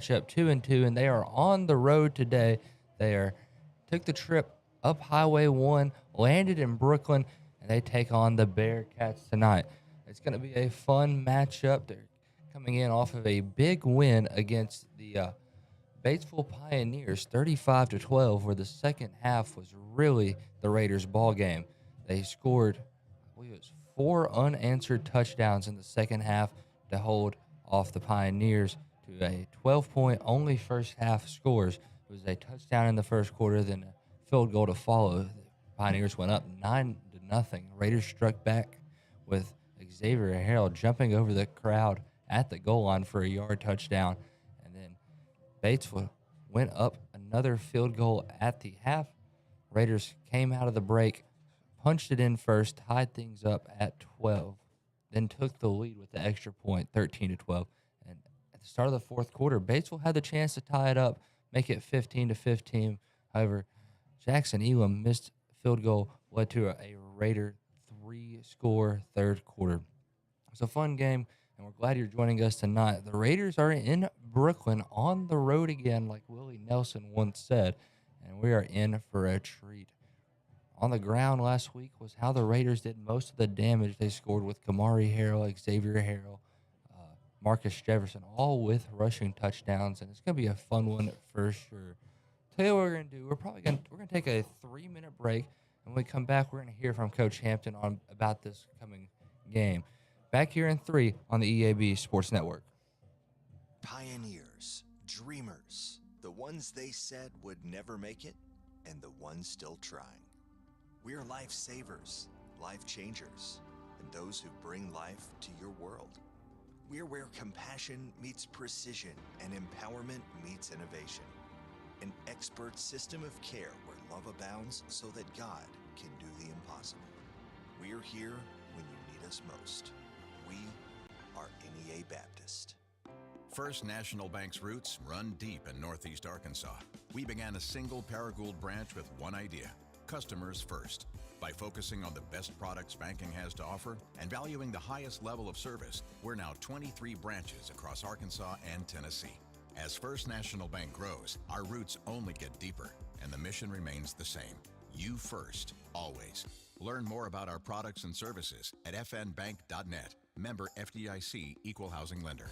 matchup 2-2, and they are on the road today. Took the trip up Highway 1, landed in Brookland, and they take on the Bearcats tonight. It's going to be a fun matchup. They're coming in off of a big win against the Batesville Pioneers, 35-12, where the second half was really the Raiders' ball game. They scored, I believe it was 4 unanswered touchdowns in the second half to hold off the Pioneers to a 12-point only first half scores. It was a touchdown in the first quarter, then a field goal to follow. The Pioneers went up 9-0. Raiders struck back with Xavier Harrell jumping over the crowd at the goal line for a yard touchdown. And then Batesville went up another field goal at the half. Raiders came out of the break, punched it in first, tied things up at 12, then took the lead with the extra point, 13-12. And at the start of the fourth quarter, Batesville had the chance to tie it up, make it 15-15. However, Jackson Elam missed field goal, led to a Raider 3-score third quarter. It was a fun game, and we're glad you're joining us tonight. The Raiders are in Brookland on the road again, like Willie Nelson once said, and we are in for a treat. On the ground last week was how the Raiders did most of the damage they scored with Kamari Harrell, Xavier Harrell, Marcus Jefferson, all with rushing touchdowns, and it's going to be a fun one for sure. Tell you what we're going to do. We're going to take a 3-minute break, and when we come back, we're going to hear from Coach Hampton about this coming game. Back here in 3 on the EAB Sports Network. Pioneers, dreamers, the ones they said would never make it, and the ones still trying. We're lifesavers, life changers, and those who bring life to your world. We're where compassion meets precision and empowerment meets innovation. An expert system of care where love abounds so that God can do the impossible. We're here when you need us most. We are NEA Baptist. First National Bank's roots run deep in Northeast Arkansas. We began a single Paragould branch with one idea: customers first. By focusing on the best products banking has to offer and valuing the highest level of service, we're now 23 branches across Arkansas and Tennessee. As First National Bank grows, our roots only get deeper, and the mission remains the same. You first, always. Learn more about our products and services at fnbank.net. Member FDIC, Equal Housing Lender.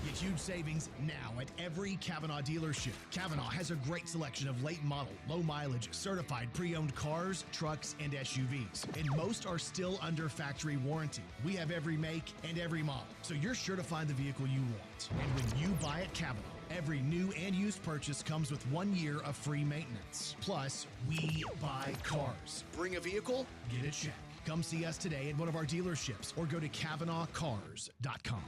Get huge savings now at every Kavanaugh dealership. Kavanaugh has a great selection of late model, low mileage, certified pre-owned cars, trucks, and SUVs. And most are still under factory warranty. We have every make and every model, so you're sure to find the vehicle you want. And when you buy at Kavanaugh, every new and used purchase comes with 1 year of free maintenance. Plus, we buy cars. Bring a vehicle? Get a check. Come see us today at one of our dealerships or go to KavanaughCars.com.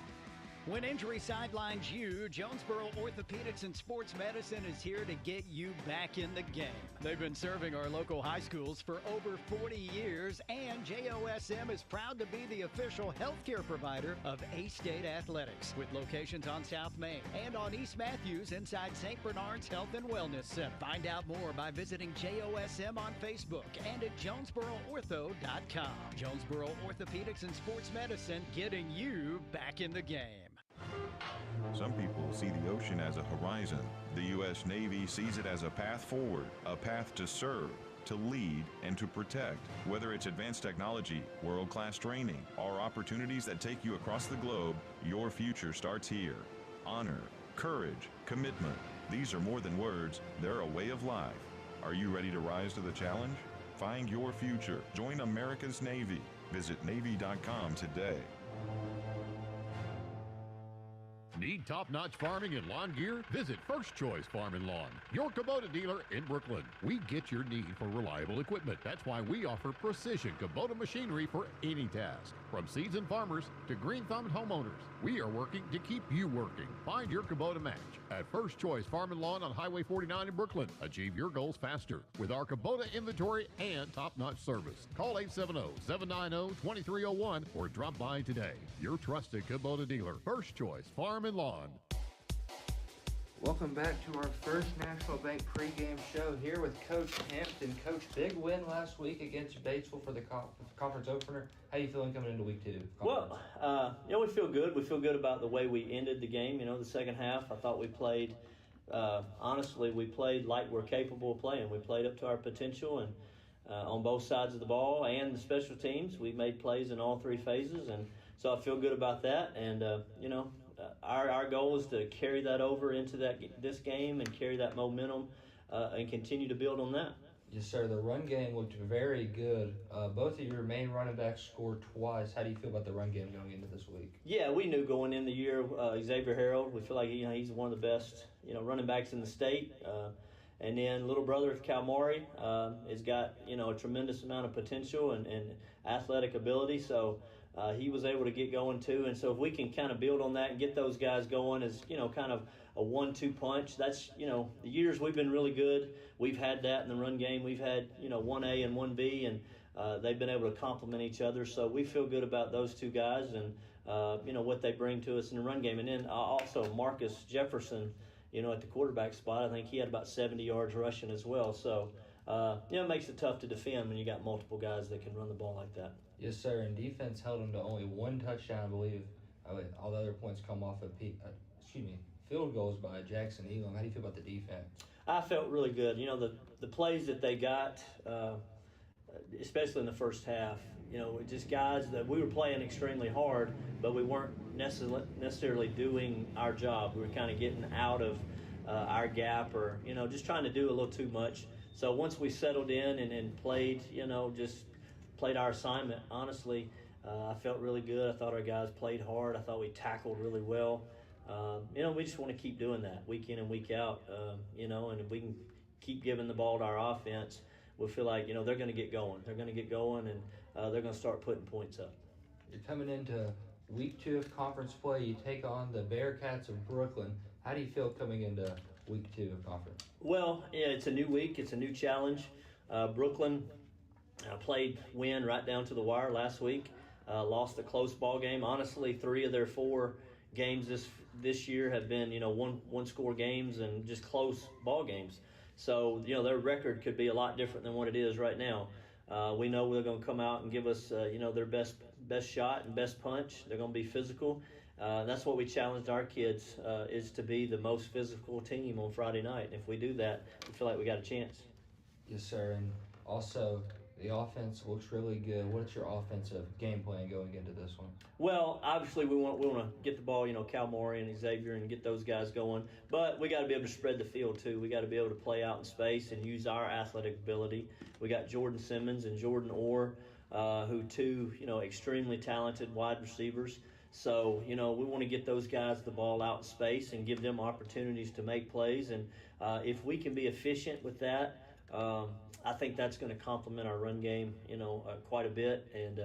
When injury sidelines you, Jonesboro Orthopedics and Sports Medicine is here to get you back in the game. They've been serving our local high schools for over 40 years, and JOSM is proud to be the official healthcare provider of A-State Athletics, with locations on South Main and on East Matthews inside St. Bernard's Health and Wellness Center. Find out more by visiting JOSM on Facebook and at JonesboroOrtho.com. Jonesboro Orthopedics and Sports Medicine, getting you back in the game. Some people see the ocean as a horizon. The U.S. Navy sees it as a path forward, a path to serve, to lead, and to protect. Whether it's advanced technology, world-class training, or opportunities that take you across the globe, your future starts here. Honor, courage, commitment. These are more than words. They're a way of life. Are you ready to rise to the challenge? Find your future. Join America's Navy. Visit Navy.com today. Need top-notch farming and lawn gear? Visit First Choice Farm and Lawn, your Kubota dealer in Brookland. We get your need for reliable equipment. That's why we offer precision Kubota machinery for any task. From seasoned farmers to green-thumbed homeowners, we are working to keep you working. Find your Kubota match at First Choice Farm and Lawn on Highway 49 in Brookland. Achieve your goals faster with our Kubota inventory and top-notch service. Call 870-790-2301 or drop by today. Your trusted Kubota dealer, First Choice Farm and Lawn. Welcome back to our first National Bank pregame show here with Coach Hampton. Coach, big win last week against Batesville for the conference opener. How you feeling coming into week 2? Well, we feel good. We feel good about the way we ended the game. The second half, I thought we played, honestly, we played like we're capable of playing. We played up to our potential, and on both sides of the ball and the special teams, we made plays in all 3 phases, and so I feel good about that. And, our goal is to carry that over into this game and carry that momentum and continue to build on that. Yes, sir. The run game looked very good. Both of your main running backs scored twice. How do you feel about the run game going into this week? Yeah, we knew going in the year, Xavier Harold, we feel like he's one of the best running backs in the state. And then little brother of Cal Maury has got a tremendous amount of potential and athletic ability. So he was able to get going too. And so if we can kind of build on that and get those guys going as kind of a 1-2 punch, that's the years we've been really good. We've had that in the run game. We've had 1A and 1B, and they've been able to complement each other. So we feel good about those 2 guys and what they bring to us in the run game. And then also Marcus Jefferson, at the quarterback spot, I think he had about 70 yards rushing as well. So, it makes it tough to defend when you got multiple guys that can run the ball like that. Yes, sir. And defense held them to only 1 touchdown, I believe. All the other points come off of field goals by Jackson Elam. How do you feel about the defense? I felt really good. The plays that they got, especially in the first half, just guys that we were playing extremely hard, but we weren't necessarily doing our job. We were kind of getting out of our gap or, just trying to do a little too much. So once we settled in and played, just played our assignment, honestly, I felt really good. I thought our guys played hard. I thought we tackled really well. We just want to keep doing that week in and week out, and if we can keep giving the ball to our offense, we'll feel like, they're going to get going. They're going to get going, and they're going to start putting points up. You're coming into week 2 of conference play. You take on the Bearcats of Brookland. How do you feel coming into week 2 of conference? Well, yeah, it's a new week. It's a new challenge. Brookland played win right down to the wire last week. Lost a close ball game. Honestly, 3 of their 4 games this year have been, one score games and just close ball games. So, their record could be a lot different than what it is right now. We know they're going to come out and give us, their best shot and best punch. They're going to be physical. That's what we challenged our kids, is to be the most physical team on Friday night. If we do that, we feel like we got a chance. Yes, sir. And also, the offense looks really good. What's your offensive game plan going into this one? Well, obviously we want to get the ball, Cal Maury and Xavier, and get those guys going. But we got to be able to spread the field too. We got to be able to play out in space and use our athletic ability. We got Jordan Simmons and Jordan Orr, who 2 extremely talented wide receivers. So we want to get those guys the ball out in space and give them opportunities to make plays. And if we can be efficient with that, I think that's going to complement our run game, quite a bit. And,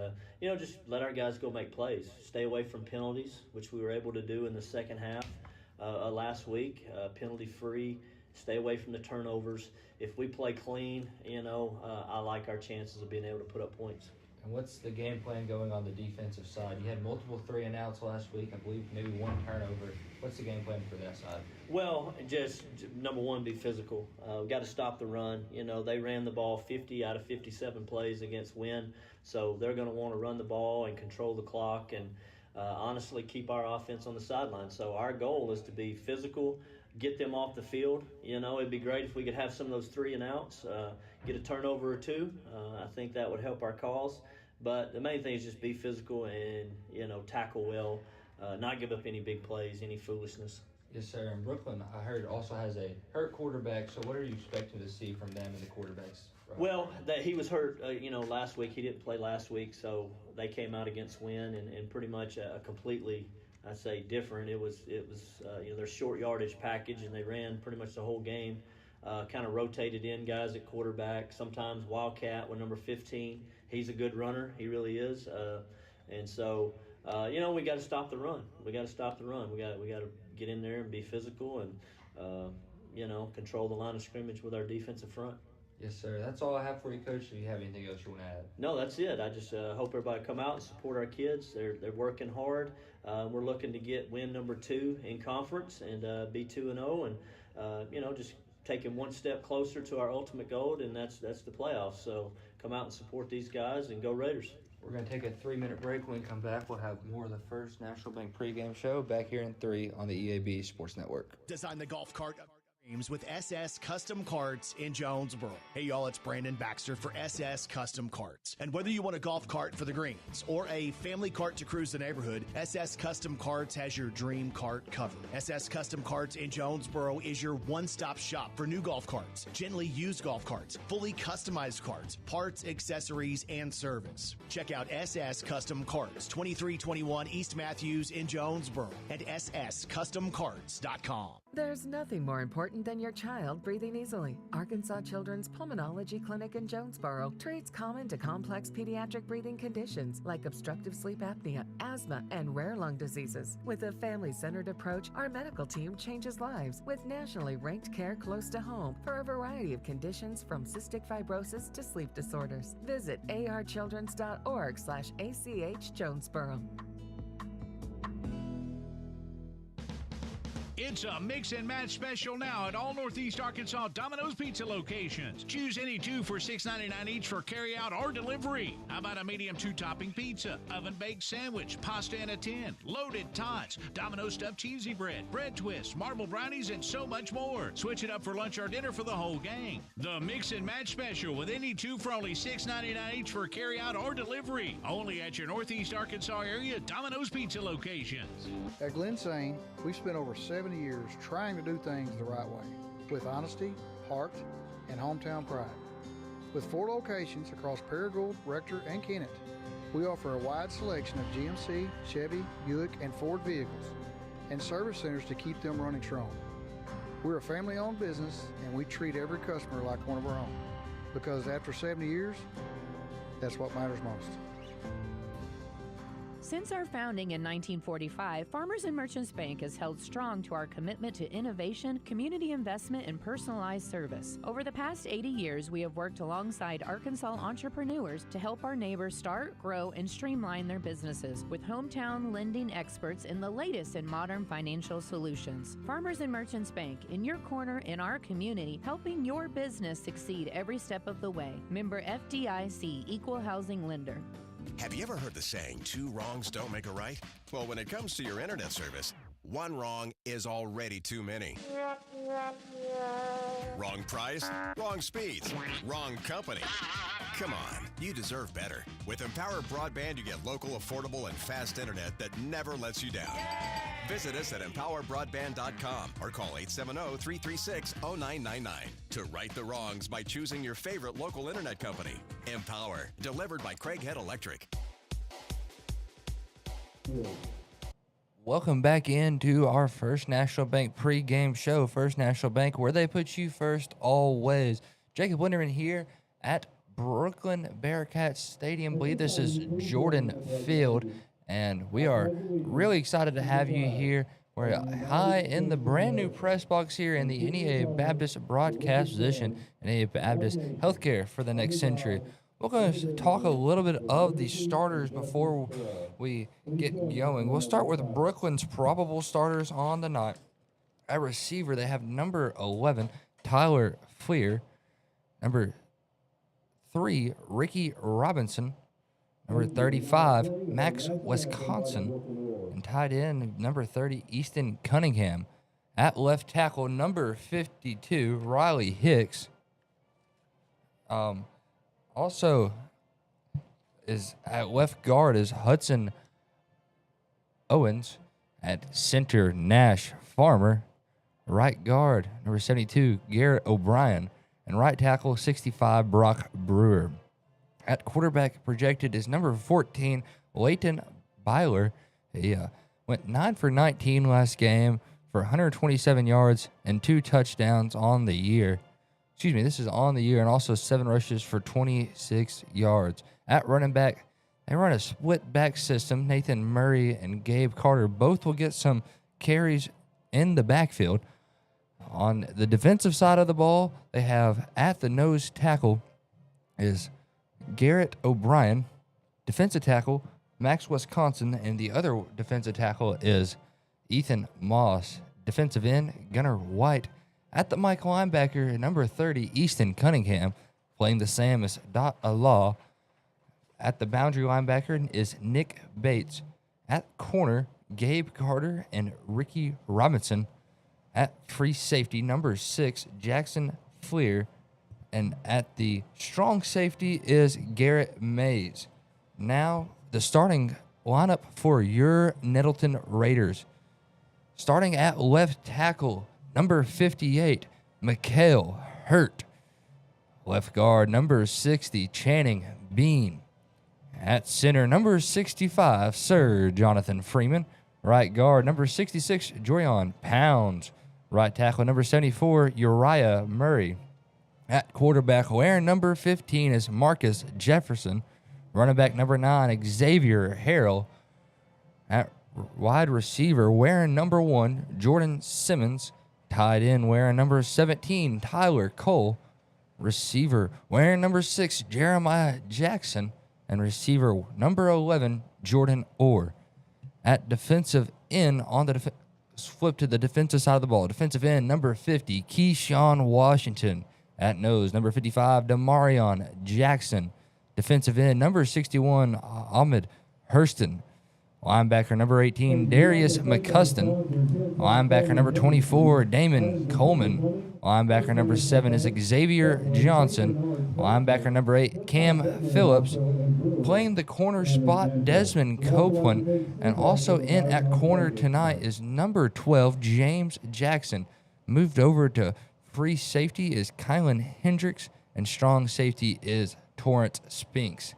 just let our guys go make plays. Stay away from penalties, which we were able to do in the second half last week, penalty-free. Stay away from the turnovers. If we play clean, I like our chances of being able to put up points. And what's the game plan going on the defensive side? You had multiple 3-and-outs last week. I believe maybe 1 turnover. What's the game plan for that side? Well, just number 1, be physical. We've got to stop the run. They ran the ball 50 out of 57 plays against Wynn, so they're going to want to run the ball and control the clock and honestly keep our offense on the sideline. So our goal is to be physical, get them off the field. It'd be great if we could have some of those 3-and-outs, get a turnover or 2. I think that would help our cause. But the main thing is just be physical and, tackle well, not give up any big plays, any foolishness. Yes, sir. And Brookland, I heard, also has a hurt quarterback. So what are you expecting to see from them in the quarterbacks? Well, he was hurt, last week. He didn't play last week, so they came out against Wynn and pretty much a completely, I'd say, different. It was their short yardage package, and they ran pretty much the whole game. Kind of rotated in guys at quarterback. Sometimes Wildcat with number 15. He's a good runner. He really is. And so, we got to stop the run. We got to get in there and be physical and, control the line of scrimmage with our defensive front. Yes, sir. That's all I have for you, Coach. Do you have anything else you want to add? No, that's it. I just hope everybody come out and support our kids. They're working hard. We're looking to get win number 2 in conference and be 2-0, and just taking one step closer to our ultimate goal, and that's the playoffs. So come out and support these guys and go Raiders. We're going to take a 3-minute break. When we come back, we'll have more of the First National Bank pregame show back here in 3 on the EAB Sports Network. Design the golf cart with SS Custom Carts in Jonesboro. Hey y'all, it's Brandon Baxter for SS Custom Carts. And whether you want a golf cart for the greens or a family cart to cruise the neighborhood, SS Custom Carts has your dream cart covered. SS Custom Carts in Jonesboro is your one-stop shop for new golf carts, gently used golf carts, fully customized carts, parts, accessories, and service. Check out SS Custom Carts, 2321 East Matthews in Jonesboro at sscustomcarts.com. There's nothing more important than your child breathing easily. Arkansas Children's Pulmonology Clinic in Jonesboro treats common to complex pediatric breathing conditions like obstructive sleep apnea, asthma, and rare lung diseases. With a family-centered approach, our medical team changes lives with nationally ranked care close to home for a variety of conditions from cystic fibrosis to sleep disorders. Visit archildrens.org/ACH Jonesboro. It's a mix and match special now at all Northeast Arkansas Domino's Pizza locations. Choose any 2 for $6.99 each for carryout or delivery. How about a medium 2-topping pizza, oven-baked sandwich, pasta in a tin, loaded tots, Domino's stuffed cheesy bread, bread twists, marble brownies, and so much more. Switch it up for lunch or dinner for the whole gang. The mix and match special with any 2 for only $6.99 each for carryout or delivery. Only at your Northeast Arkansas area Domino's Pizza locations. At Glen Sane, we've spent over 70 years trying to do things the right way, with honesty, heart, and hometown pride. With 4 locations across Paragould, Rector, and Kennett, we offer a wide selection of GMC, Chevy, Buick, and Ford vehicles, and service centers to keep them running strong. We're a family-owned business, and we treat every customer like one of our own, because after 70 years, that's what matters most. Since our founding in 1945, Farmers and Merchants Bank has held strong to our commitment to innovation, community investment, and personalized service. Over the past 80 years, we have worked alongside Arkansas entrepreneurs to help our neighbors start, grow, and streamline their businesses with hometown lending experts in the latest in modern financial solutions. Farmers and Merchants Bank, in your corner in our community, helping your business succeed every step of the way. Member FDIC, Equal Housing Lender. Have you ever heard the saying, 2 wrongs don't make a right? Well, when it comes to your internet service, 1 wrong is already too many. Wrong price, wrong speeds, wrong company. Come on, you deserve better. With Empower Broadband, you get local, affordable, and fast internet that never lets you down. Visit us at empowerbroadband.com or call 870-336-0999 to right the wrongs by choosing your favorite local internet company. Empower, delivered by Craighead Electric. Welcome back into our First National Bank pregame show. First National Bank, where they put you first always. Jacob Winterman here at Brookland Bearcats Stadium. I believe this is Jordan Field, and we are really excited to have you here. We're high in the brand new press box here in the NEA Baptist broadcast position, NEA Baptist Healthcare for the next century. We're going to talk a little bit of the starters before we get going. We'll start with Brookland's probable starters on the night. At receiver, they have number 11, Tyler Fleer. Number 3, Ricky Robinson. Number 35, Max Wisconsin. And tight end, number 30, Easton Cunningham. At left tackle, number 52, Riley Hicks. Also, is at left guard is Hudson Owens. At center, Nash Farmer. Right guard, number 72, Garrett O'Brien. And right tackle, 65, Brock Brewer. At quarterback projected is number 14, Leighton Byler. He went 9 for 19 last game for 127 yards and 2 touchdowns on the year. This is on the year, and also 7 rushes for 26 yards. At running back, they run a split back system. Nathan Murray and Gabe Carter both will get some carries in the backfield. On the defensive side of the ball, they have at the nose tackle is Garrett O'Brien. Defensive tackle, Max Wisconsin. And the other defensive tackle is Ethan Moss. Defensive end, Gunnar White. At the Mike linebacker, number 30, Easton Cunningham, playing the Sam is Dot Allah. At the boundary linebacker is Nick Bates. At corner, Gabe Carter and Ricky Robinson. At free safety, number 6, Jackson Fleer. And at the strong safety is Garrett Mays. Now, the starting lineup for your Nettleton Raiders. Starting at left tackle, number 58, Mikhail Hurt. Left guard, number 60, Channing Bean. At center, number 65, Sir Jonathan Freeman. Right guard, number 66, Jorion Pounds. Right tackle, number 74, Uriah Murray. At quarterback, wearing number 15 is Marcus Jefferson. Running back, number 9, Xavier Harrell. At wide receiver, wearing number 1, Jordan Simmons. Tight end, wearing number 17, Tyler Cole. Receiver, wearing number 6, Jeremiah Jackson. And receiver, number 11, Jordan Orr. At defensive end, on the flip to the defensive side of the ball. Defensive end, number 50, Keyshawn Washington. At nose, number 55, Damarion Jackson. Defensive end, number 61, Ahmed Hurston. Linebacker, number 18, Darius McCuston. Linebacker, number 24, Damon Coleman. Linebacker, number 7 is Xavier Johnson. Linebacker, number 8, Cam Phillips. Playing the corner spot, Desmond Copeland. And also in at corner tonight is number 12, James Jackson. Moved over to free safety is Kylan Hendricks. And strong safety is Torrance Spinks.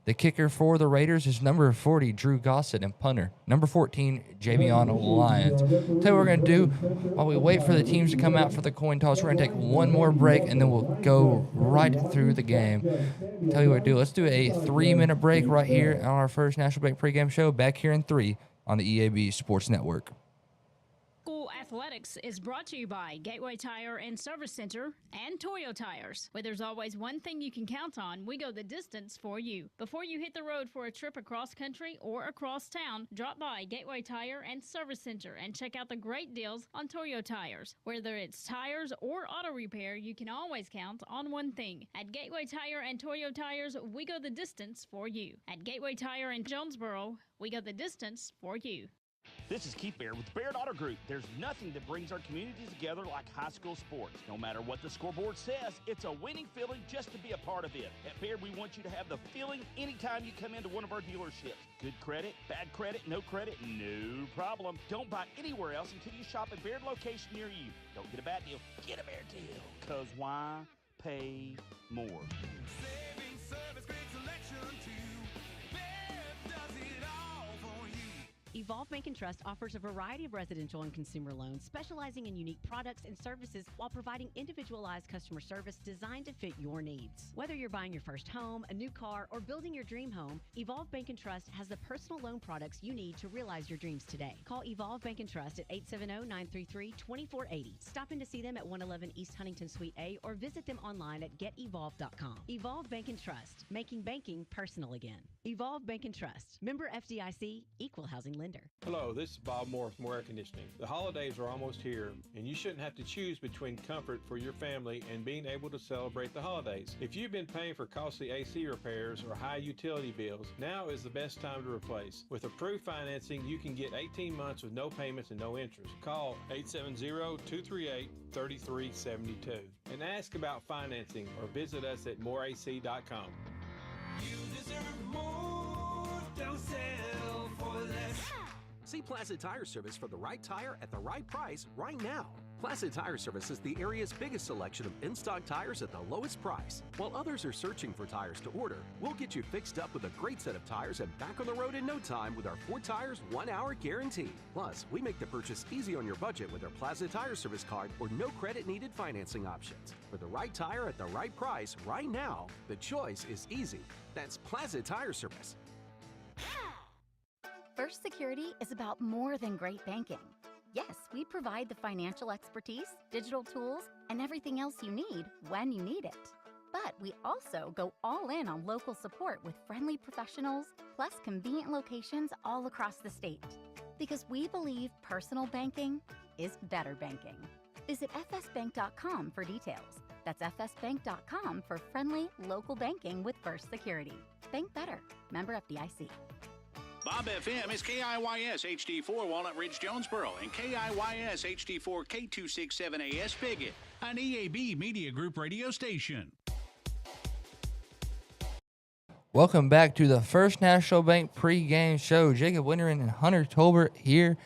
The kicker for the Raiders is number 40, Drew Gossett, and punter, number 14, Javion Lyons. Tell you what we're going to do while we wait for the teams to come out for the coin toss. We're going to take one more break, and then we'll go right through the game. Tell you what to do. Let's do a 3-minute break right here on our first National Bank pregame show, back here in 3 on the EAB Sports Network. Athletics is brought to you by Gateway Tire and Service Center and Toyo Tires. Where there's always one thing you can count on, we go the distance for you. Before you hit the road for a trip across country or across town, drop by Gateway Tire and Service Center and check out the great deals on Toyo Tires. Whether it's tires or auto repair, you can always count on one thing. At Gateway Tire and Toyo Tires, we go the distance for you. At Gateway Tire in Jonesboro, we go the distance for you. This is Keith Baird with the Baird Auto Group. There's nothing that brings our communities together like high school sports. No matter what the scoreboard says, it's a winning feeling just to be a part of it. At Baird, we want you to have the feeling anytime you come into one of our dealerships. Good credit, bad credit, no problem. Don't buy anywhere else until you shop at Baird location near you. Don't get a bad deal, get a Baird deal. Because why pay more? Saving service, great selection too. Baird does it all for you. Evolve Bank & Trust offers a variety of residential and consumer loans, specializing in unique products and services while providing individualized customer service designed to fit your needs. Whether you're buying your first home, a new car, or building your dream home, Evolve Bank & Trust has the personal loan products you need to realize your dreams today. Call Evolve Bank & Trust at 870-933-2480. Stop in to see them at 111 East Huntington Suite A or visit them online at getevolve.com. Evolve Bank & Trust, making banking personal again. Evolve Bank & Trust. Member FDIC, Equal Housing Lender. Hello, this is Bob Morris from Air Conditioning. The holidays are almost here, and you shouldn't have to choose between comfort for your family and being able to celebrate the holidays. If you've been paying for costly AC repairs or high utility bills, now is the best time to replace. With approved financing, you can get 18 months with no payments and no interest. Call 870-238-3372 and ask about financing or visit us at moreac.com. You deserve more, don't settle for less. See Placid Tire Service for the right tire at the right price right now. Placid Tire Service is the area's biggest selection of in-stock tires at the lowest price. While others are searching for tires to order, we'll get you fixed up with a great set of tires and back on the road in no time with our 4 tires, 1 hour guarantee. Plus, we make the purchase easy on your budget with our Placid Tire Service card or no credit needed financing options. For the right tire at the right price right now, the choice is easy. That's Placid Tire Service. First Security is about more than great banking. Yes, we provide the financial expertise, digital tools, and everything else you need when you need it. But we also go all in on local support with friendly professionals, plus convenient locations all across the state. Because we believe personal banking is better banking. Visit fsbank.com for details. That's fsbank.com for friendly, local banking with First Security. Bank better. Member FDIC. Bob FM is KIYS HD4 Walnut Ridge, Jonesboro, and KIYS HD4 K267AS Piggott, an EAB Media Group radio station. Welcome back to the First National Bank pregame show. Jacob Winterin and Hunter Tolbert here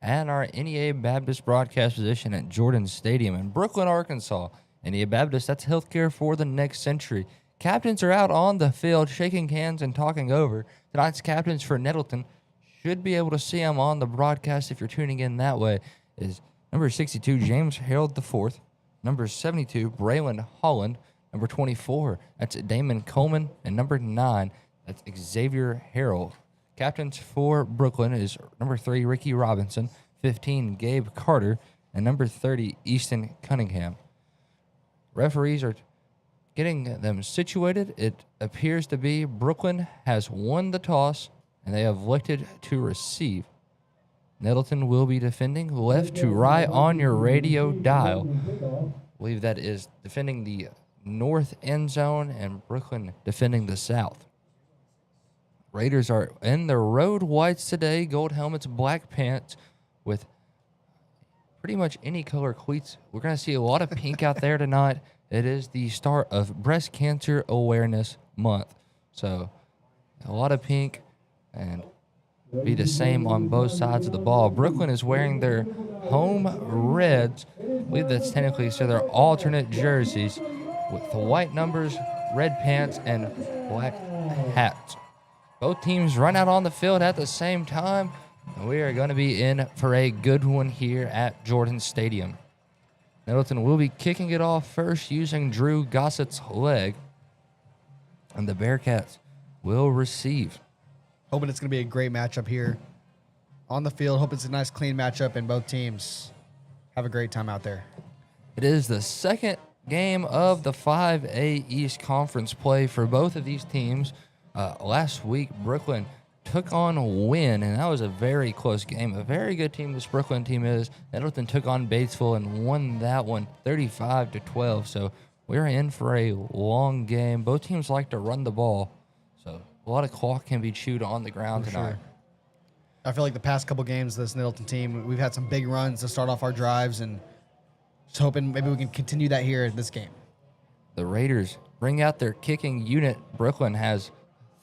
at our NEA Baptist broadcast position at Jordan Stadium in Brookland, Arkansas. NEA Baptist, that's healthcare for the next century. Captains are out on the field shaking hands and talking over. Tonight's captains for Nettleton, should be able to see them on the broadcast if you're tuning in that way, is number 62, James Harold IV, number 72, Braylon Holland, number 24, that's Damon Coleman, and number 9, that's Xavier Harrell. Captains for Brookland is number 3, Ricky Robinson, 15, Gabe Carter, and number 30, Easton Cunningham. Referees are getting them situated. It appears to be Brookland has won the toss, and they have elected to receive. Nettleton will be defending left to right on your radio dial. I believe that is defending the north end zone, and Brookland defending the south. Raiders are in their road whites today, gold helmets, black pants, with pretty much any color cleats. We're going to see a lot of pink out there tonight. It is the start of Breast Cancer Awareness Month. So a lot of pink, and be the same on both sides of the ball. Brookland is wearing their home reds. I believe that's technically, so they're alternate jerseys with the white numbers, red pants, and black hats. Both teams run out on the field at the same time, and we are going to be in for a good one here at Jordan Stadium. Nettleton will be kicking it off first using Drew Gossett's leg, and the Bearcats will receive. Hoping it's going to be a great matchup here on the field. Hope it's a nice, clean matchup, and both teams have a great time out there. It is the second game of the 5A East Conference play for both of these teams. Last week, Brookland took on Wynn, and that was a very close game. A very good team this Brookland team is. Nettleton took on Batesville and won that one 35-12. So we're in for a long game. Both teams like to run the ball, so a lot of clock can be chewed on the ground tonight. Sure. I feel like the past couple games, this Nettleton team, we've had some big runs to start off our drives, and just hoping maybe we can continue that here in this game. The Raiders bring out their kicking unit. Brookland has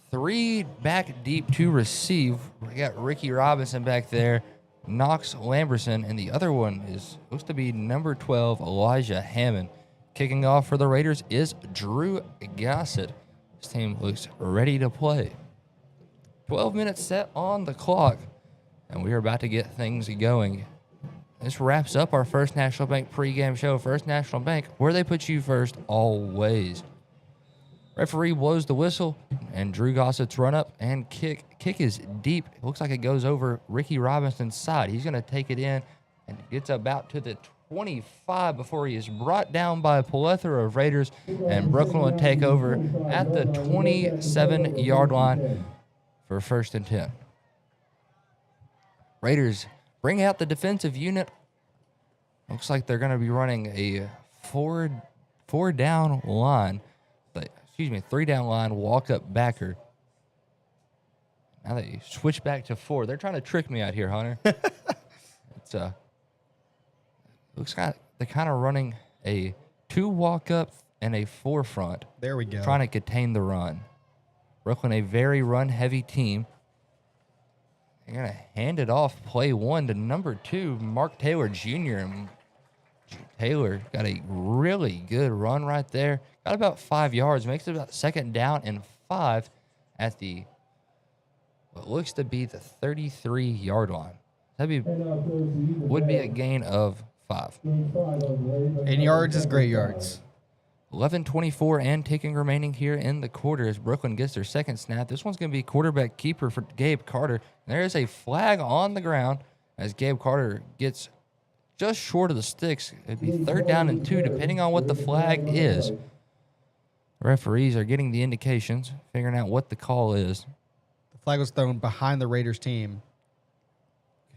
3 back deep to receive. We got Ricky Robinson back there, Knox Lamberson, and the other one is supposed to be number 12, Elijah Hammond. Kicking off for the Raiders is Drew Gossett. This team looks ready to play. 12 minutes set on the clock, and we are about to get things going. This wraps up our First National Bank pregame show. First National Bank, where they put you first always. Referee blows the whistle, and Drew Gossett's run up and kick. Kick is deep. It looks like it goes over Ricky Robinson's side. He's going to take it in and gets about to the 25 before he is brought down by a plethora of Raiders, and Brookland will take over at the 27-yard line for 1st and 10. Raiders bring out the defensive unit. Looks like they're going to be running a four-down line. 3-down line, walk-up backer. Now they switch back to 4. They're trying to trick me out here, Hunter. It's looks like they're kind of running a 2 walk-up and a 4 front. There we go. Trying to contain the run. Brookland, a very run-heavy team. They're going to hand it off, play 1 to number 2, Mark Taylor Jr. And Taylor got a really good run right there. Got about 5 yards. Makes it about 2nd down and 5 at the what looks to be the 33-yard line. Would be a gain of 5. And yards is great yards. 11:24 and ticking remaining here in the quarter as Brookland gets their second snap. This one's going to be quarterback keeper for Gabe Carter. There is a flag on the ground as Gabe Carter gets just short of the sticks. It'd be 3rd down and 2, depending on what the flag is. The referees are getting the indications, figuring out what the call is. The flag was thrown behind the Raiders team.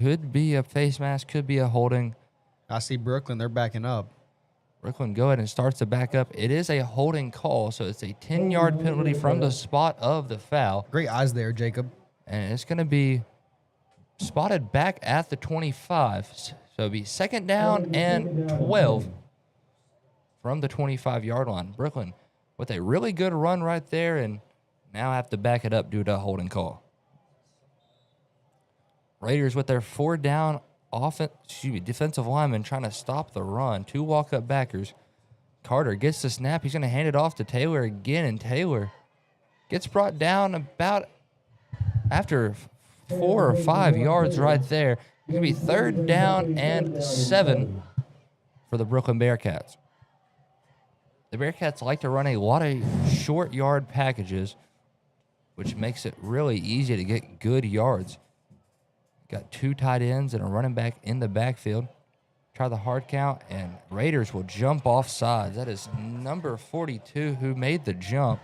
Could be a face mask, could be a holding. I see Brookland. They're backing up. Brookland go ahead and starts to back up. It is a holding call, so it's a 10-yard penalty from the spot of the foul. Great eyes there, Jacob. And it's going to be spotted back at the 25. So it'll be 2nd down and 12 from the 25-yard line. Brookland with a really good run right there, and now have to back it up due to a holding call. Raiders with their 4-down defensive lineman trying to stop the run. 2 walk-up backers. Carter gets the snap. He's going to hand it off to Taylor again, and Taylor gets brought down about after 4 or 5 yards right there. It's going to be 3rd down and 7 for the Brookland Bearcats. The Bearcats like to run a lot of short yard packages, which makes it really easy to get good yards. Got 2 tight ends and a running back in the backfield. Try the hard count, and Raiders will jump off sides. That is number 42 who made the jump.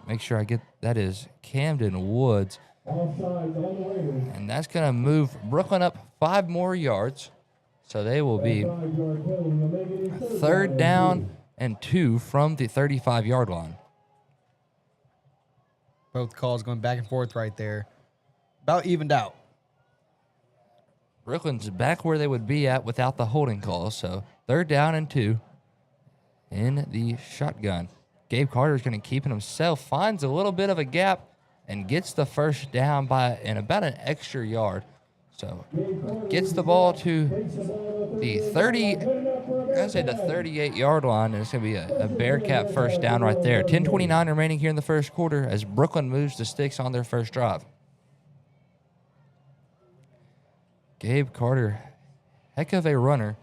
Make sure I get that is Camden Woods. And that's going to move Brookland up 5 more yards. So they will be 3rd down and 2 from the 35-yard line. Both calls going back and forth right there. About evened out. Brookland's back where they would be at without the holding call. So 3rd down and 2 in the shotgun. Gabe Carter's going to keep it himself, finds a little bit of a gap, and gets the 1st down by about an extra yard. So gets the ball to the 38-yard line, and it's going to be a Bearcat 1st down right there. 10:29 remaining here in the first quarter as Brookland moves the sticks on their first drive. Gabe Carter, heck of a runner.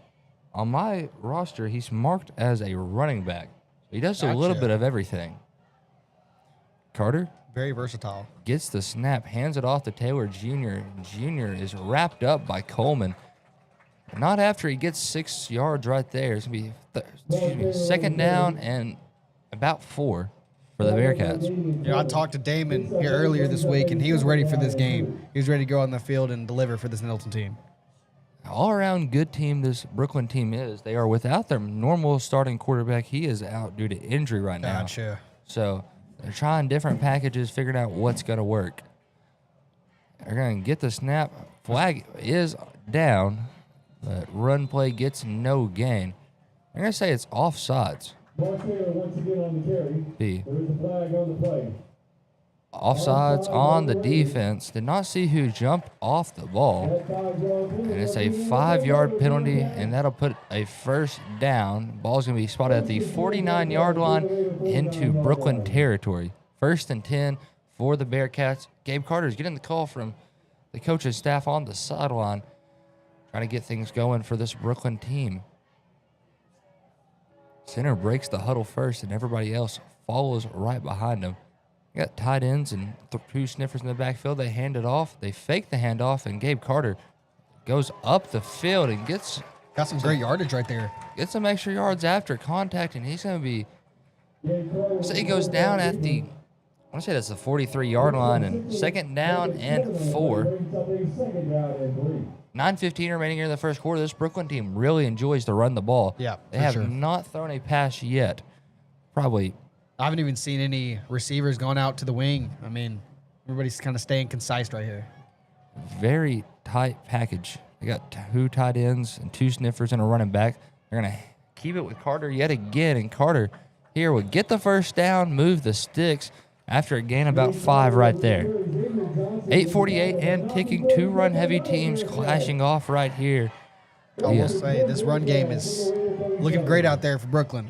On my roster, he's marked as a running back. He does a little bit of everything. Carter. Very versatile. Gets the snap, hands it off to Taylor Jr. Jr. is wrapped up by Coleman. Not after he gets 6 yards right there. It's going to be 2nd down and about 4 for the Bearcats. You know, I talked to Damon here earlier this week, and he was ready for this game. He was ready to go on the field and deliver for this Nettleton team. All-around good team this Brookland team is. They are without their normal starting quarterback. He is out due to injury right now. Gotcha. So they're trying different packages, figuring out what's going to work. They're going to get the snap. Flag is down, but run play gets no gain. I'm going to say it's offsides. Offsides on the defense. Did not see who jumped off the ball. And it's a 5-yard penalty, and that'll put a 1st down. Ball's going to be spotted at the 49-yard line into Brookland territory. 1st and 10 for the Bearcats. Gabe Carter's getting the call from the coaching staff on the sideline, trying to get things going for this Brookland team. Center breaks the huddle first, and everybody else follows right behind him. You got tight ends and 2 sniffers in the backfield. They hand it off. They fake the handoff, and Gabe Carter goes up the field and gets... Got some great yardage right there. Get some extra yards after contact, and he's going to be... So he goes down at the... I want to say that's the 43-yard line, and 2nd down and 4. 9:15 remaining here in the first quarter. This Brookland team really enjoys to run the ball. Yeah, they have not thrown a pass yet. Probably... I haven't even seen any receivers going out to the wing. I mean, everybody's kind of staying concise right here. Very tight package. They got 2 tight ends and 2 sniffers and a running back. They're going to keep it with Carter yet again, and Carter here will get the 1st down, move the sticks after a gain about 5 right there. 8:48 and ticking. 2 run-heavy teams clashing off right here. I will say this run game is looking great out there for Brookland.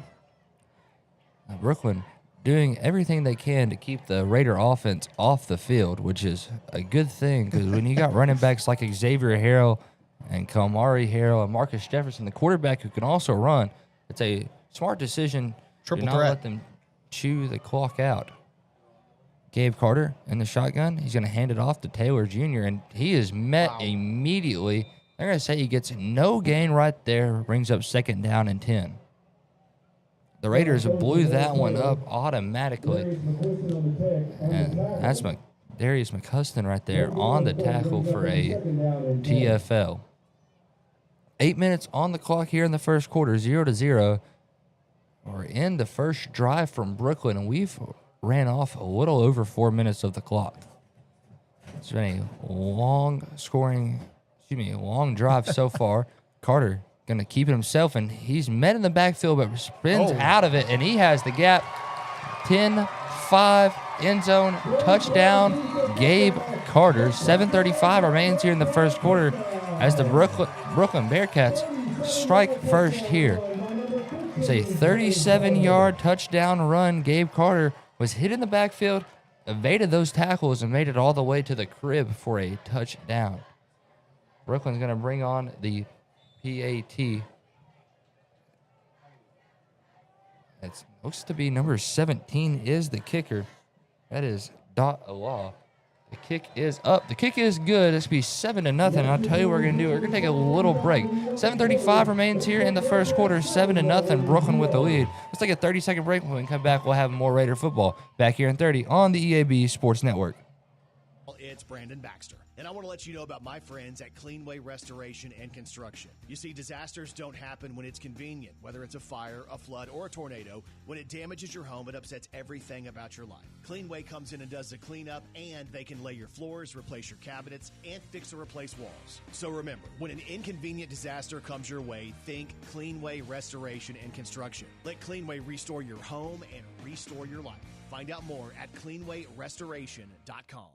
Brookland doing everything they can to keep the Raider offense off the field, which is a good thing because when you got running backs like Xavier Harrell and Kamari Harrell and Marcus Jefferson, the quarterback who can also run, it's a smart decision Triple to not threat. let them chew the clock out. Gabe Carter in the shotgun. He's going to hand it off to Taylor Jr., and he is met immediately. They're going to say he gets no gain right there, brings up 2nd down and 10. The Raiders blew that one up automatically. And that's Darius McCuston right there on the tackle for a TFL. 8 minutes on the clock here in the first quarter, 0-0. We're in the first drive from Brookland, and we've ran off a little over 4 minutes of the clock. It's been a long drive so far. Carter going to keep it himself, and he's met in the backfield, but spins out of it, and he has the gap. 10-5, end zone, touchdown, Gabe Carter. 7:35 remains here in the first quarter as the Brookland Bearcats strike first here. It's a 37-yard touchdown run. Gabe Carter was hit in the backfield, evaded those tackles, and made it all the way to the crib for a touchdown. Brookland's going to bring on the PAT. It looks to be number 17 is the kicker. That is Dot Law. The kick is up. The kick is good. It's going to be 7-0. I'll tell you what we're going to do. We're going to take a little break. 7:35 remains here in the first quarter. 7-0. Brookland with the lead. Let's take a 30-second break. When we come back, we'll have more Raider football back here in 30 on the EAB Sports Network. It's Brandon Baxter, and I want to let you know about my friends at Cleanway Restoration and Construction. You see, disasters don't happen when it's convenient, whether it's a fire, a flood, or a tornado. When it damages your home, it upsets everything about your life. Cleanway comes in and does the cleanup, and they can lay your floors, replace your cabinets, and fix or replace walls. So remember, when an inconvenient disaster comes your way, think Cleanway Restoration and Construction. Let Cleanway restore your home and restore your life. Find out more at cleanwayrestoration.com.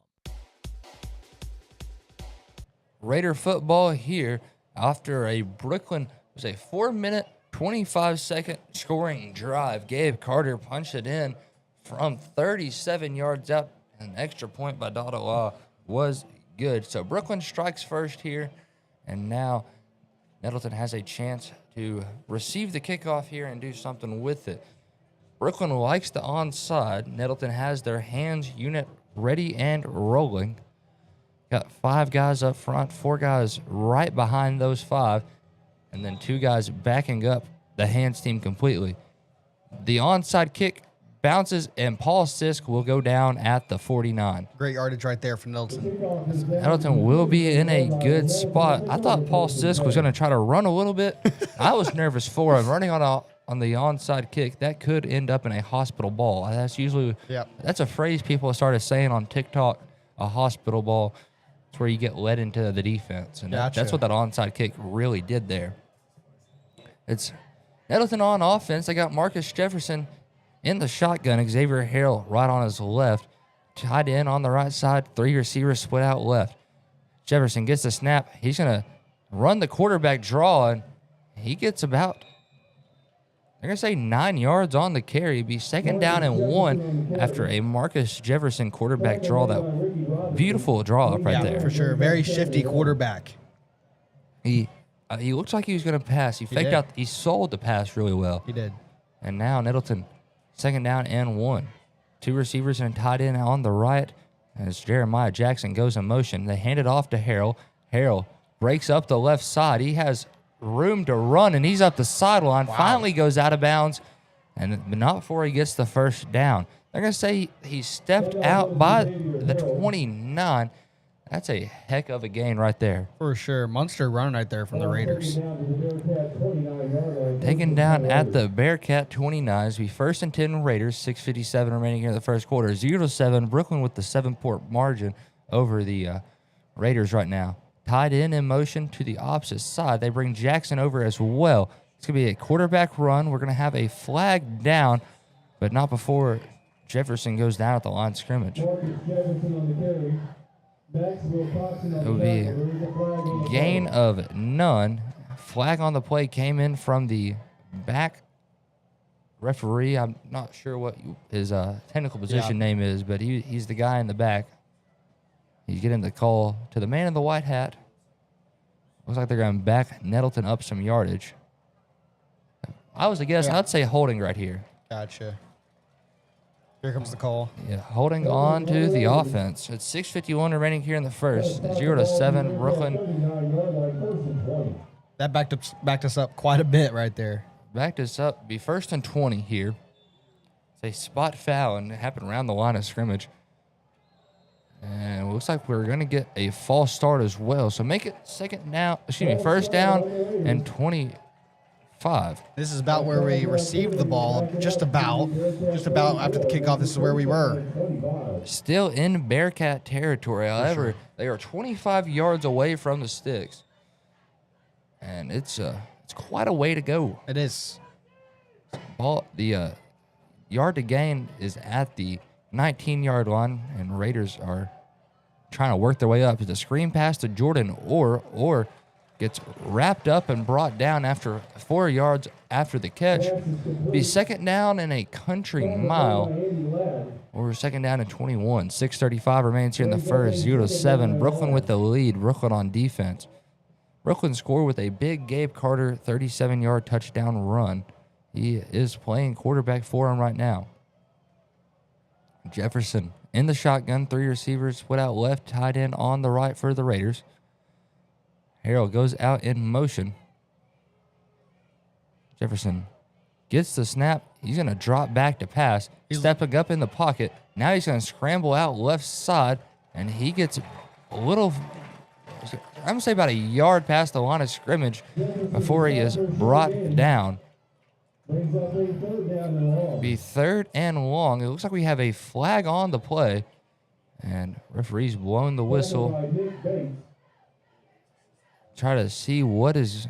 Raider football here after a Brookland was a 4-minute, 25-second scoring drive. Gabe Carter punched it in from 37 yards out. An extra point by Dada Law was good. So Brookland strikes first here, and now Nettleton has a chance to receive the kickoff here and do something with it. Brookland likes the onside. Nettleton has their hands unit ready and rolling. Got 5 guys up front, 4 guys right behind those 5, and then 2 guys backing up the hands team completely. The onside kick bounces, and Paul Sisk will go down at the 49. Great yardage right there for Nettleton. Nettleton will be in a good spot. I thought Paul Sisk was going to try to run a little bit. I was nervous for him. Running on the onside kick, that could end up in a hospital ball. That's usually that's a phrase people started saying on TikTok, a hospital ball. It's where you get led into the defense. And that's what that onside kick really did there. It's Nettleton on offense. They got Marcus Jefferson in the shotgun. Xavier Harrell right on his left. Tied in on the right side. 3 receivers split out left. Jefferson gets the snap. He's going to run the quarterback draw, and he gets about, they're going to say 9 yards on the carry. It'd be 2nd down and 1 after a Marcus Jefferson quarterback draw. That beautiful draw up right there. For sure. Very shifty quarterback. He looks like he was going to pass. He faked out. He sold the pass really well. He did. And now Nettleton, 2nd down and 1. 2 receivers and a tight end on the right. As Jeremiah Jackson goes in motion, they hand it off to Harrell. Harrell breaks up the left side. He has room to run, and he's up the sideline. Finally goes out of bounds, but not before he gets the first down. They're going to say he stepped out by the 29. That's a heck of a gain right there. For sure. Munster running right there from the Raiders. Taken down at the Bearcat 29. It'll be 1st and 10 Raiders. 6:57 remaining here in the first quarter. 0-7. Brookland with the 7-point margin over the Raiders right now. Tied in motion to the opposite side. They bring Jackson over as well. It's going to be a quarterback run. We're going to have a flag down, but not before Jefferson goes down at the line of scrimmage. It will be a gain of none. Flag on the play came in from the back referee. I'm not sure what his technical position name is, but he's the guy in the back. He's getting the call to the man in the white hat. Looks like they're going to back Nettleton up some yardage. I was a guess. I'd say holding right here. Gotcha. Here comes the call. Yeah, holding on to the offense. It's 6:51 remaining here in the first. 0-7 Brooklyn. That backed us up quite a bit right there. Backed us up. Be 1st and 20 here. It's a spot foul, and it happened around the line of scrimmage. And it looks like we're going to get a false start as well. So make it 1st down and 25. This is about where we received the ball. Just about after the kickoff, this is where we were. Still in Bearcat territory. However, they are 25 yards away from the sticks. And it's quite a way to go. It is. The yard to gain is at the 19-yard line, and Raiders are trying to work their way up. It's a screen pass to Jordan or gets wrapped up and brought down after 4 yards after the catch. Be 2nd down and a country mile, or 2nd down and 21. 6:35 remains here in the first. 0-7. Brooklyn with the lead. Brooklyn on defense. Brooklyn scored with a big Gabe Carter 37-yard touchdown run. He is playing quarterback for him right now. Jefferson in the shotgun, 3 receivers split out left, tight end on the right for the Raiders. Harrell goes out in motion. Jefferson gets the snap. He's going to drop back to pass. Stepping up in the pocket. Now he's going to scramble out left side, and he gets a little, I'm going to say about a yard past the line of scrimmage before he is brought down. Be 3rd and long. It looks like we have a flag on the play, and referee's blowing the whistle. Try to see what is.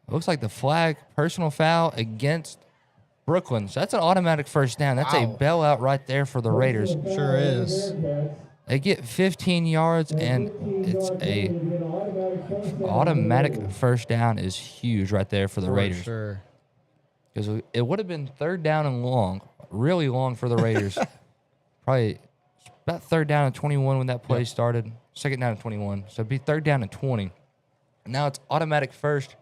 It looks like the flag, personal foul against Brookland. So that's an automatic 1st down. That's a bailout right there for the Raiders. Sure is. They get 15 yards, and it's a automatic 1st down is huge right there for the Raiders. Sure. Because it would have been 3rd down and long, really long for the Raiders. Probably about 3rd down and 21 when that play started. 2nd down and 21. So it'd be 3rd down and 20. Now it's automatic 1st,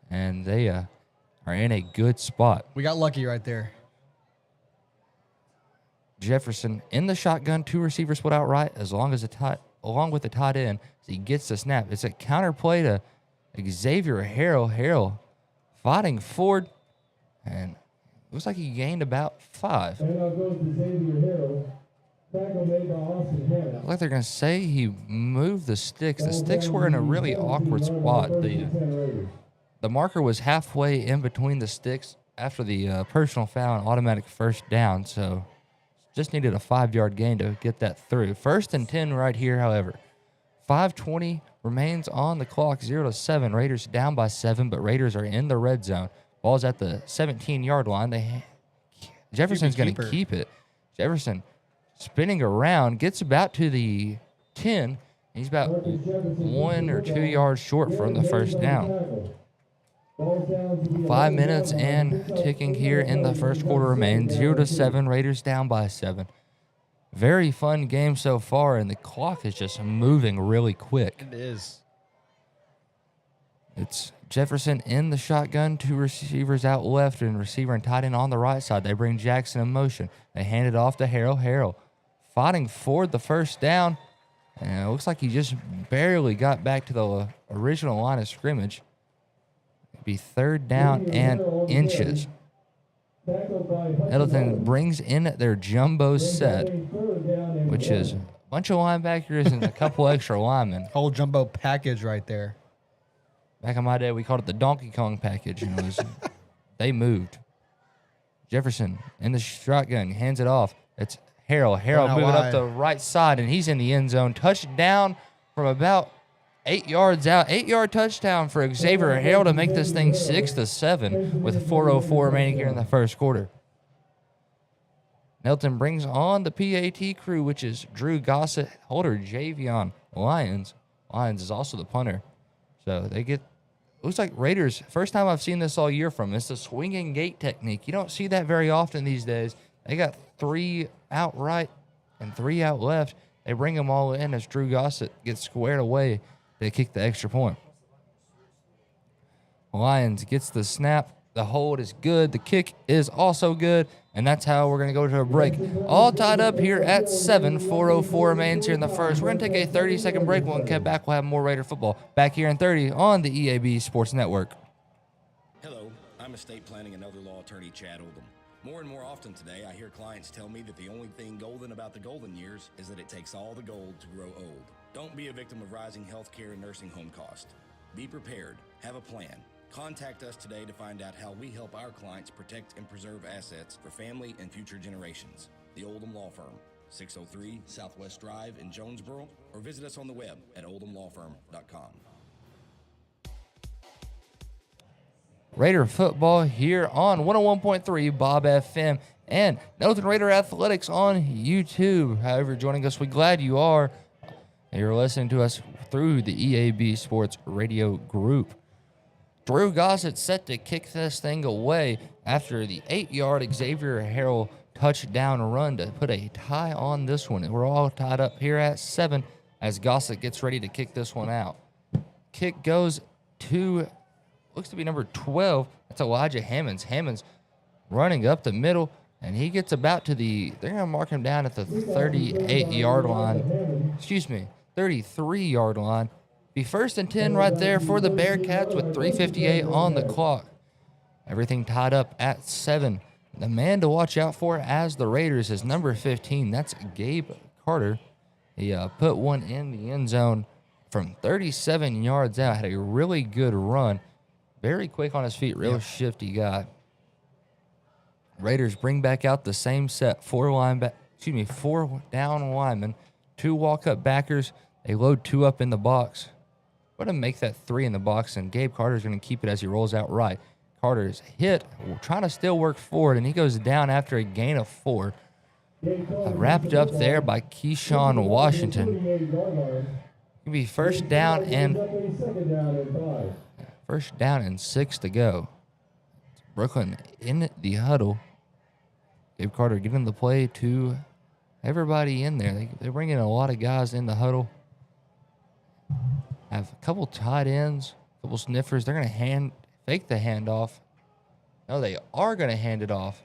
and they are in a good spot. We got lucky right there. Jefferson in the shotgun, 2 receivers split out right, along with the tight end. As he gets the snap. It's a counter play to Xavier Harrell. Harrell fighting forward. And looks like he gained about 5. Looks like they're going to say he moved the sticks. The sticks were in a really awkward spot. The marker was halfway in between the sticks after the personal foul and automatic 1st down. So just needed a 5-yard gain to get that through. 1st and 10 right here, however. 5:20 remains on the clock. 0-7. Raiders down by 7, but Raiders are in the red zone. Ball's at the 17-yard line. Jefferson's going to keep it. Jefferson spinning around, gets about to the 10. He's about 1 or 2 yards short from the 1st down. 5 minutes and ticking here in the first quarter remains. 0-7. Raiders down by 7. Very fun game so far, and the clock is just moving really quick. It is. It's Jefferson in the shotgun, 2 receivers out left, and receiver and tight end on the right side. They bring Jackson in motion. They hand it off to Harrell. Harrell fighting for the 1st down, and it looks like he just barely got back to the original line of scrimmage. It'd be 3rd down and inches. Nettleton brings in their jumbo set, which is a bunch of linebackers and a couple extra linemen. Whole jumbo package right there. Back in my day, we called it the Donkey Kong package. They moved. Jefferson in the shotgun, hands it off. It's Harrell. Harrell moving up the right side, and he's in the end zone. Touchdown from about 8 yards out. 8-yard touchdown for Xavier Harrell to make this thing 6-7 with 4:04 remaining here in the first quarter. Nettleton brings on the PAT crew, which is Drew Gossett, holder Javion Lyons. Lyons is also the punter. So they get, looks like Raiders, first time I've seen this all year from. It's the swinging gate technique. You don't see that very often these days. They got 3 out right and 3 out left. They bring them all in as Drew Gossett gets squared away. They kick the extra point. Lyons gets the snap, The hold is good. The kick is also good. And that's how we're going to go to a break. All tied up here at 7. 4:04 remains here in the first. We're going to take a 30-second break. When we get back, we'll have more Raider football back here in 30 on the EAB Sports Network. Hello, I'm estate planning and elder law attorney Chad Oldham. More and more often today, I hear clients tell me that the only thing golden about the golden years is that it takes all the gold to grow old. Don't be a victim of rising healthcare and nursing home costs. Be prepared. Have a plan. Contact us today to find out how we help our clients protect and preserve assets for family and future generations. The Oldham Law Firm, 603 Southwest Drive in Jonesboro, or visit us on the web at oldhamlawfirm.com. Raider football here on 101.3 Bob FM and Nettleton Raider Athletics on YouTube. However, joining us, we're glad you are. You're listening to us through the EAB Sports Radio Group. Drew Gossett set to kick this thing away after the 8-yard Xavier Harrell touchdown run to put a tie on this one. We're all tied up here at 7 as Gossett gets ready to kick this one out. Kick goes to, looks to be number 12. That's Elijah Hammonds. Hammonds running up the middle, and he gets about to the, they're going to mark him down at the 38-yard line. 33-yard line. Be 1st and 10 right there for the Bearcats with 3:58 on the clock. Everything tied up at 7. The man to watch out for as the Raiders is number 15. That's Gabe Carter. He put one in the end zone from 37 yards out. Had a really good run. Very quick on his feet. Real shifty guy. Raiders bring back out the same set. 4 down linemen. 2 walk-up backers. They load 2 up in the box. Going to make that 3 in the box, and Gabe Carter's going to keep it as he rolls out right. Carter's hit, trying to still work forward, and he goes down after a gain of 4. Wrapped up there by Keyshawn Washington. It'll be first down and 6 to go. Brookland in the huddle. Gabe Carter getting the play to everybody in there. They bring in a lot of guys in the huddle. Have a couple tight ends, a couple sniffers. They're going to fake the handoff. No, they are going to hand it off.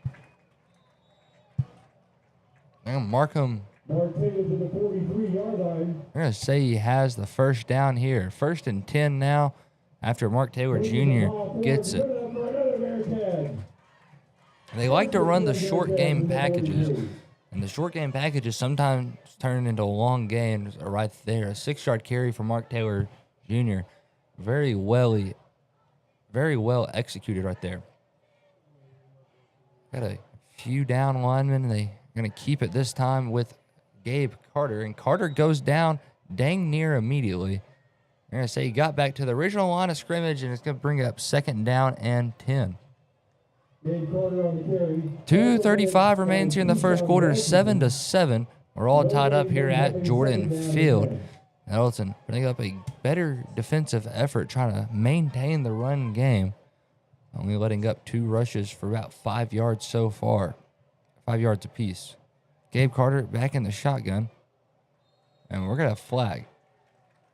They're going to mark him. They're going to say he has the first down here. 1st and 10 now after Mark Taylor Jr. gets it. They like to run the short game packages. And the short game packages sometimes turn into long games right there. A 6-yard carry for Mark Taylor Jr. Very well executed right there. Got a few down linemen, and they're going to keep it this time with Gabe Carter. And Carter goes down dang near immediately. They're going to say he got back to the original line of scrimmage, and it's going to bring it up 2nd down and 10. 2:35 remains here in the first quarter, 7-7. We're all tied up here at Jordan Field. Nettleton putting up a better defensive effort, trying to maintain the run game. Only letting up 2 rushes for about 5 yards so far. 5 yards apiece. Gabe Carter back in the shotgun. And we're going to have flag.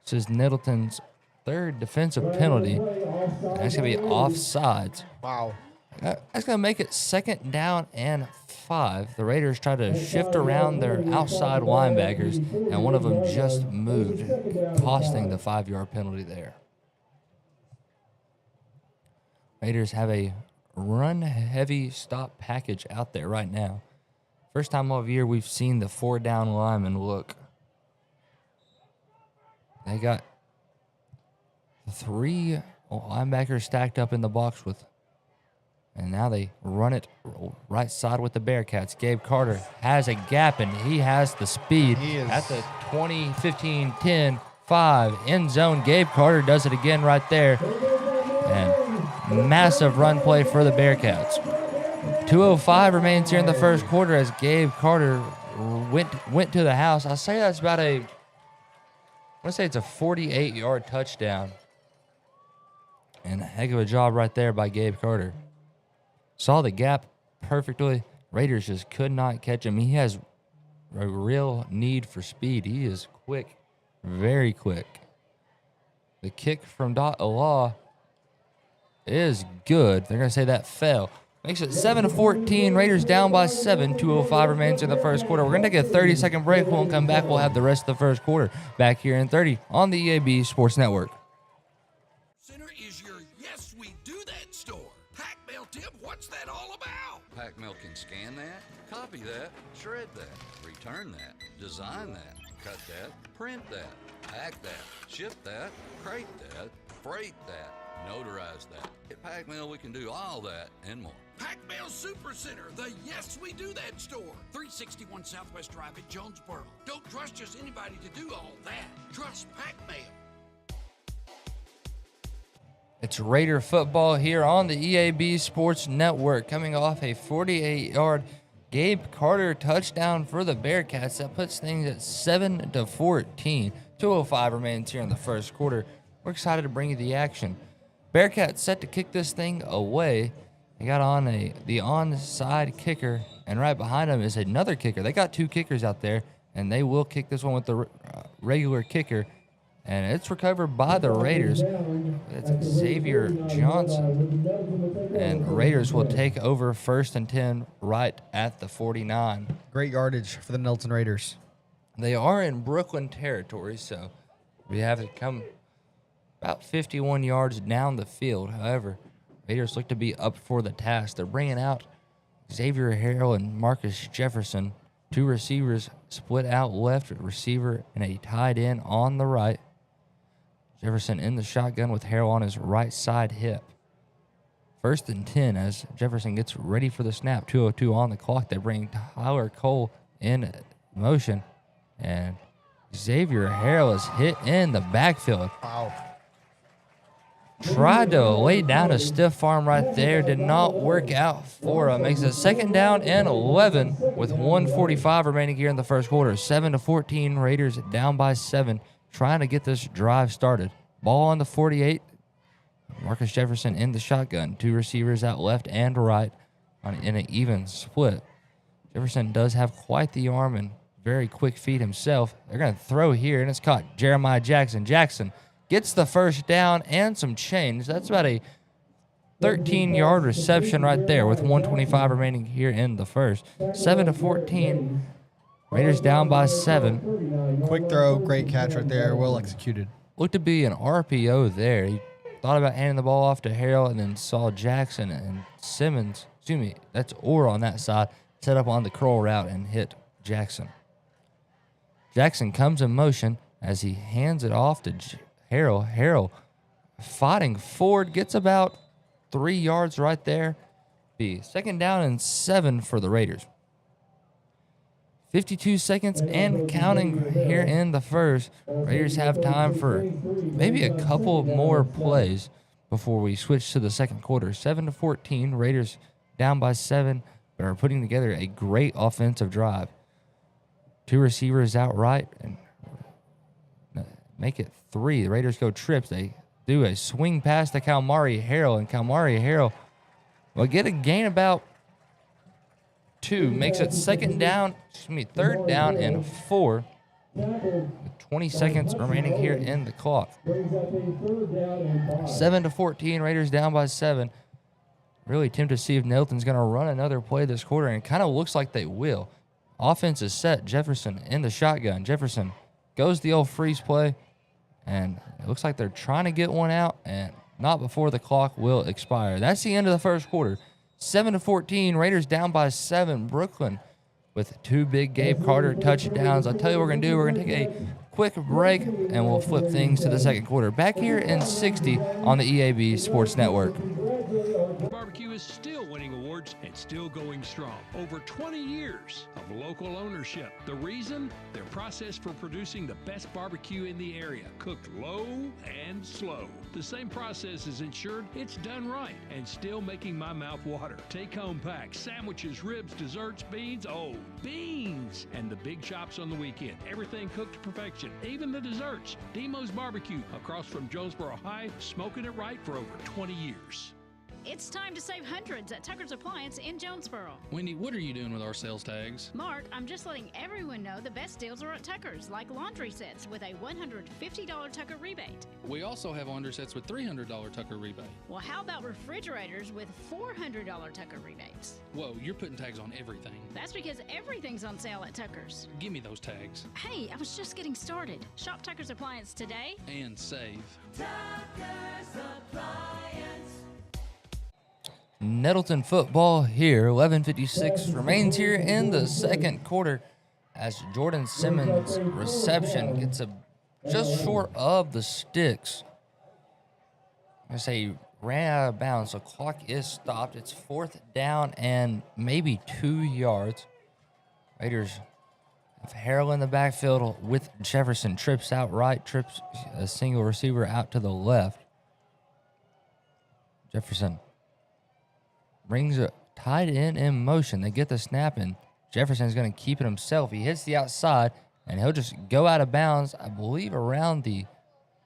This is Nettleton's 3rd defensive penalty. That's going to be offsides. Wow. That's going to make it 2nd down and 5. The Raiders try to shift around their outside linebackers, and one of them just moved, costing the 5-yard penalty there. Raiders have a run-heavy stop package out there right now. First time all year we've seen the 4-down linemen look. They got 3 linebackers stacked up in the box with. And now they run it right side with the Bearcats. Gabe Carter has a gap, and he has the speed. He is at the 20, 15, 10, 5 end zone. Gabe Carter does it again right there. And massive run play for the Bearcats. 2:05 remains here in the first quarter as Gabe Carter went to the house. I'll say that's about I want to say it's a 48-yard touchdown. And a heck of a job right there by Gabe Carter. Saw the gap perfectly. Raiders just could not catch him. He has a real need for speed. He is quick, very quick. The kick from Dot Law is good. They're going to say that fell. Makes it 7-14. Raiders down by 7. 2:05 remains in the first quarter. We're going to take a 30-second break. We'll come back. We'll have the rest of the first quarter back here in 30 on the EAB Sports Network. Center is your Yes We Do That store. Pack Mail Tip, what's that all about? Pack Mail can scan that, copy that, shred that, return that, design that, cut that, print that, pack that, ship that, crate that, freight that, notarize that. At Pack Mail, we can do all that and more. Pack Mail Super Center, the Yes We Do That store. 361 Southwest Drive at Jonesboro. Don't trust just anybody to do all that. Trust Pack Mail. It's Raider football here on the EAB Sports Network, coming off a 48-yard Gabe Carter touchdown for the Bearcats. That puts things at 7-14. 2:05 remains here in the first quarter. We're excited to bring you the action. Bearcats set to kick this thing away. They got on the onside kicker, and right behind them is another kicker. They got two kickers out there, and they will kick this one with the regular kicker. And it's recovered by the Raiders. It's Xavier Johnson. And Raiders will take over 1st and 10 right at the 49. Great yardage for the Nettleton Raiders. They are in Brookland territory, so we have to come about 51 yards down the field. However, Raiders look to be up for the task. They're bringing out Xavier Harrell and Marcus Jefferson. Two receivers split out left, receiver and a tight end on the right. Jefferson in the shotgun with Harrell on his right side hip. 1st and 10 as Jefferson gets ready for the snap. 2:02 on the clock. They bring Tyler Cole in motion. And Xavier Harrell is hit in the backfield. Wow. Tried to lay down a stiff arm right there. Did not work out for him. Makes it 2nd down and 11 with 1:45 remaining here in the first quarter. 7-14. Raiders down by 7. Trying to get this drive started. Ball on the 48. Marcus Jefferson in the shotgun. Two receivers out left and right in an even split. Jefferson does have quite the arm and very quick feet himself. They're going to throw here, and it's caught. Jeremiah Jackson. Jackson gets the first down and some change. That's about a 13-yard reception right there with 1:25 remaining here in the first. 7-14. Raiders down by 7. Quick throw, great catch right there, well executed. Looked to be an RPO there. He thought about handing the ball off to Harrell and then saw Jackson and Simmons, that's Orr on that side, set up on the curl route and hit Jackson. Jackson comes in motion as he hands it off to Harrell. Harrell fighting forward, gets about 3 yards right there. Be 2nd down and 7 for the Raiders. 52 seconds and counting here in the first. Raiders have time for maybe a couple more plays before we switch to the second quarter. 7-14. Raiders down by 7, but are putting together a great offensive drive. Two receivers out right and make it 3. The Raiders go trips. They do a swing pass to Kalmari Harrell, and Kalmari Harrell will get a gain about 2. Makes it 3rd down and 4. With 20 seconds remaining here in the clock. 7-14. Raiders down by 7. Really tempted to see if Nettleton's going to run another play this quarter, and it kind of looks like they will. Offense is set. Jefferson in the shotgun. Jefferson goes the old freeze play, and it looks like they're trying to get one out, and not before the clock will expire. That's the end of the first quarter. 7-14. Raiders down by 7. Brookland with 2 big Gabe Carter touchdowns. I'll tell you what we're going to do. We're going to take a quick break, and we'll flip things to the second quarter. Back here in 60 on the EAB Sports Network. Barbecue is still winning awards and still going strong. Over 20 years of local ownership. The reason? Their process for producing the best barbecue in the area, cooked low and slow. The same process is ensured it's done right and still making my mouth water. Take home packs, sandwiches, ribs, desserts, beans, beans! And the big chops on the weekend. Everything cooked to perfection, even the desserts. Demo's Barbecue across from Jonesboro High, smoking it right for over 20 years. It's time to save hundreds at Tucker's Appliance in Jonesboro. Wendy, what are you doing with our sales tags? Mark, I'm just letting everyone know the best deals are at Tucker's, like laundry sets with a $150 Tucker rebate. We also have laundry sets with $300 Tucker rebate. Well, how about refrigerators with $400 Tucker rebates? Whoa, you're putting tags on everything. That's because everything's on sale at Tucker's. Give me those tags. Hey, I was just getting started. Shop Tucker's Appliance today and save. Tucker's Appliance. Nettleton football here. 11:56 remains here in the second quarter as Jordan Simmons' reception gets just short of the sticks. I say ran out of bounds. The clock is stopped. It's 4th down and maybe 2 yards. Raiders have Harrell in the backfield with Jefferson. Trips out right, trips a single receiver out to the left. Jefferson brings a tight end in motion. They get the snap, and Jefferson's going to keep it himself. He hits the outside, and he'll just go out of bounds, I believe, around the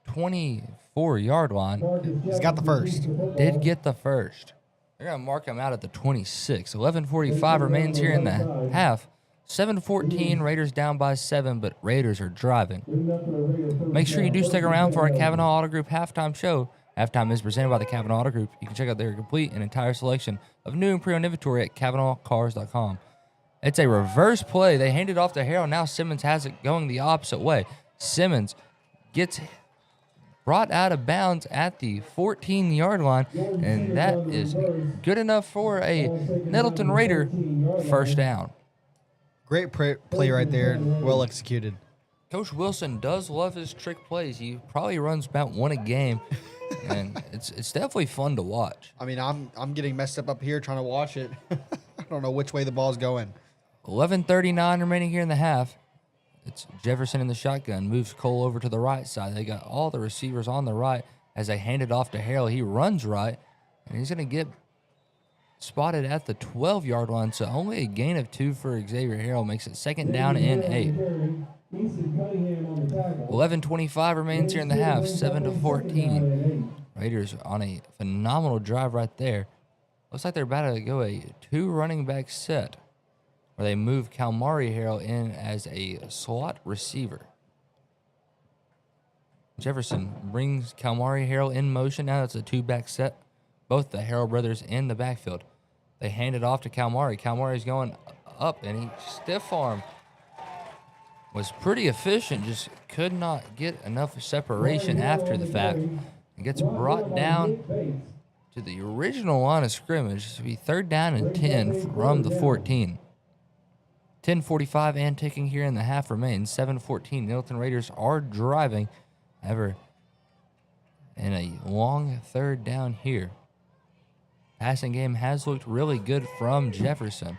24-yard line. He's got the first. Did get the first. They're going to mark him out at the 26. 11:45 remains here in the half. 7-14, Raiders down by 7, but Raiders are driving. Make sure you do stick around for our Kavanaugh Auto Group halftime show. Halftime is presented by the Kavanaugh Auto Group. You can check out their complete and entire selection of new and pre-owned inventory at KavanaughCars.com. It's a reverse play. They hand it off to Harrell. Now Simmons has it going the opposite way. Simmons gets brought out of bounds at the 14-yard line, and that is good enough for a Nettleton Raider first down. Great play right there. Well executed. Coach Wilson does love his trick plays. He probably runs about one a game. And it's definitely fun to watch. I mean, I'm getting messed up here trying to watch it. I don't know which way the ball's going. 11:39 remaining here in the half. It's Jefferson in the shotgun. Moves Cole over to the right side. They got all the receivers on the right as they hand it off to Harrell. He runs right, and he's going to get spotted at the 12-yard line. So only a gain of 2 for Xavier Harrell makes it 2nd down and 8. 11:25 remains here in the half, 7-14. Raiders on a phenomenal drive right there. Looks like they're about to go a 2 running back set where they move Kalmari Harrell in as a slot receiver. Jefferson brings Kalmari Harrell in motion. Now it's a 2-back set. Both the Harrell brothers in the backfield. They hand it off to Kalmari. Kalmari's going up, and he stiff arm. Was pretty efficient, just could not get enough separation after the fact. It gets brought down to the original line of scrimmage. To be 3rd down and 10 from the 14. 10:45 and ticking here in the half remains. 7-14. Nettleton Raiders are driving. However, in a long 3rd down here. Passing game has looked really good from Jefferson.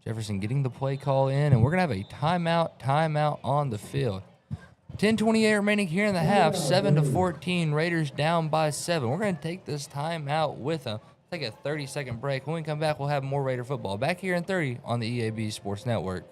Jefferson getting the play call in, and we're going to have a timeout on the field. 10:28 remaining here in the half, 7-14, Raiders down by 7. We're going to take this timeout with them. Take a 30-second break. When we come back, we'll have more Raider football. Back here in 30 on the EAB Sports Network.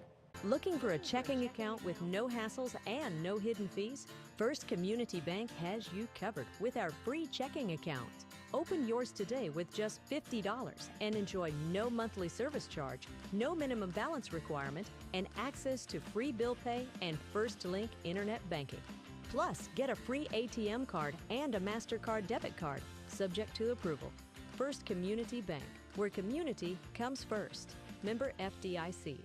Looking for a checking account with no hassles and no hidden fees? First Community Bank has you covered with our free checking account. Open yours today with just $50 and enjoy no monthly service charge, no minimum balance requirement, and access to free bill pay and First Link internet banking. Plus, get a free ATM card and a MasterCard debit card, subject to approval. First Community Bank, where community comes first. Member FDIC.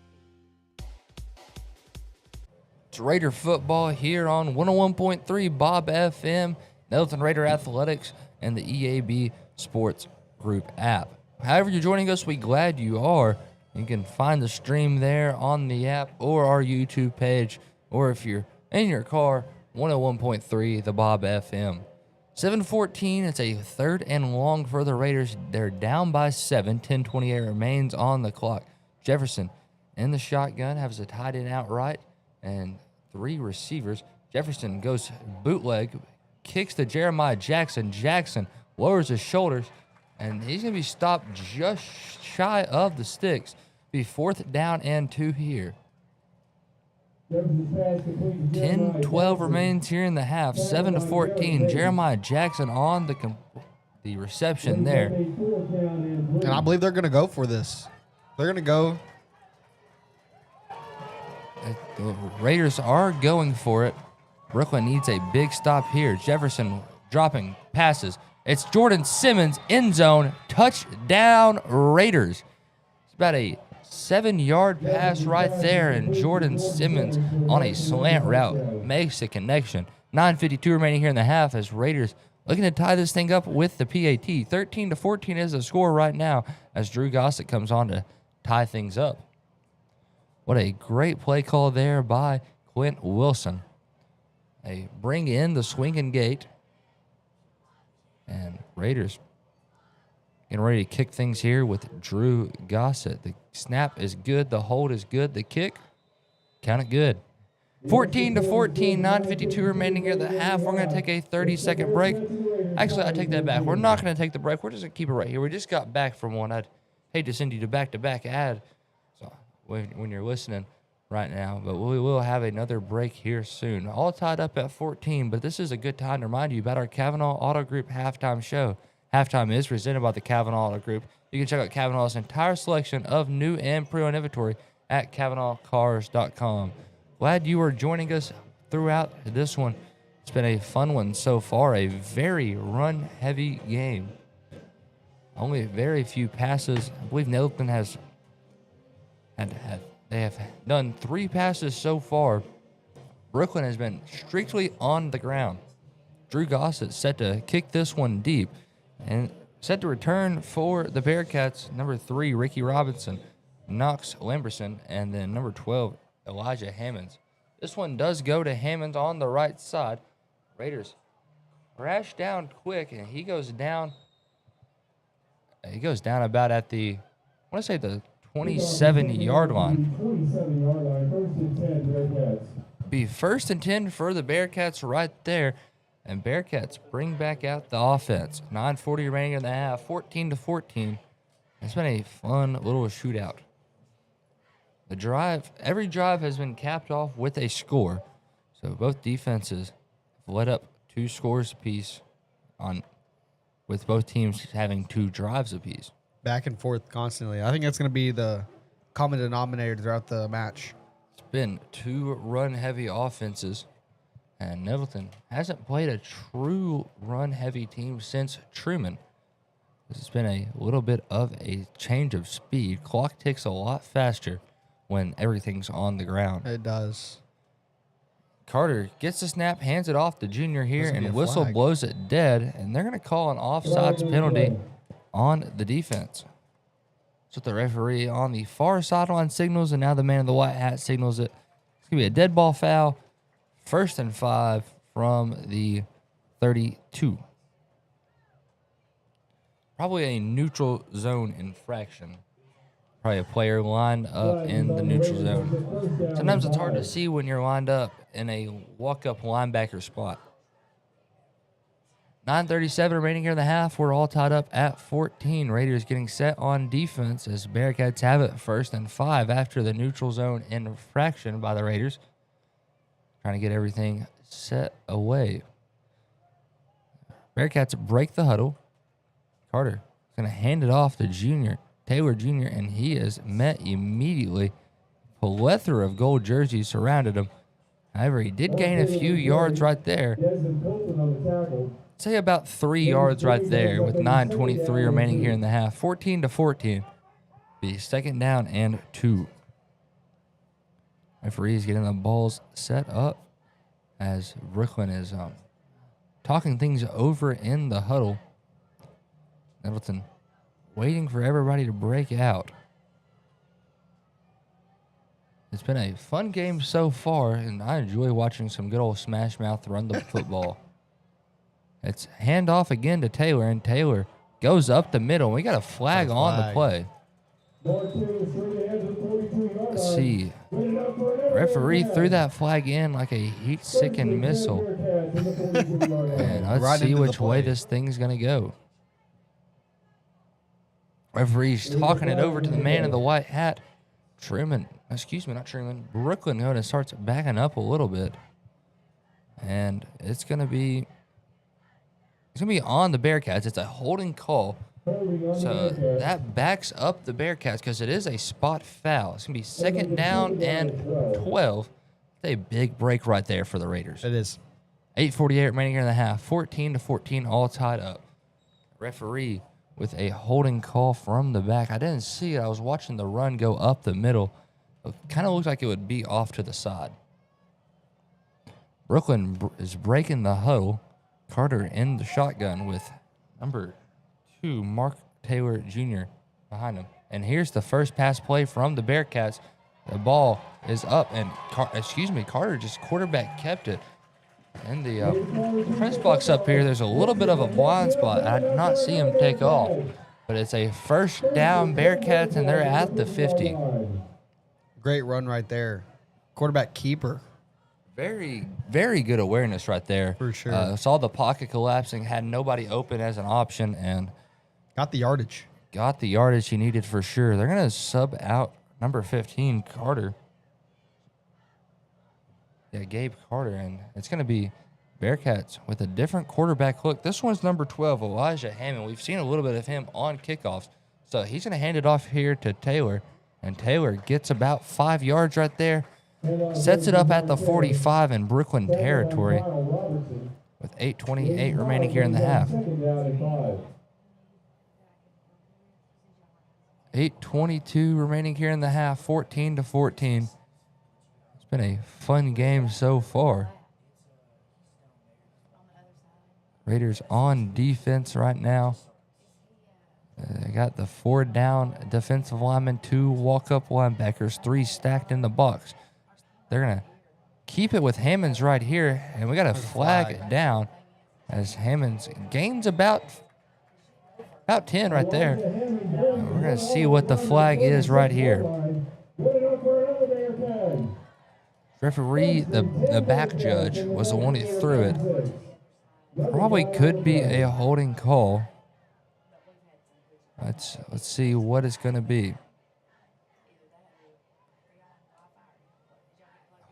It's Raider football here on 101.3 Bob FM, Nettleton Raider Athletics, and the EAB Sports Group app. However you're joining us, we're glad you are. You can find the stream there on the app or our YouTube page, or if you're in your car, 101.3 the Bob FM. 7-14, it's a 3rd and long for the Raiders. They're down by 7. 10:28 remains on the clock. Jefferson in the shotgun, has a tight end out right, and 3 receivers. Jefferson goes bootleg, kicks to Jeremiah Jackson. Jackson lowers his shoulders, and he's going to be stopped just shy of the sticks. Be 4th down and 2 here. 10-12 remains here in the half. 7-14. Jeremiah Jackson on the the reception there. And I believe they're going to go for this. They're going to go. The Raiders are going for it. Brookland needs a big stop here. Jefferson dropping passes. It's Jordan Simmons, end zone, touchdown Raiders. It's about a 7-yard pass right there, and Jordan Simmons on a slant route makes the connection. 9:52 remaining here in the half as Raiders looking to tie this thing up with the PAT. 13-14 is the score right now as Drew Gossett comes on to tie things up. What a great play call there by Quint Wilson. They bring in the swinging gate. And Raiders getting ready to kick things here with Drew Gossett. The snap is good. The hold is good. The kick, count it good. 14-14, 9:52 remaining here at the half. We're going to take a 30-second break. Actually, I take that back. We're not going to take the break. We're just going to keep it right here. We just got back from one. I'd hate to send you to back-to-back ad so when you're listening right now, but we will have another break here soon. All tied up at 14, but this is a good time to remind you about our Kavanaugh Auto Group halftime show. Halftime is presented by the Kavanaugh Auto Group. You can check out Kavanaugh's entire selection of new and pre-owned inventory at KavanaughCars.com. Glad you are joining us throughout this one. It's been a fun one so far, a very run-heavy game. Only very few passes. I believe Nettleton has they have done 3 passes so far. Brookland has been strictly on the ground. Drew Gossett set to kick this one deep and set to return for the Bearcats. Number 3, Ricky Robinson, Knox Lamberson, and then number 12, Elijah Hammonds. This one does go to Hammonds on the right side. Raiders crash down quick, and he goes down. He goes down about at the, I want to say the 27-yard line. Be 1st and 10 for the Bearcats right there. And Bearcats bring back out the offense. 9:40 remaining in the half, 14-14. It's been a fun little shootout. Every drive has been capped off with a score. So both defenses have led up 2 scores apiece with both teams having 2 drives apiece. Back and forth constantly. I think that's going to be the common denominator throughout the match. It's been 2 run-heavy offenses, and Nettleton hasn't played a true run-heavy team since Truman. It's been a little bit of a change of speed. Clock ticks a lot faster when everything's on the ground. It does. Carter gets the snap, hands it off to Junior here, and whistle blows it dead, and they're going to call an offsides penalty on the defense. So the referee on the far sideline signals, and now the man in the white hat signals it. It's going to be a dead ball foul. 1st and 5 from the 32. Probably a neutral zone infraction. Probably a player lined up in the neutral zone. Sometimes it's hard to see when you're lined up in a walk-up linebacker spot. 9:37 remaining here in the half. We're all tied up at 14. Raiders getting set on defense as Bearcats have it 1st and 5 after the neutral zone infraction by the Raiders. Trying to get everything set away. Bearcats break the huddle. Carter is going to hand it off to Taylor Jr., and he is met immediately. Plethora of gold jerseys surrounded him. However, he did gain a few yards right there. Say about 3 yards right there with 9:23 remaining here in the half. 14-14. Be 2nd down and 2. Referee's getting the balls set up as Brookland is talking things over in the huddle. Nettleton waiting for everybody to break out. It's been a fun game so far, and I enjoy watching some good old smash mouth run the football. It's handoff again to Taylor, and Taylor goes up the middle. We got a flag on the play. Let's see. Referee threw that flag in like a heat-sickened missile. And let's see which way this thing's going to go. Referee's talking it over to the man in the white hat. Brookland going to start backing up a little bit. And it's going to be It's going to be on the Bearcats. It's a holding call. So that backs up the Bearcats because it is a spot foul. It's going to be second down and 12. It's a big break right there for the Raiders. It is. 8:48 remaining here in the half. 14-14, all tied up. Referee with a holding call from the back. I didn't see it. I was watching the run go up the middle. It kind of looked like it would be off to the side. Brookland is breaking the huddle. Carter in the shotgun with number 2, Mark Taylor Jr. behind him. And here's the first pass play from the Bearcats. The ball is up, and Carter just quarterback kept it. In the press box up here, there's a little bit of a blind spot. I did not see him take off, but it's a first down Bearcats, and they're at the 50. Great run right there. Quarterback keeper. Very, very good awareness right there. For sure. Saw the pocket collapsing, had nobody open as an option, and got the yardage. Got the yardage he needed for sure. They're going to sub out number 15, Carter. Yeah, Gabe Carter, and it's going to be Bearcats with a different quarterback look. This one's number 12, Elijah Hammond. We've seen a little bit of him on kickoffs. So he's going to hand it off here to Taylor, and Taylor gets about 5 yards right there. Sets it up at the 45 in Brookland territory with 8:28 remaining here in the half. 8:22 remaining here in the half, 14-14. It's been a fun game so far. Raiders on defense right now. They got the 4 down defensive linemen, 2 walk-up linebackers, 3 stacked in the box. They're going to keep it with Hammonds right here, and we got a flag down as Hammonds gains about 10 right there. And we're going to see what the flag is right here. Referee, the back judge, was the one who threw it. Probably could be a holding call. Let's see what it's going to be.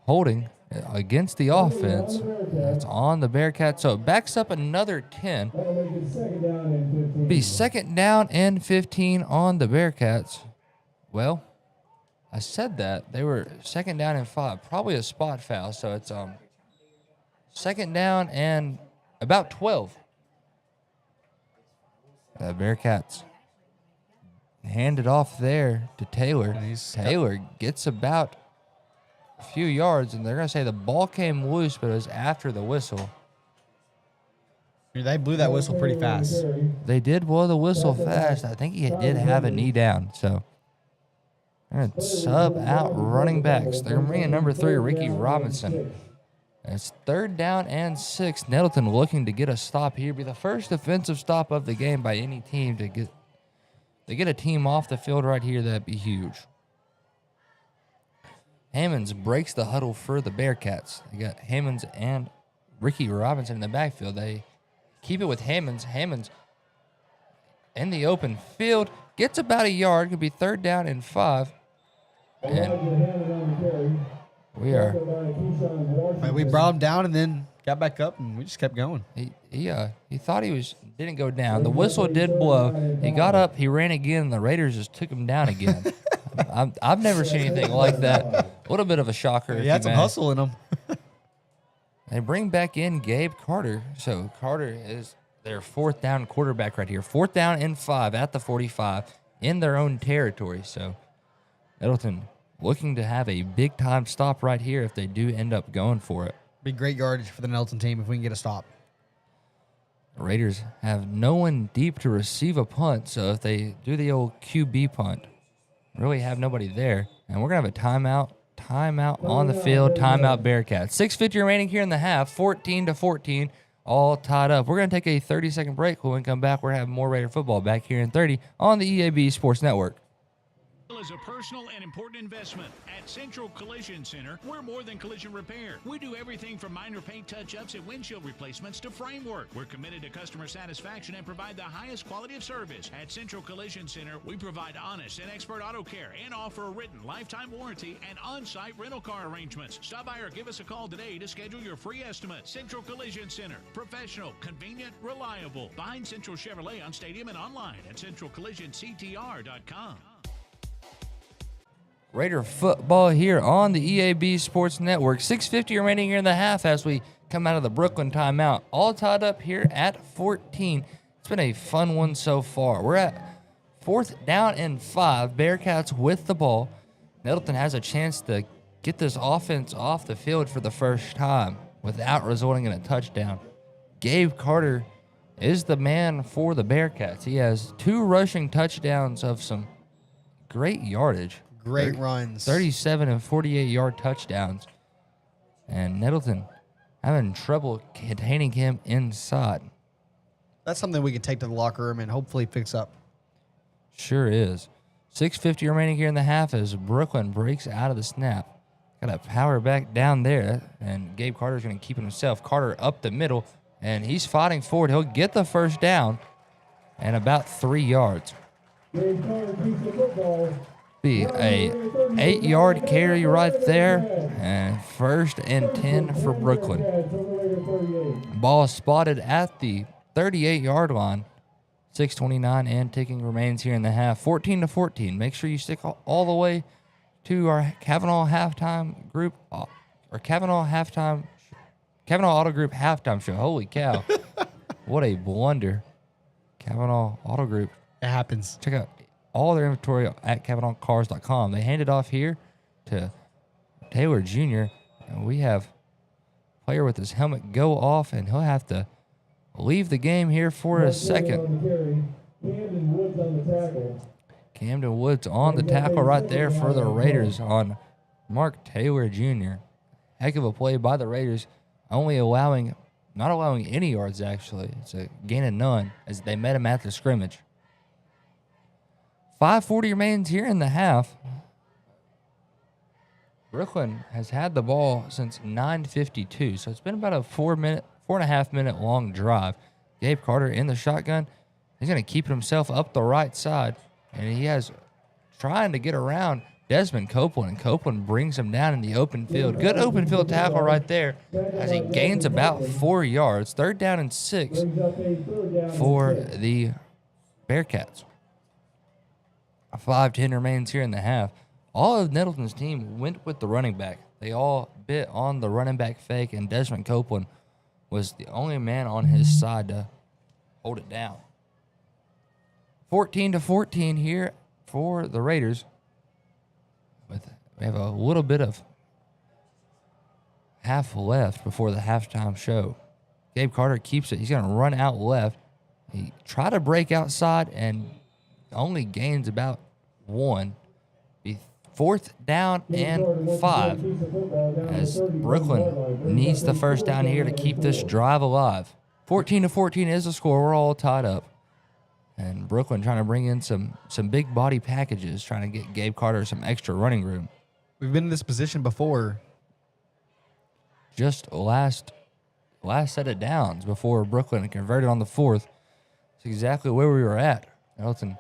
Holding against the offense. It's on the Bearcats, so it backs up another 10. Be second down and 15 on the Bearcats. Well, I said that. They were second down and 5. Probably a spot foul, so it's second down and about 12. The Bearcats hand it off there to Taylor. Taylor gets about a few yards, and they're going to say the ball came loose, but it was after the whistle. They blew that whistle pretty fast. They did blow the whistle fast. I think he did have a knee down, so they're going to sub out running backs. They're going to bring in number 3, Ricky Robinson. It's third down and 6. Nettleton looking to get a stop here. Be the first defensive stop of the game by any team to get a team off the field right here. That'd be huge. Hammonds breaks the huddle for the Bearcats. They got Hammonds and Ricky Robinson in the backfield. They keep it with Hammonds. Hammonds in the open field. Gets about a yard. Could be third down and 5. And we brought him down and then got back up, and we just kept going. He thought didn't go down. The whistle did blow. He got up. He ran again. And the Raiders just took him down again. I've never seen anything like that. A little bit of a shocker. He had some hustle in him. They bring back in Gabe Carter. So Carter is their 4th down quarterback right here. 4th down and 5 at the 45 in their own territory. So Nettleton looking to have a big-time stop right here if they do end up going for it. Be great yardage for the Nettleton team if we can get a stop. The Raiders have no one deep to receive a punt, so if they do the old QB punt, really have nobody there. And we're going to have a timeout. Timeout on the field. Timeout Bearcats. 6:50 remaining here in the half. 14-14. All tied up. We're going to take a 30-second break. When we come back, we're having more Raider football back here in 30 on the EAB Sports Network. is a personal and important investment. At Central Collision Center, we're more than collision repair. We do everything from minor paint touch-ups and windshield replacements to framework. We're committed to customer satisfaction and provide the highest quality of service. At Central Collision Center, we provide honest and expert auto care and offer a written lifetime warranty and on-site rental car arrangements. Stop by or give us a call today to schedule your free estimate. Central Collision Center. Professional, convenient, reliable. Behind Central Chevrolet on Stadium and online at centralcollisionctr.com. Raider football here on the EAB Sports Network. 6:50 remaining here in the half as we come out of the Brookland timeout. All tied up here at 14. It's been a fun one so far. We're at 4th down and 5. Bearcats with the ball. Nettleton has a chance to get this offense off the field for the first time without resulting in a touchdown. Gabe Carter is the man for the Bearcats. He has 2 rushing touchdowns of some great yardage. Great runs. 37 and 48-yard touchdowns. And Nettleton having trouble containing him inside. That's something we can take to the locker room and hopefully fix up. Sure is. 6:50 remaining here in the half as Brookland breaks out of the snap. Got a power back down there, and Gabe Carter's going to keep it himself. Carter up the middle, and he's fighting forward. He'll get the first down and about 3 yards. Be a 8-yard carry right there, and 1st and 10 for Brookland. Ball spotted at the 38-yard line. 6:29 and ticking remains here in the half. 14-14. Make sure you stick all the way to our Kavanaugh halftime group, or Kavanaugh Auto Group halftime show. Holy cow. What a blunder. Kavanaugh Auto Group. It happens. Check out all their inventory at KavanaughCars.com. They hand it off here to Taylor Jr., and we have a player with his helmet go off, and he'll have to leave the game here for a second. Camden Woods on the tackle right there for the Raiders on Mark Taylor Jr. Heck of a play by the Raiders, not allowing any yards actually. It's a gain of none as they met him at the scrimmage. 5:40 remains here in the half. Brookland has had the ball since 9:52, so it's been about a 4.5 minute long drive. Gabe Carter in the shotgun. He's going to keep himself up the right side, and he has trying to get around Desmond Copeland, and Copeland brings him down in the open field. Good open field tackle right there as he gains about 4 yards. 3rd down and 6 for the Bearcats. 5:10 remains here in the half. All of Nettleton's team went with the running back. They all bit on the running back fake, and Desmond Copeland was the only man on his side to hold it down. 14-14 here for the Raiders. We have a little bit of half left before the halftime show. Gabe Carter keeps it. He's going to run out left. He tried to break outside and only gains about 1. Be 4th down and 5 as Brookland needs the first down here to keep this drive alive. 14-14 is the score. We're all tied up. And Brookland trying to bring in some big body packages, trying to get Gabe Carter some extra running room. We've been in this position before. Just last set of downs before Brookland converted on the 4th. It's exactly where we were at. Nettleton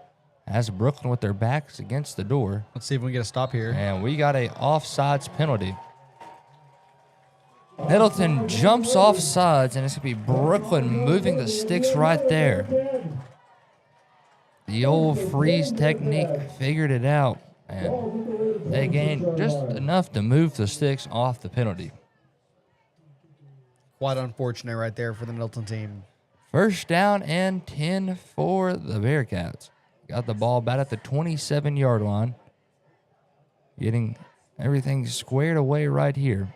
has Brookland with their backs against the door. Let's see if we can get a stop here. And we got a offsides penalty. Nettleton jumps off sides, and it's going to be Brookland moving the sticks right there. The old freeze technique figured it out, and they gained just enough to move the sticks off the penalty. Quite unfortunate right there for the Nettleton team. 1st down and 10 for the Bearcats. Got the ball about at the 27-yard line. Getting everything squared away right here.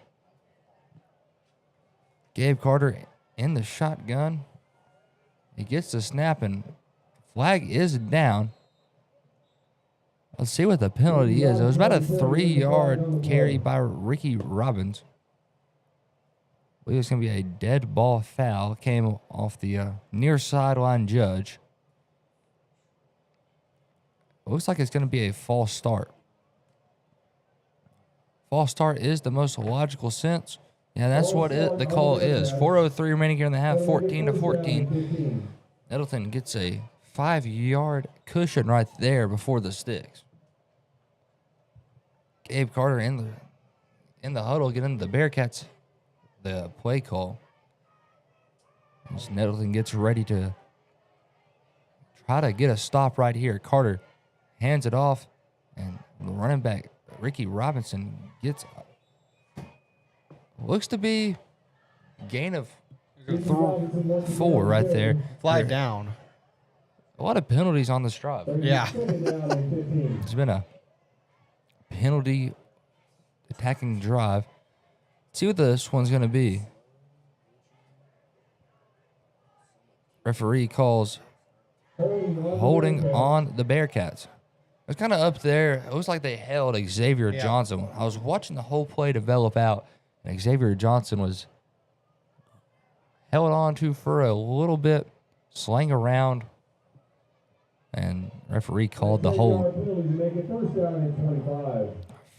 Gabe Carter in the shotgun. He gets the snap, and flag is down. Let's see what the penalty is. It was about a 3-yard carry by Ricky Robbins. I believe it's going to be a dead ball foul. Came off the near sideline judge. I Looks like it's going to be a false start. False start is the most logical sense. Yeah, that's what the call is. 4:03 remaining here in the half, 14-14. Nettleton gets a 5-yard cushion right there before the sticks. Gabe Carter in the huddle, getting the Bearcats the play call. As Nettleton gets ready to try to get a stop right here. Carter hands it off, and the running back, Ricky Robinson, gets looks to be gain of 4 right there. Flag down. A lot of penalties on this drive. Yeah. It's been a penalty attacking drive. Let's see what this one's going to be. Referee calls holding on the Bearcats. It was kind of up there. It was like they held Xavier Johnson. I was watching the whole play develop out, and Xavier Johnson was held on to for a little bit, slang around, and referee called the hold.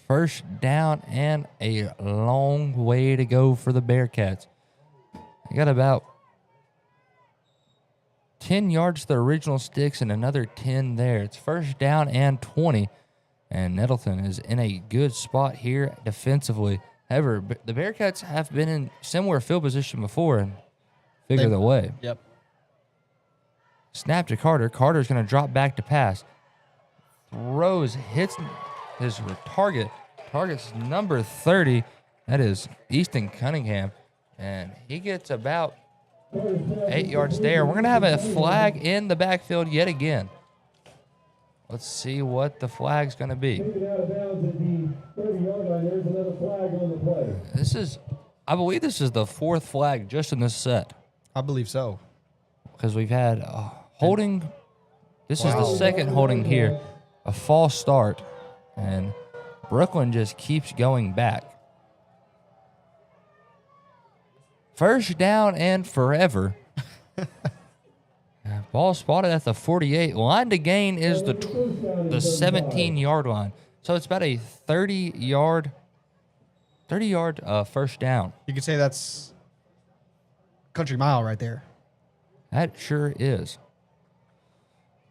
First down and a long way to go for the Bearcats. They got about 10 yards to the original sticks and another 10 there. It's first down and 20, and Nettleton is in a good spot here defensively. However, the Bearcats have been in similar field position before and figure the way. Yep. Snap to Carter. Carter's going to drop back to pass. Throws, hits his target. Target's number 30. That is Easton Cunningham. And he gets about 8 yards there. We're going to have a flag in the backfield yet again. Let's see what the flag's going to be. I believe this is the 4th flag just in this set. I believe so. Because we've had holding. This is the 2nd holding here. A false start. And Brookland just keeps going back. First down and forever. Ball spotted at the 48. Line to gain is the 17-yard line. So it's about a 30-yard first down. You could say that's country mile right there. That sure is.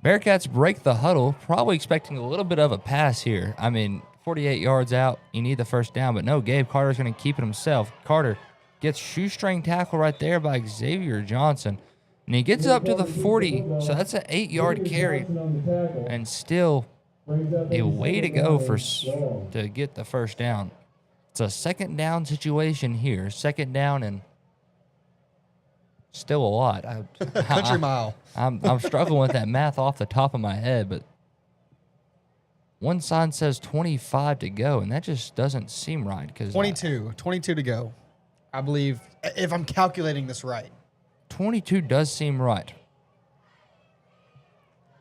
Bearcats break the huddle, probably expecting a little bit of a pass here. I mean, 48 yards out, you need the first down. But no, Gabe Carter's going to keep it himself. Carter gets shoestring tackle right there by Xavier Johnson. And he gets up to the 40, so that's an 8-yard carry. And still a way to go to get the first down. It's a 2nd down situation here. 2nd down and still a lot. Country mile. I'm struggling with that math off the top of my head, but one sign says 25 to go, and that just doesn't seem right. 22 to go. I believe, if I'm calculating this right. 22 does seem right.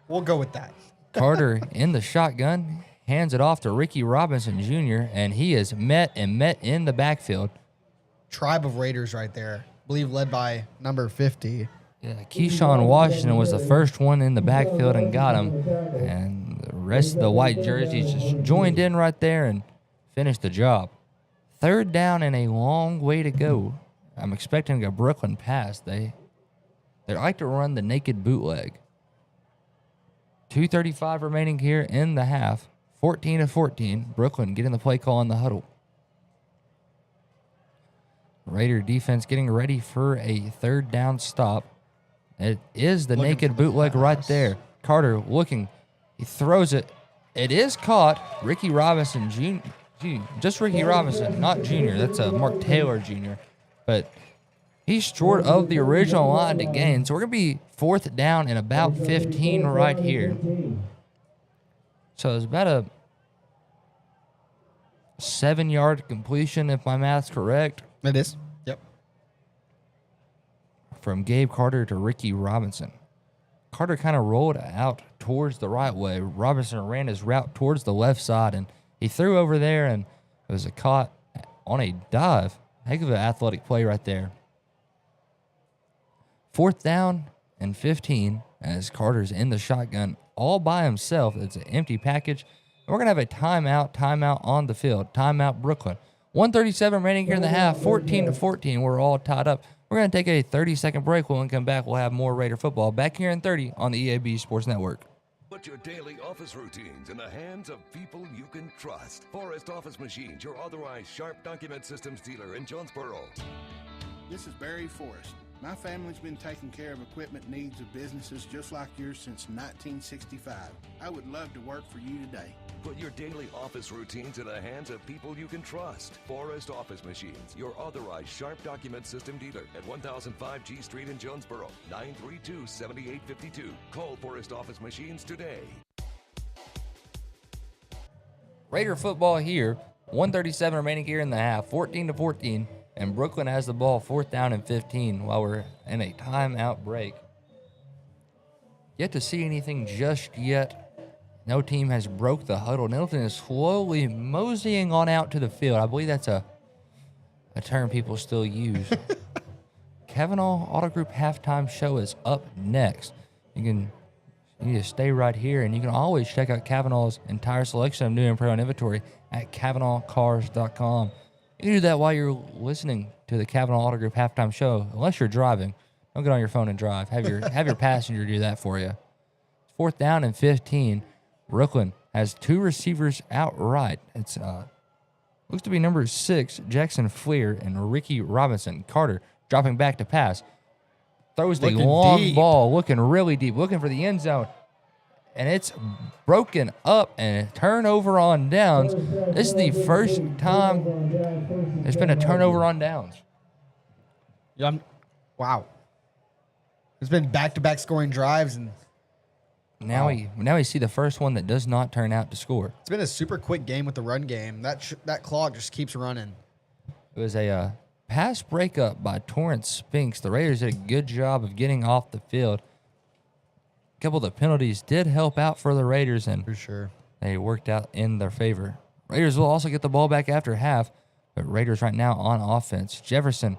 We'll go with that. Carter in the shotgun, hands it off to Ricky Robinson Jr., and he is met in the backfield. Tribe of Raiders right there. I believe led by number 50. Yeah, Keyshawn Washington was the first one in the backfield and got him. And the rest of the white jerseys just joined in right there and finished the job. 3rd down and a long way to go. I'm expecting a Brookland pass. They like to run the naked bootleg. 2:35 remaining here in the half. 14-14. Brookland getting the play call in the huddle. Raider defense getting ready for a 3rd down stop. It is the naked bootleg right there. Carter looking. He throws it. It is caught. Ricky Robinson Jr. Just Ricky Robinson, not Jr. That's a Mark Taylor Jr. But he's short of the original line to gain. So we're going to be 4th down and about 15 right here. So it's about a 7-yard completion, if my math's correct. It is. Yep. From Gabe Carter to Ricky Robinson. Carter kind of rolled out towards the right way. Robinson ran his route towards the left side, and he threw over there, and it was a caught on a dive. Heck of an athletic play right there. 4th down and 15 as Carter's in the shotgun all by himself. It's an empty package. And we're going to have a timeout on the field. Timeout Brooklyn. 1:37 remaining here in the half, 14-14. We're all tied up. We're going to take a 30-second break. When we come back, we'll have more Raider football back here in 30 on the EAB Sports Network. Put your daily office routines in the hands of people you can trust. Forrest Office Machines, your authorized Sharp document systems dealer in Jonesboro. This is Barry Forrest. My family's been taking care of equipment needs of businesses just like yours since 1965. I would love to work for you today. Put your daily office routines in the hands of people you can trust. Forrest Office Machines, your authorized Sharp document system dealer at 1005 G Street in Jonesboro, 932-7852. Call Forrest Office Machines today. Raider football here. 1:37 remaining here in the half, 14-14. And Brooklyn has the ball 4th down and 15 while we're in a timeout break. Yet to see anything just yet. No team has broke the huddle. Nettleton is slowly moseying on out to the field. I believe that's a term people still use. Kavanaugh Auto Group halftime show is up next. You need to stay right here, and you can always check out Kavanaugh's entire selection of new and pre-owned inventory at KavanaughCars.com. You can do that while you're listening to the Kavanaugh Auto Group halftime show, unless you're driving. Don't get on your phone and drive. Have your passenger do that for you. 4th down and 15. Brooklyn has 2 receivers outright. It's looks to be number 6, Jackson Fleer, and Ricky Robinson. Carter dropping back to pass. Throws the long ball, looking really deep, looking for the end zone. And it's broken up and a turnover on downs. This is the first time there's been a turnover on downs. Wow. There's been back-to-back scoring drives, and now we see the first one that does not turn out to score. It's been a super quick game with the run game. That clock just keeps running. It was a pass breakup by Torrance Spinks. The Raiders did a good job of getting off the field. A couple of the penalties did help out for the Raiders, and for sure they worked out in their favor. Raiders will also get the ball back after half, but Raiders right now on offense. Jefferson,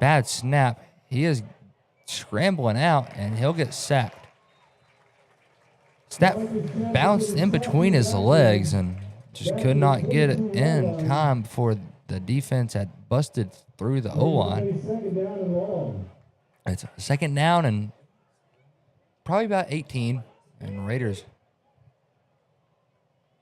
bad snap. He is scrambling out, and he'll get sacked. Snap bounced in between his legs and just could not get it in time before the defense had busted through the O-line. It's 2nd down and probably about 18, and Raiders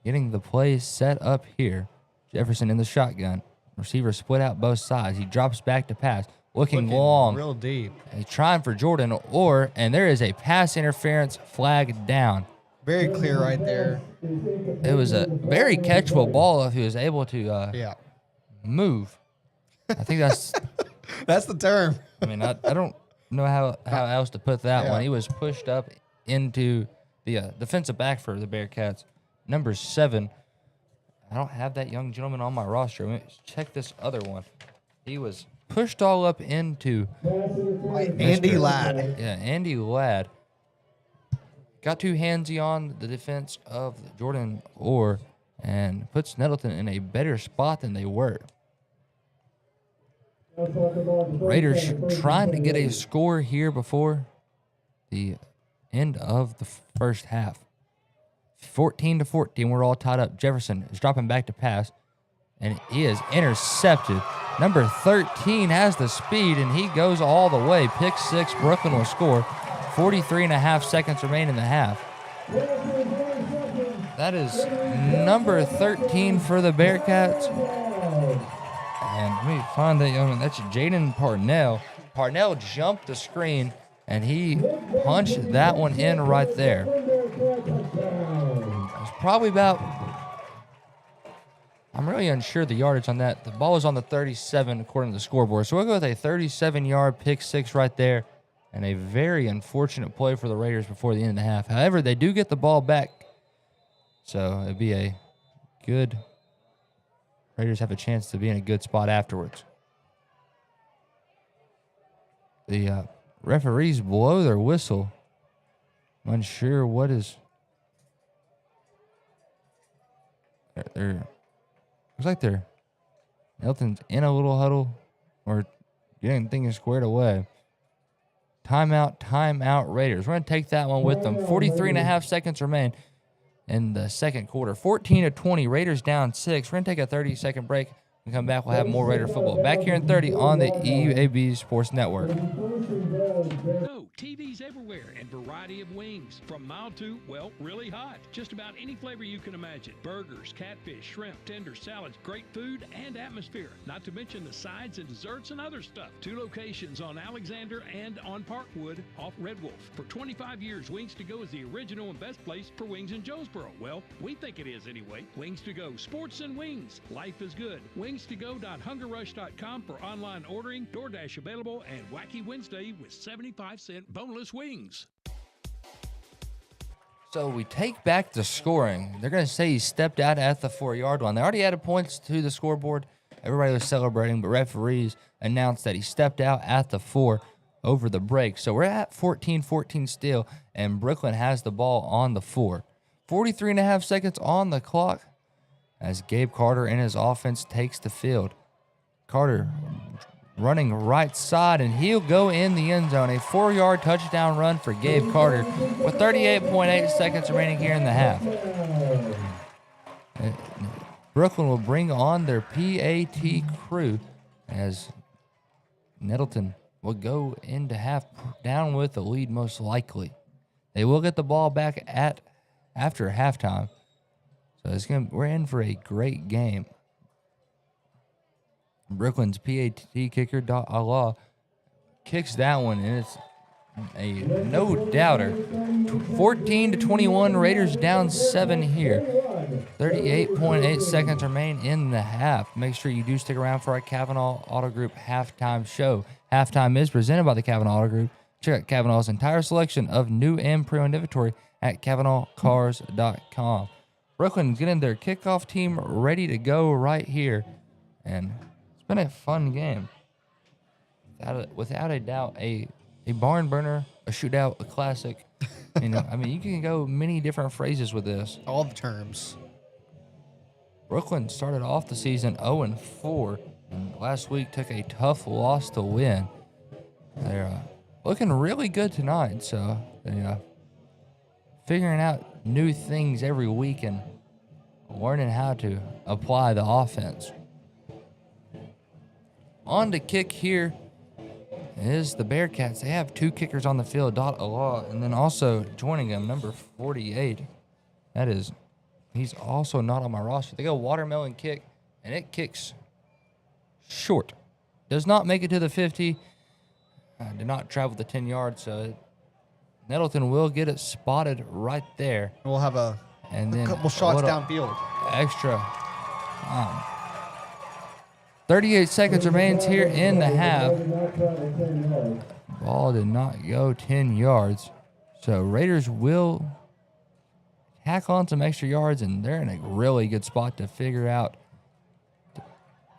getting the play set up here. Jefferson in the shotgun. Receiver split out both sides. He drops back to pass. Looking long. Real deep. He's trying for Jordan Orr, and there is a pass interference flag down. Very clear right there. It was a very catchable ball if he was able to move. I think that's that's the term. I mean, I don't know how else to put that one. He was pushed up into the defensive back for the Bearcats. Number 7. I don't have that young gentleman on my roster. Let me check this other one. He was pushed all up into Andy Ladd. Yeah, Andy Ladd. Got too handsy on the defense of Jordan Orr and puts Nettleton in a better spot than they were. Raiders trying to get a score here before the end of the first half. 14-14, we're all tied up. Jefferson is dropping back to pass, and he is intercepted. Number 13 has the speed, and he goes all the way. Pick 6, Brooklyn will score. 43.5 seconds remain in the half. That is number 13 for the Bearcats. And let me find that young man. That's Jaden Parnell. Parnell jumped the screen, and he punched that one in right there. It's probably about, I'm really unsure the yardage on that. The ball was on the 37 according to the scoreboard. So we'll go with a 37-yard pick 6 right there. And a very unfortunate play for the Raiders before the end of the half. However, they do get the ball back. So it'd be a good, Raiders have a chance to be in a good spot afterwards. The referees blow their whistle. I'm unsure what is. They're looks like they're Nettleton's in a little huddle or getting things squared away. Timeout, Raiders. We're going to take that one with them. 43.5 seconds remain in the second quarter. 14-20, Raiders down 6. We're going to take a 30-second break and come back. We'll have more Raider football. Back here in 30 on the EAB Sports Network. No, TVs everywhere and variety of wings. From mild to, well, really hot. Just about any flavor you can imagine. Burgers, catfish, shrimp, tenders, salads, great food and atmosphere. Not to mention the sides and desserts and other stuff. 2 locations on Alexander and on Parkwood off Red Wolf. For 25 years, Wings to Go is the original and best place for wings in Jonesboro. Well, we think it is anyway. Wings to Go, sports and wings. Life is good. Wings2go.hungerrush.com for online ordering, DoorDash available, and Wacky Wednesday with 75-cent boneless wings. So we take back the scoring. They're going to say he stepped out at the 4-yard line. They already added points to the scoreboard. Everybody was celebrating, but referees announced that he stepped out at the 4 over the break. So we're at 14-14 still, and Brookland has the ball on the 4. 43.5 seconds on the clock as Gabe Carter and his offense takes the field. Carter running right side, and he'll go in the end zone. A 4-yard touchdown run for Gabe Carter with 38.8 seconds remaining here in the half. Brookland will bring on their PAT crew as Nettleton will go into half down with the lead most likely. They will get the ball back after halftime. So we're in for a great game. Brookland's PAT kicker, Allah, kicks that one, and it's a no-doubter. 14-21, Raiders down 7 here. 38.8 seconds remain in the half. Make sure you do stick around for our Kavanaugh Auto Group halftime show. Halftime is presented by the Kavanaugh Auto Group. Check out Kavanaugh's entire selection of new and pre-owned inventory at KavanaughCars.com. Brookland's getting their kickoff team ready to go right here, and it's been a fun game. Without a doubt, a barn burner, a shootout, a classic. You can go many different phrases with this. All the terms. Brookland started off the season 0-4, and last week took a tough loss to win. They're looking really good tonight, so figuring out new things every week and learning how to apply the offense. On to kick here is the Bearcats. They have 2 kickers on the field, Allah, and then also joining them, number 48. He's also not on my roster. They go watermelon kick, and it kicks short. Does not make it to the 50. Did not travel the 10 yards, so Nettleton will get it spotted right there. We'll have a couple shots downfield. Extra. 38 seconds remains here in the half. Ball did not go 10 yards. So Raiders will tack on some extra yards, and they're in a really good spot to figure out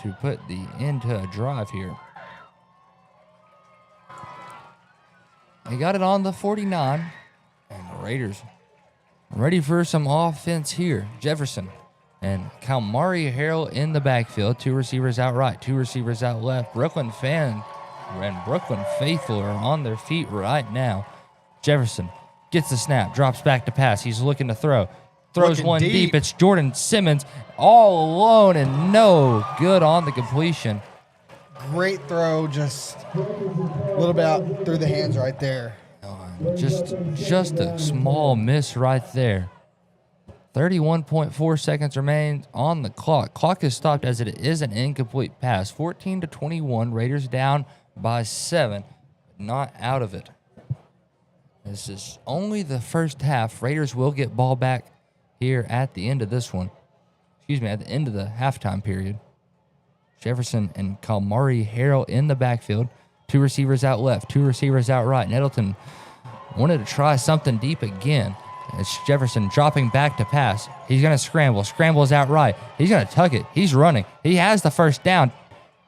to put the end to a drive here. They got it on the 49, and the Raiders ready for some offense here. Jefferson and Kalmari Harrell in the backfield. 2 receivers out right, 2 receivers out left. Brookland fan and Brookland faithful are on their feet right now. Jefferson gets the snap, drops back to pass. He's looking to throw. Throws Looking one deep. It's Jordan Simmons all alone and no good on the completion. Great throw, just a little bit out through the hands right there. Just a small miss right there. 31.4 seconds remains on the clock. Clock is stopped as it is an incomplete pass. 14-21, Raiders down by 7, not out of it. This is only the first half. Raiders will get ball back here at the end of this one. At the end of the halftime period. Jefferson and Kalmari Harrell in the backfield. 2 receivers out left, 2 receivers out right. Nettleton wanted to try something deep again. It's Jefferson dropping back to pass. He's going to scramble. Scrambles out right. He's going to tuck it. He's running. He has the first down.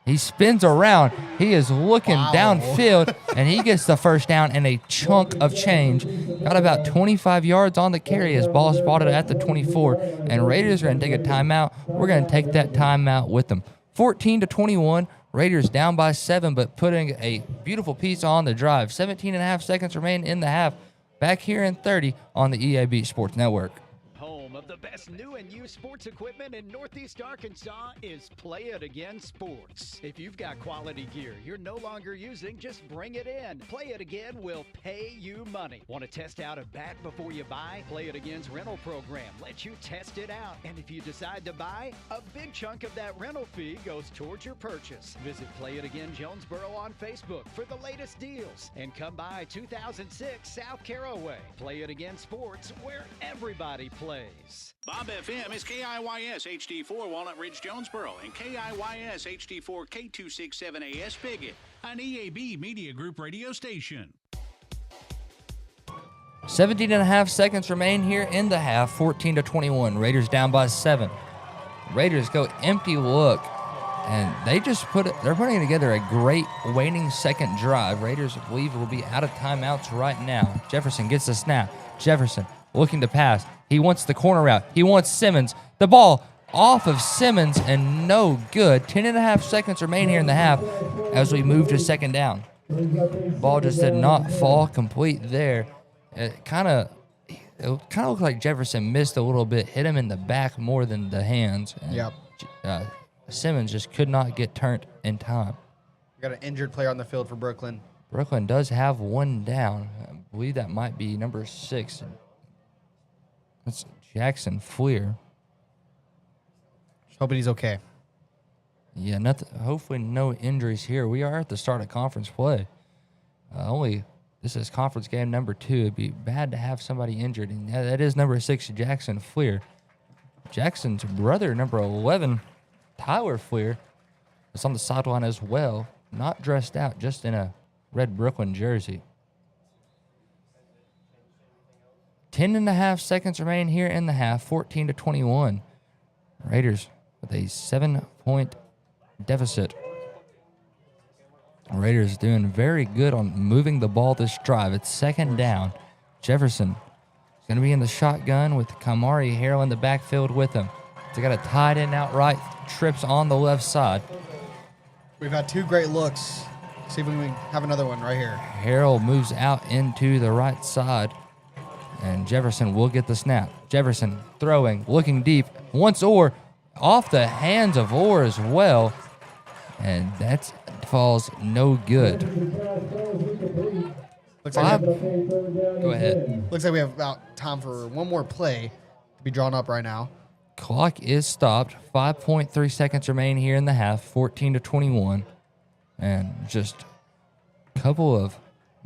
He spins around. He is looking downfield, and he gets the first down and a chunk of change. Got about 25 yards on the carry as ball spotted at the 24, and Raiders are going to take a timeout. We're going to take that timeout with them. 14-21, Raiders down by 7, but putting a beautiful piece on the drive. 17.5 seconds remain in the half. Back here in 30 on the EAB Sports Network. Home of the best new and used sports equipment in Northeast Arkansas is Play It Again Sports. If you've got quality gear you're no longer using, just bring it in. Play It Again will pay you money. Want to test out a bat before you buy? Play It Again's rental program lets you test it out. And if you decide to buy, a big chunk of that rental fee goes towards your purchase. Visit Play It Again Jonesboro on Facebook for the latest deals. And come by 2006 South Caraway. Play It Again Sports, where everybody plays. Bob FM is KIYS HD4 Walnut Ridge, Jonesboro, and KIYS HD4 K267AS Piggott, an EAB Media Group radio station. 17.5 seconds remain here in the half. 14-21. Raiders down by 7. Raiders go empty look, and they're putting together a great waning second drive. Raiders believe will be out of timeouts right now. Jefferson gets the snap. Jefferson looking to pass. He wants the corner route. He wants Simmons. The ball off of Simmons and no good. 10.5 seconds remain here in the half as we move to second down. Ball just did not fall complete there. It kind of looked like Jefferson missed a little bit, hit him in the back more than the hands. Yep. Simmons just could not get turned in time. We got an injured player on the field for Brookland. Brookland does have one down. I believe that might be number 6. That's Jackson Fleer. Just hoping he's okay. Yeah, hopefully no injuries here. We are at the start of conference play. This is conference game number 2. It'd be bad to have somebody injured. And that is number 6, Jackson Fleer. Jackson's brother, number 11, Tyler Fleer, is on the sideline as well. Not dressed out, just in a red Brookland jersey. 10.5 seconds remain here in the half. 14-21. Raiders with a 7-point deficit. Raiders doing very good on moving the ball this drive. It's second down. Jefferson is going to be in the shotgun with Kamari Harrell in the backfield with him. They got a tight end out right. Trips on the left side. We've had 2 great looks. See if we can have another one right here. Harrell moves out into the right side, and Jefferson will get the snap. Jefferson throwing, looking deep. Once Orr off the hands of Orr as well, and that falls no good. Go ahead. Looks like we have about time for one more play to be drawn up right now. Clock is stopped. 5.3 seconds remain here in the half. 14-21. And just a couple of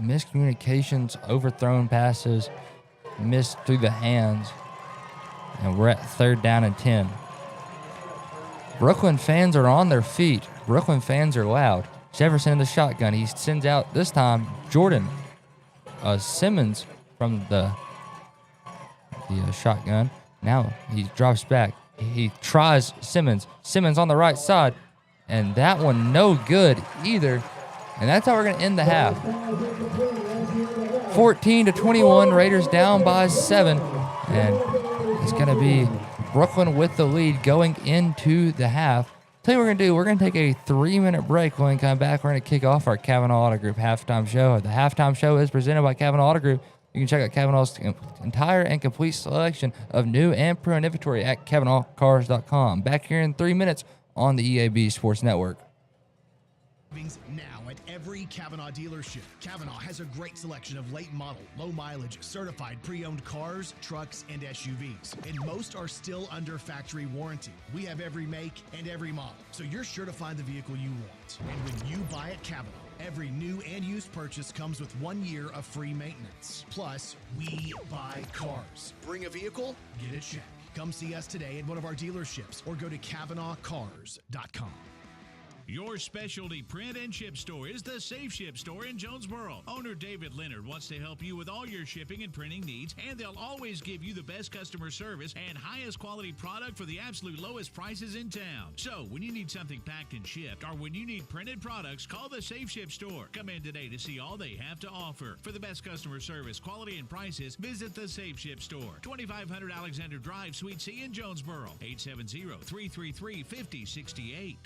miscommunications, overthrown passes, missed through the hands. And we're at third down and 10. Brookland fans are on their feet. Brookland fans are loud. Jefferson in the shotgun. He sends out, this time, Jordan Simmons from the shotgun. Now he drops back. He tries Simmons. Simmons on the right side. And that one no good either. And that's how we're going to end the half. 14-21. Raiders down by 7. And it's going to be Brookland with the lead going into the half. Tell you what we're going to do. We're going to take a 3-minute break. When we come back, we're going to kick off our Kavanaugh Auto Group halftime show. The halftime show is presented by Kavanaugh Auto Group. You can check out Kavanaugh's entire and complete selection of new and pre-owned inventory at KavanaughCars.com. Back here in 3 minutes on the EAB Sports Network. Now at every Kavanaugh dealership. Kavanaugh has a great selection of late model, low mileage, certified pre-owned cars, trucks, and SUVs. And most are still under factory warranty. We have every make and every model, so you're sure to find the vehicle you want. And when you buy at Kavanaugh, every new and used purchase comes with 1 year of free maintenance. Plus, we buy cars. Bring a vehicle, get a check. Come see us today at one of our dealerships or go to KavanaughCars.com. Your specialty print and ship store is the Safe Ship Store in Jonesboro. Owner David Leonard wants to help you with all your shipping and printing needs, and they'll always give you the best customer service and highest quality product for the absolute lowest prices in town. So, when you need something packed and shipped, or when you need printed products, call the Safe Ship Store. Come in today to see all they have to offer. For the best customer service, quality, and prices, visit the Safe Ship Store, 2500 Alexander Drive, Suite C in Jonesboro, 870-333-5068.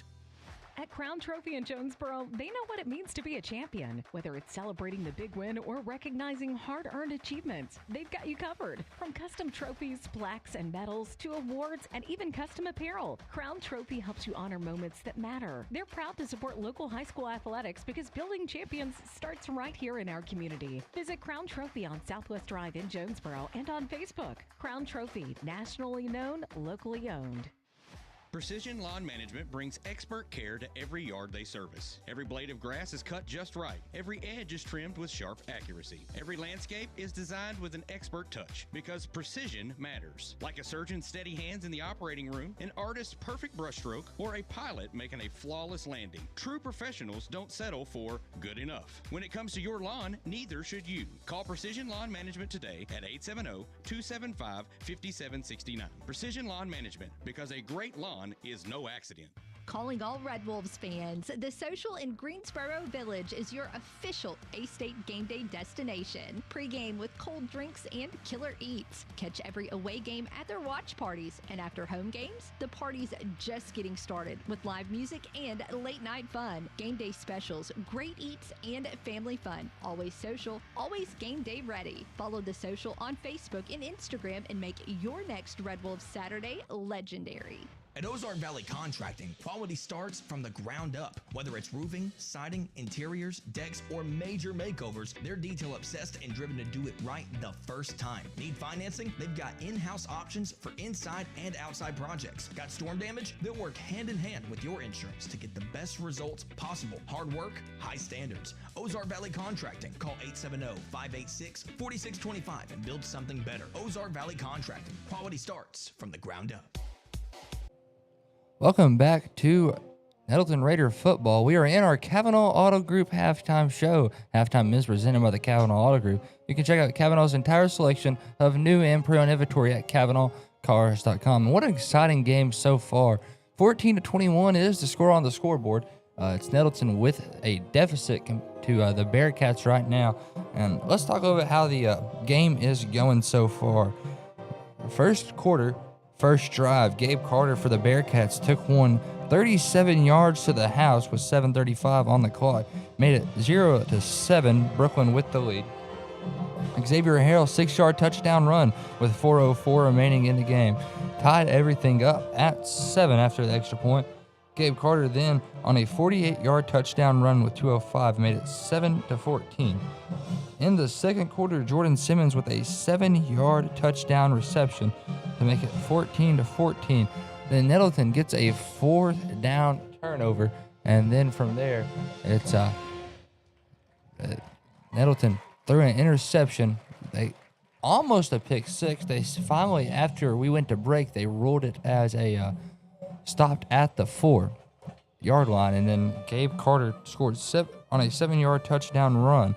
At Crown Trophy in Jonesboro, they know what it means to be a champion. Whether it's celebrating the big win or recognizing hard-earned achievements, they've got you covered. From custom trophies, plaques, and medals to awards and even custom apparel, Crown Trophy helps you honor moments that matter. They're proud to support local high school athletics because building champions starts right here in our community. Visit Crown Trophy on Southwest Drive in Jonesboro and on Facebook. Crown Trophy, nationally known, locally owned. Precision Lawn Management brings expert care to every yard they service. Every blade of grass is cut just right. Every edge is trimmed with sharp accuracy. Every landscape is designed with an expert touch because precision matters. Like a surgeon's steady hands in the operating room, an artist's perfect brushstroke, or a pilot making a flawless landing. True professionals don't settle for good enough. When it comes to your neither should you. Call Precision Lawn Management today at 870-275-5769. Precision Lawn Management, because a great lawn is no accident. Calling all Red Wolves fans, the Social in Greensboro Village is your official A-State game day destination. Pregame with cold drinks and killer eats. Catch every away game at their watch parties. And after home games, the party's just getting started with live music and late night fun. Game day specials, great eats, and family fun. Always social, always game day ready. Follow the Social on Facebook and Instagram and make your next Red Wolves Saturday legendary. At Ozark Valley Contracting, quality starts from the ground up. Whether it's roofing, siding, interiors, decks, or major makeovers, they're detail obsessed and driven to do it right the first time. Need financing? They've got in-house options for inside and outside projects. Got storm damage? They'll work hand in hand with your insurance to get the best results possible. Hard work, high standards. Ozark Valley Contracting. Call 870-586-4625 and build something better. Ozark Valley Contracting. Quality starts from the ground up. Welcome back to Nettleton Raider football. We are in our Kavanaugh Auto Group halftime show. Halftime is presented by the Kavanaugh Auto Group. You can check out Kavanaugh's entire selection of new and pre-owned inventory at KavanaughCars.com. And what an exciting game so far. 14-21 is the score on the scoreboard. It's Nettleton with a deficit to the Bearcats right now. And let's talk about how the game is going so far. First quarter, first drive, Gabe Carter for the Bearcats took one 37 yards to the house with 7:35 on the clock. Made it 0-7, Brookland with the lead. Xavier Harrell, 6-yard touchdown run with 4:04 remaining in the game. Tied everything up at 7 after the extra point. Gabe Carter then on a 48-yard touchdown run with 2:05 made it 7-14. In the second quarter, Jordan Simmons with a 7-yard touchdown reception to make it 14-14. Then Nettleton gets a 4th down turnover, and then from there, it's Nettleton threw an interception. They almost a pick six. They finally, after we went to break, they ruled it as a stopped at the 4-yard line, and then Gabe Carter scored on a 7-yard touchdown run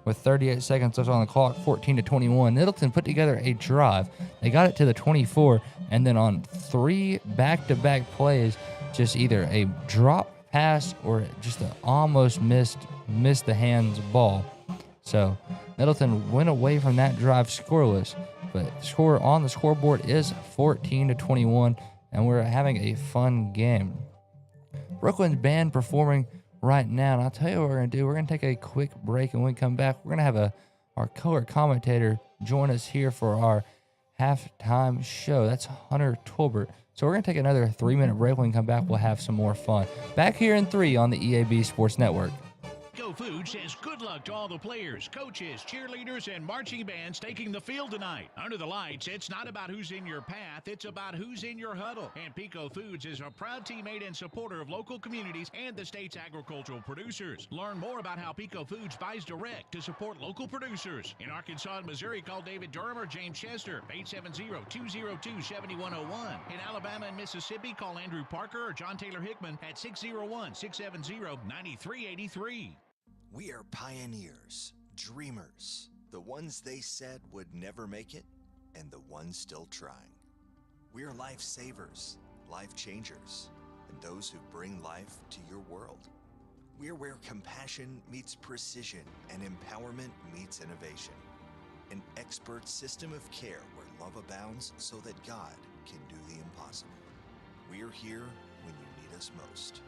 with 38 seconds left on the clock, 14-21. Nettleton put together a drive. They got it to the 24, and then on 3 back-to-back plays, just either a drop pass or just an almost missed the hands ball. So Nettleton went away from that drive scoreless, but the score on the scoreboard is 14-21, and we're having a fun game. Brookland's band performing right now, and I'll tell you what we're going to do. We're going to take a quick break, and when we come back, we're going to have our color commentator join us here for our halftime show. That's Hunter Tolbert. So we're going to take another 3-minute break. When we come back, we'll have some more fun. Back here in 3 on the EAB Sports Network. Go Food says good luck to all the players, coaches, cheerleaders, and marching bands taking the field tonight. Under the lights, it's not about who's in your path, it's about who's in your huddle. And Pico Foods is a proud teammate and supporter of local communities and the state's agricultural producers. Learn more about how Pico Foods buys direct to support local producers. In Arkansas and Missouri, call David Durham or James Chester, 870-202-7101. In Alabama and Mississippi, call Andrew Parker or John Taylor Hickman at 601-670-9383. We are pioneers, dreamers, the ones they said would never make it, and the ones still trying. We are lifesavers, life changers, and those who bring life to your world. We are where compassion meets precision and empowerment meets innovation. An expert system of care where love abounds so that God can do the impossible. We are here when you need us most.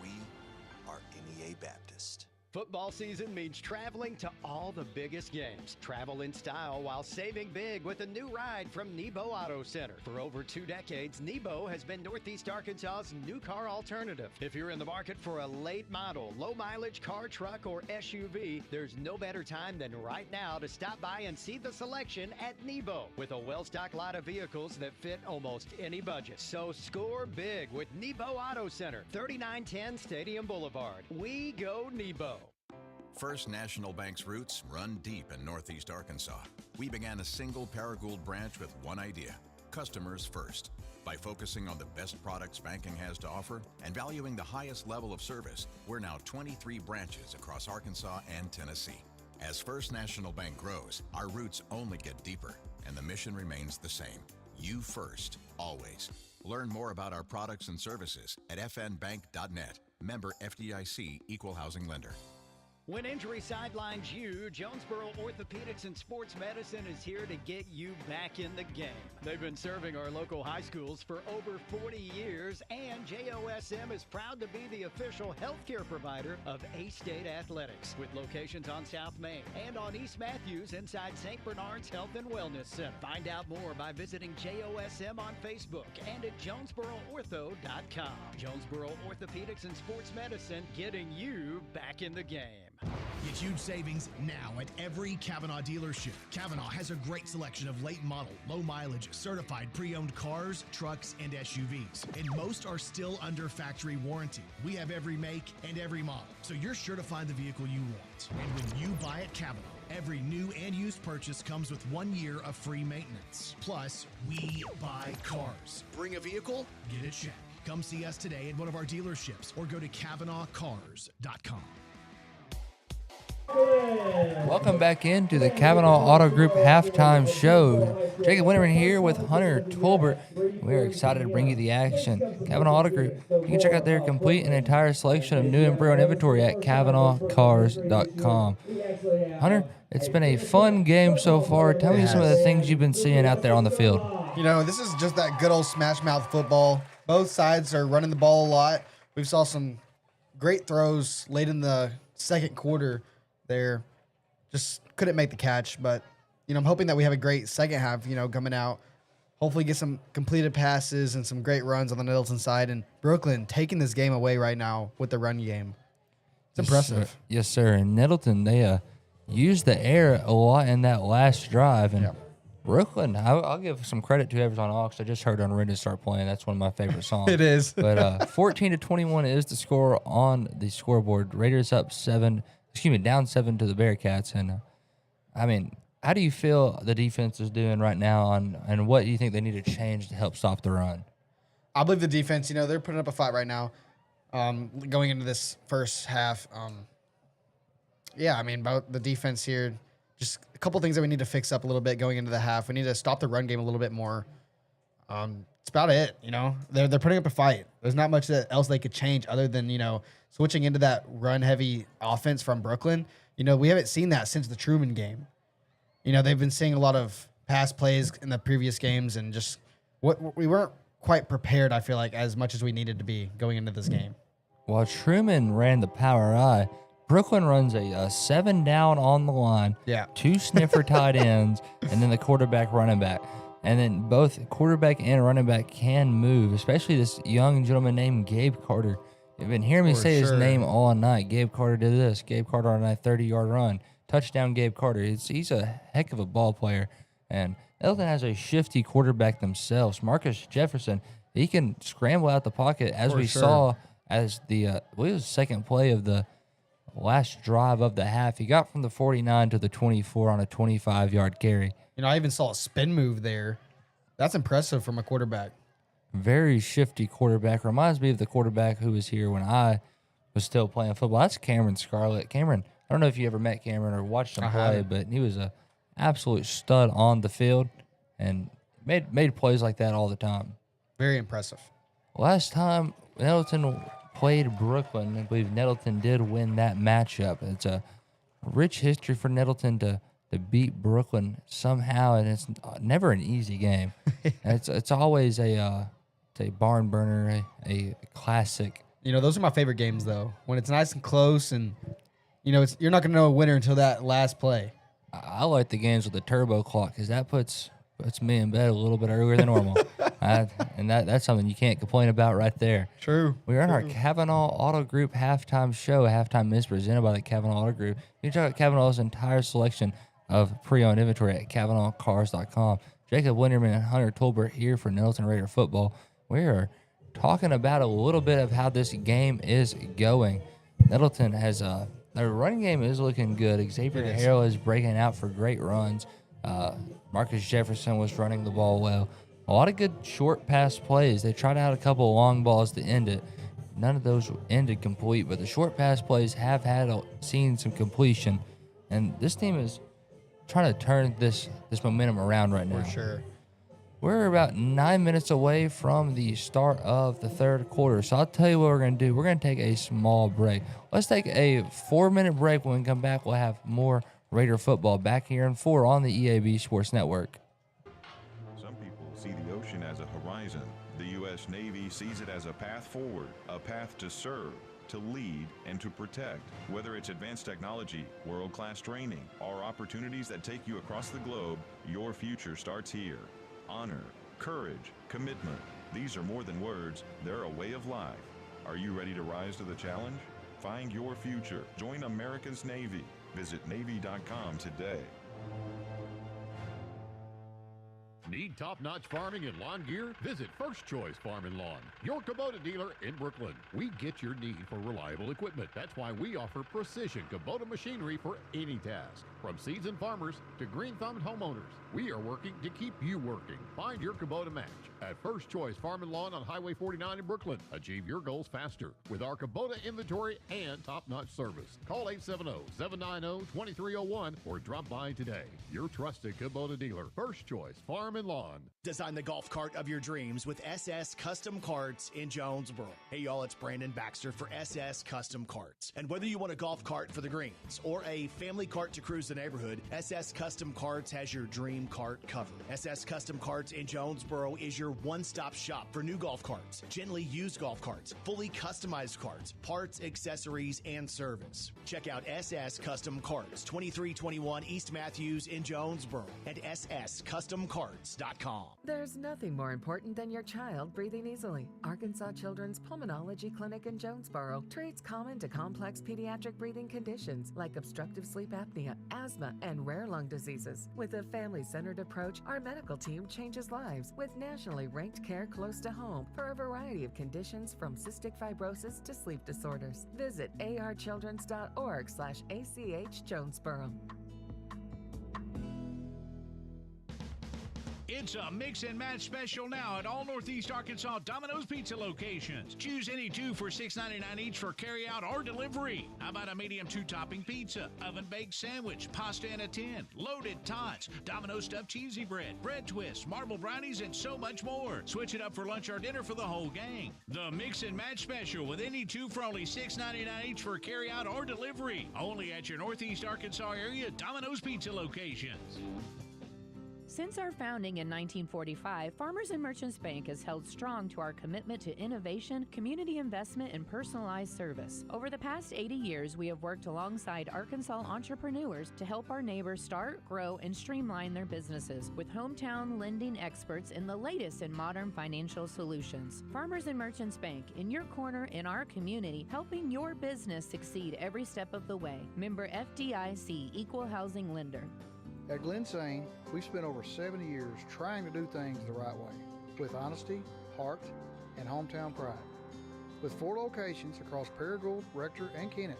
we are NEA Baptist. Football season means traveling to all the biggest games. Travel in style while saving big with a new ride from Nebo Auto Center. For over 2 decades, Nebo has been Northeast Arkansas's new car alternative. If you're in the market for a late model, low mileage car, truck, or SUV, there's no better time than right now to stop by and see the selection at Nebo. With a well-stocked lot of vehicles that fit almost any budget. So score big with Nebo Auto Center, 3910 Stadium Boulevard. We go Nebo. First National Bank's roots run deep in Northeast Arkansas. We began a single Paragould branch with one idea: customers first. By focusing on the best products banking has to offer and valuing the highest level of service, we're now 23 branches across Arkansas and Tennessee. As First National Bank grows, our roots only get deeper, and the mission remains the same: you first, always. Learn more about our products and services at fnbank.net. Member FDIC, Equal Housing Lender. When injury sidelines you, Jonesboro Orthopedics and Sports Medicine is here to get you back in the game. They've been serving our local high schools for over 40 years, and JOSM is proud to be the official healthcare provider of A-State Athletics, with locations on South Main and on East Matthews inside St. Bernard's Health and Wellness Center. Find out more by visiting JOSM on Facebook and at JonesboroOrtho.com. Jonesboro Orthopedics and Sports Medicine, getting you back in the game. Get huge savings now at every Kavanaugh dealership. Kavanaugh has a great selection of late model, low mileage, certified pre-owned cars, trucks, and SUVs. And most are still under factory warranty. We have every make and every model, so you're sure to find the vehicle you want. And when you buy at Kavanaugh, every new and used purchase comes with 1 year of free maintenance. Plus, we buy cars. Bring a vehicle, get it checked. Come see us today at one of our dealerships or go to KavanaughCars.com. Welcome back into the Kavanaugh Auto Group halftime show. Jacob Winterman here with Hunter Tolbert. We are excited to bring you the action. Kavanaugh Auto Group. You can check out their complete and entire selection of new and pre-owned inventory at KavanaughCars.com. Hunter, it's been a fun game so far. Tell me some of the things you've been seeing out there on the field. You know, this is just that good old smash mouth football. Both sides are running the ball a lot. We saw some great throws late in the second quarter there. Just couldn't make the catch, but, you know, I'm hoping that we have a great second half, you know, coming out. Hopefully get some completed passes and some great runs on the Nettleton side. And Brookland taking this game away right now with the run game. It's impressive. Yes, sir. And Nettleton, they used the air a lot in that last drive. And Brookland, I'll give some credit to whoever's on aux. I just heard Unready start playing. That's one of my favorite songs. It is. But 14-21 is the score on the scoreboard. Raiders down 7 to the Bearcats. And, I mean, how do you feel the defense is doing right now, and what do you think they need to change to help stop the run? I believe the defense, you know, they're putting up a fight right now going into this first half. I mean, about the defense here, just a couple things that we need to fix up a little bit going into the half. We need to stop the run game a little bit more. It's about it, you know. They're putting up a fight. There's not much else they could change other than, you know, switching into that run-heavy offense from Brookland. You know, we haven't seen that since the Truman game. You know, they've been seeing a lot of pass plays in the previous games, and just we weren't quite prepared, I feel like, as much as we needed to be going into this game. While Truman ran the power I, Brookland runs a 7 down on the line, 2 sniffer tight ends, and then the quarterback running back. And then both quarterback and running back can move, especially this young gentleman named Gabe Carter. You've been hearing me say his name all night. Gabe Carter did this. Gabe Carter on a 30-yard run. Touchdown, Gabe Carter. He's a heck of a ball player. And Nettleton has a shifty quarterback themselves. Marcus Jefferson, he can scramble out the pocket, as we saw as the, I believe it was the second play of the last drive of the half. He got from the 49 to the 24 on a 25-yard carry. You know, I even saw a spin move there. That's impressive from a quarterback. Very shifty quarterback. Reminds me of the quarterback who was here when I was still playing football. That's Cameron Scarlett. Cameron, I don't know if you ever met Cameron or watched him play, but he was a absolute stud on the field and made plays like that all the time. Very impressive. Last time Nettleton played Brookland, I believe Nettleton did win that matchup. It's a rich history for Nettleton to beat Brookland somehow, and it's never an easy game. It's always a barn burner, a classic Those are my favorite games, though. When it's nice and close and, you're not going to know a winner until that last play. I like the games with the turbo clock because that puts me in bed a little bit earlier than normal. And that's something you can't complain about right there. True. We're in our Kavanaugh Auto Group halftime show. Halftime is presented by the Kavanaugh Auto Group. You can check out Kavanaugh's entire selection of pre-owned inventory at KavanaughCars.com. Jacob Winterman and Hunter Tolbert here for Nettleton Raider football. We are talking about a little bit of how this game is going. Nettleton has their running game is looking good. Xavier Harrell is breaking out for great runs. Marcus Jefferson was running the ball well. A lot of good short pass plays. They tried out a couple of long balls to end it. None of those ended complete, but the short pass plays have seen some completion. And this team is trying to turn this momentum around right now. For sure. We're about 9 minutes away from the start of the third quarter. So I'll tell you what we're going to do. We're going to take a small break. Let's take a 4-minute break. When we come back, we'll have more Raider football back here in 4 on the EAB Sports Network. Some people see the ocean as a horizon. The U.S. Navy sees it as a path forward, a path to serve, to lead, and to protect. Whether it's advanced technology, world-class training, or opportunities that take you across the globe, your future starts here. Honor, courage, commitment. These are more than words, they're a way of life. Are you ready to rise to the challenge? Find your future. Join America's Navy. Visit Navy.com today. Need top-notch farming and lawn gear? Visit First Choice Farm and Lawn, your Kubota dealer in Brookland. We get your need for reliable equipment. That's why we offer precision Kubota machinery for any task. From seasoned farmers to green-thumbed homeowners, we are working to keep you working. Find your Kubota match at First Choice Farm and Lawn on Highway 49 in Brookland. Achieve your goals faster with our Kubota inventory and top-notch service. Call 870-790-2301 or drop by today. Your trusted Kubota dealer, First Choice Farm and Lawn. Design the golf cart of your dreams with SS Custom Carts in Jonesboro. Hey y'all, it's Brandon Baxter for SS Custom Carts. And whether you want a golf cart for the greens or a family cart to cruise the neighborhood, SS Custom Carts has your dream cart covered. SS Custom Carts in Jonesboro is your one-stop shop for new golf carts, gently used golf carts, fully customized carts, parts, accessories, and service. Check out SS Custom Carts, 2321 East Matthews in Jonesboro at sscustomcarts.com. There's nothing more important than your child breathing easily. Arkansas Children's Pulmonology Clinic in Jonesboro treats common to complex pediatric breathing conditions like obstructive sleep apnea, asthma, and rare lung diseases. With a family-centered approach, our medical team changes lives with nationally ranked care close to home for a variety of conditions from cystic fibrosis to sleep disorders. Visit archildrens.org/ACH Jonesboro. It's a mix and match special now at all Northeast Arkansas Domino's Pizza locations. Choose any two for $6.99 each for carry-out or delivery. How about a medium 2-topping pizza, oven-baked sandwich, pasta in a tin, loaded tots, Domino's stuffed cheesy bread, bread twists, marble brownies, and so much more. Switch it up for lunch or dinner for the whole gang. The mix and match special with any two for only $6.99 each for carry-out or delivery. Only at your Northeast Arkansas area Domino's Pizza locations. Since our founding in 1945, Farmers and Merchants Bank has held strong to our commitment to innovation, community investment, and personalized service. Over the past 80 years, we have worked alongside Arkansas entrepreneurs to help our neighbors start, grow, and streamline their businesses with hometown lending experts in the latest in modern financial solutions. Farmers and Merchants Bank, in your corner in our community, helping your business succeed every step of the way. Member FDIC, Equal Housing Lender. At Glen Sain, we've spent over 70 years trying to do things the right way, with honesty, heart, and hometown pride. With 4 locations across Paragould, Rector, and Kennett,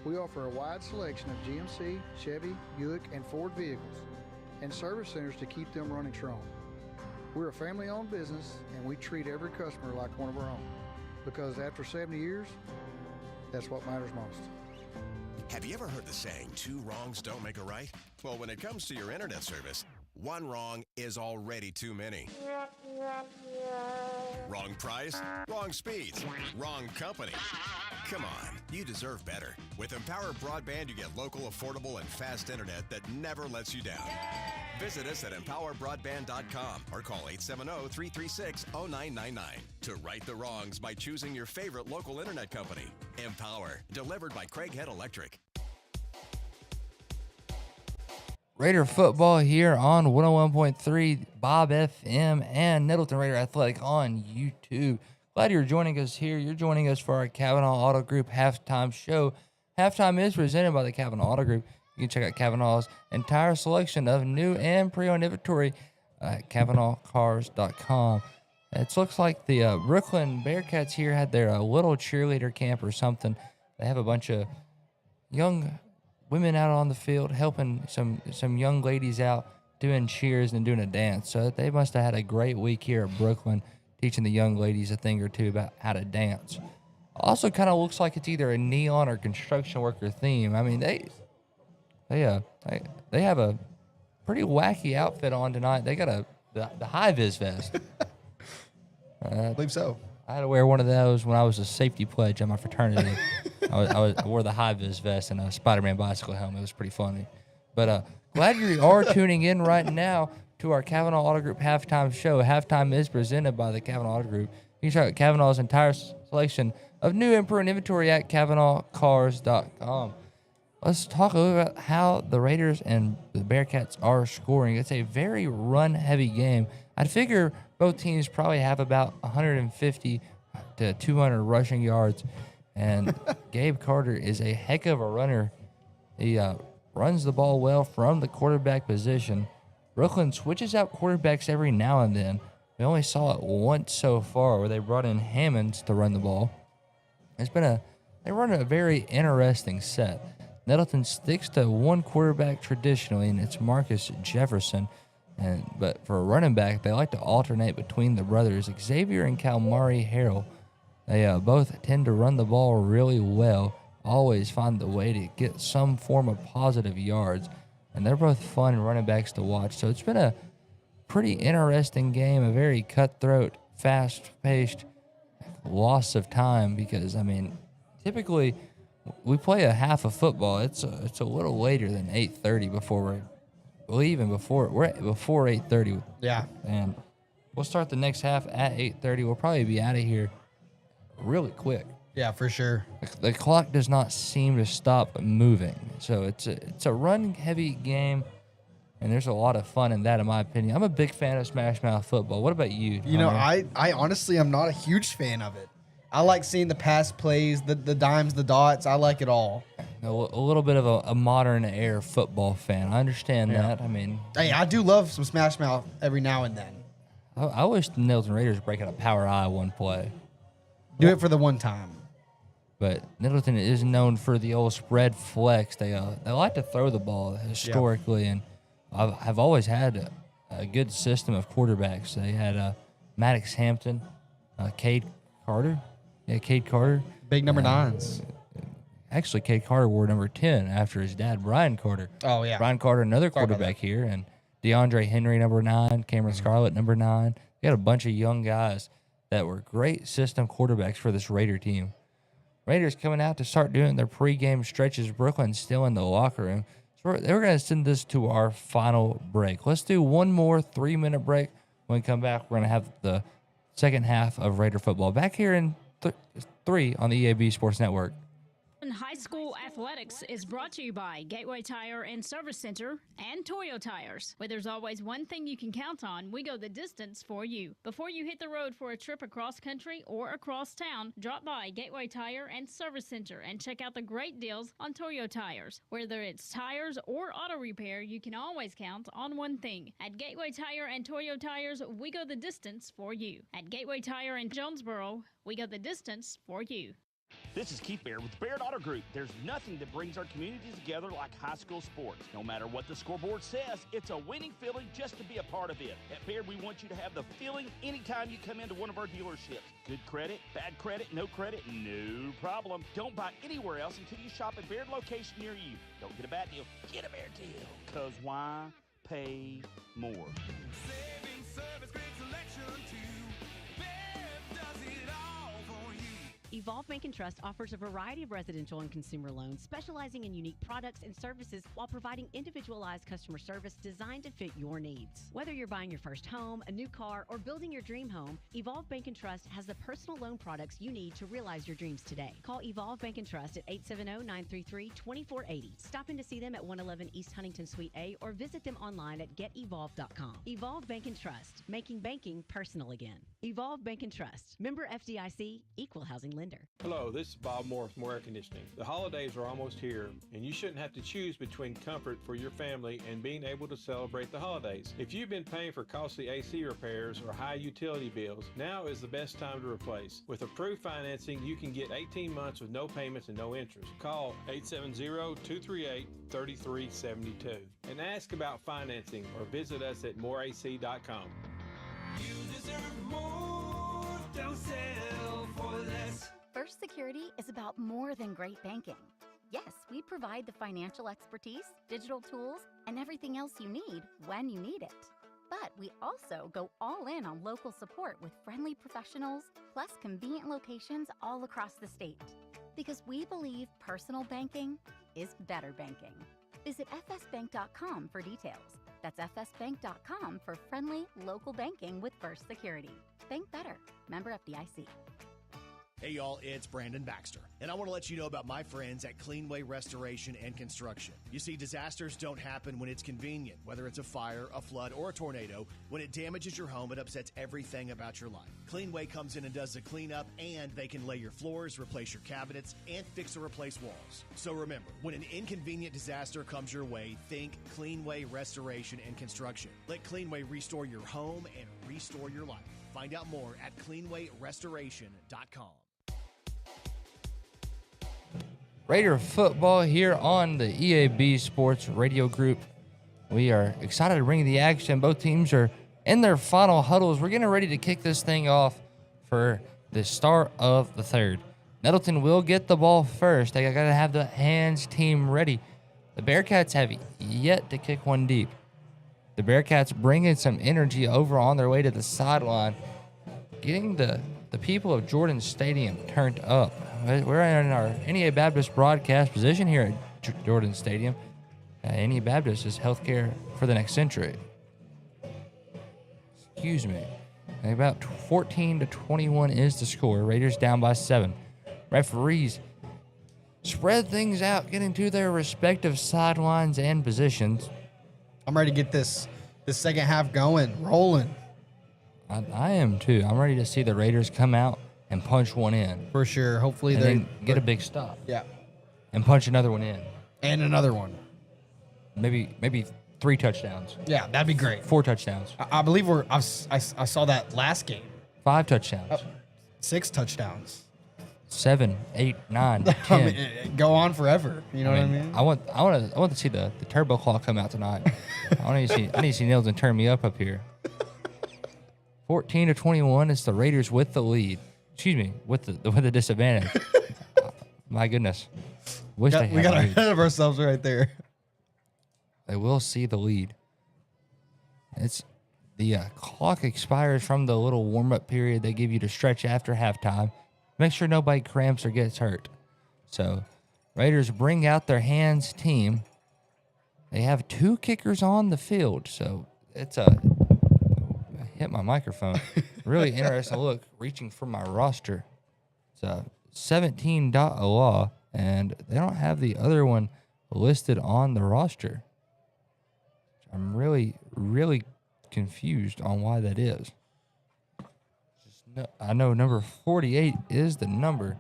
we offer a wide selection of GMC, Chevy, Buick, and Ford vehicles, and service centers to keep them running strong. We're a family-owned business, and we treat every customer like one of our own, because after 70 years, that's what matters most. Have you ever heard the saying, 2 wrongs don't make a right? Well, when it comes to your internet service, 1 wrong is already too many. Wrong price, wrong speeds, wrong company. Come on, you deserve better. With Empower Broadband, you get local, affordable, and fast internet that never lets you down. Visit us at empowerbroadband.com or call 870-336-0999 to right the wrongs by choosing your favorite local internet company. Empower, delivered by Craighead Electric. Raider football here on 101.3 Bob FM and Nettleton Raider Athletic on YouTube. Glad you're joining us here. You're joining us for our Kavanaugh Auto Group halftime show. Halftime is presented by the Kavanaugh Auto Group. You can check out Kavanaugh's entire selection of new and pre-owned inventory at KavanaughCars.com. It looks like the Brookland Bearcats here had their little cheerleader camp or something. They have a bunch of young women out on the field helping some young ladies out doing cheers and doing a dance. So they must have had a great week here at Brookland, teaching the young ladies a thing or two about how to dance. Also kind of looks like it's either a neon or construction worker theme. I mean, they have a pretty wacky outfit on tonight. They got the high-vis vest. I believe so. I had to wear one of those when I was a safety pledge at my fraternity. I wore the high-vis vest and a Spider-Man bicycle helmet. It was pretty funny. But glad you are tuning in right now to our Kavanaugh Auto Group halftime show. Halftime is presented by the Kavanaugh Auto Group. You can check out Kavanaugh's entire selection of new and pre-owned inventory at KavanaughCars.com. Let's talk a little about how the Raiders and the Bearcats are scoring. It's a very run-heavy game. I'd figure both teams probably have about 150 to 200 rushing yards, and Gabe Carter is a heck of a runner. He runs the ball well from the quarterback position. Brookland switches out quarterbacks every now and then. We only saw it once so far where they brought in Hammonds to run the ball. They run a very interesting set. Nettleton sticks to one quarterback traditionally, and it's Marcus Jefferson. But for a running back, they like to alternate between the brothers, Xavier and Kalmari Harrell. They both tend to run the ball really well, always find the way to get some form of positive yards, and they're both fun running backs to watch. So it's been a pretty interesting game, a very cutthroat, fast-paced loss of time because, I mean, typically we play a half of football. It's a little later than 8:30 before we're at before 8:30. Yeah. And we'll start the next half at 8:30. We'll probably be out of here really quick. Yeah, for sure. The clock does not seem to stop moving. So it's a run-heavy game, and there's a lot of fun in that, in my opinion. I'm a big fan of Smash Mouth football. What about you? You know, I honestly am not a huge fan of it. I like seeing the pass plays, the dimes, the dots. I like it all. A little bit of a modern air football fan. I understand that. I mean, hey, I do love some Smash Mouth every now and then. I wish the Nettleton Raiders would break out a power I one play. Do it for the one time. But Nettleton is known for the old spread flex. They like to throw the ball historically, and I've always had a good system of quarterbacks. They had Maddox Hampton, Cade Carter. Yeah, Cade Carter. Big number 9s. Actually, Cade Carter wore number 10 after his dad, Brian Carter. Oh, yeah. Brian Carter, another quarterback here, and DeAndre Henry, number 9, Cameron Scarlett, number 9. We had a bunch of young guys that were great system quarterbacks for this Raider team. Raiders coming out to start doing their pregame stretches. Brookland still in the locker room. So we're going to send this to our final break. Let's do one more 3-minute break. When we come back, we're going to have the second half of Raider football back here in 3 on the EAB Sports Network. High School Athletics is brought to you by Gateway Tire and Service Center and Toyo Tires. Where there's always one thing you can count on, we go the distance for you. Before you hit the road for a trip across country or across town, drop by Gateway Tire and Service Center and check out the great deals on Toyo Tires. Whether it's tires or auto repair, you can always count on one thing. At Gateway Tire and Toyo Tires, we go the distance for you. At Gateway Tire in Jonesboro, we go the distance for you. This is Keith Baird with Baird Auto Group. There's nothing that brings our communities together like high school sports. No matter what the scoreboard says, it's a winning feeling just to be a part of it. At Baird, we want you to have the feeling anytime you come into one of our dealerships. Good credit, bad credit, no problem. Don't buy anywhere else until you shop at Baird location near you. Don't get a bad deal, get a Baird deal. Because why pay more? Saving service, great selection too. Baird does it all for you. Evolve Bank and Trust offers a variety of residential and consumer loans, specializing in unique products and services while providing individualized customer service designed to fit your needs. Whether you're buying your first home, a new car, or building your dream home, Evolve Bank and Trust has the personal loan products you need to realize your dreams today. Call Evolve Bank and Trust at 870-933-2480. Stop in to see them at 111 East Huntington Suite A or visit them online at getevolve.com. Evolve Bank and Trust, making banking personal again. Evolve Bank and Trust, member FDIC, equal housing lender. Hello, this is Bob Moore from Air Conditioning. The holidays are almost here, and you shouldn't have to choose between comfort for your family and being able to celebrate the holidays. If you've been paying for costly AC repairs or high utility bills, now is the best time to replace. With approved financing, you can get 18 months with no payments and no interest. Call 870-238-3372 and ask about financing or visit us at moreac.com. You deserve more, don't settle for less. First Security is about more than great banking. Yes, we provide the financial expertise, digital tools, and everything else you need when you need it. But we also go all in on local support with friendly professionals, plus convenient locations all across the state. Because we believe personal banking is better banking. Visit fsbank.com for details. That's fsbank.com for friendly, local banking with First Security. Bank better. Member FDIC. Hey y'all, it's Brandon Baxter, and I want to let you know about my friends at Cleanway Restoration and Construction. You see, disasters don't happen when it's convenient, whether it's a fire, a flood, or a tornado. When it damages your home, it upsets everything about your life. Cleanway comes in and does the cleanup, and they can lay your floors, replace your cabinets, and fix or replace walls. So remember, when an inconvenient disaster comes your way, think Cleanway Restoration and Construction. Let Cleanway restore your home and restore your life. Find out more at cleanwayrestoration.com. Raider football here on the EAB Sports Radio Group. We are excited to bring the action. Both teams are in their final huddles. We're getting ready to kick this thing off for the start of the third. Nettleton will get the ball first. They got to have the hands team ready. The Bearcats have yet to kick one deep. The Bearcats bringing some energy over on their way to the sideline, getting the people of Jordan Stadium turned up. We're in our NEA Baptist broadcast position here at Jordan Stadium. NEA Baptist is healthcare for the next century. Excuse me. About 14-21 is the score. Raiders down by 7. Referees spread things out, getting to their respective sidelines and positions. I'm ready to get this second half going, rolling. I am too. I'm ready to see the Raiders come out and punch one in. For sure. Hopefully they get a big stop. Yeah. And punch another one in. And another one. Maybe 3 touchdowns. Yeah, that'd be great. 4 touchdowns. I believe I saw that last game. 5 touchdowns. 6 touchdowns. 7, 8, 9, 10. I mean, go on forever. You know what I mean? I want to see the turbo claw come out tonight. I need to see Nettleton turn me up here. 14-21 is the Raiders with the lead. Excuse me, with the disadvantage. My goodness. We got ahead of ourselves right there. They will see the lead. It's the clock expires from the little warm-up period they give you to stretch after halftime. Make sure nobody cramps or gets hurt. So, Raiders bring out their hands team. They have 2 kickers on the field, so it's I hit my microphone. Really interesting look, reaching for my roster. It's 17.OA, and they don't have the other one listed on the roster. I'm really, really confused on why that is. I know number 48 is the number,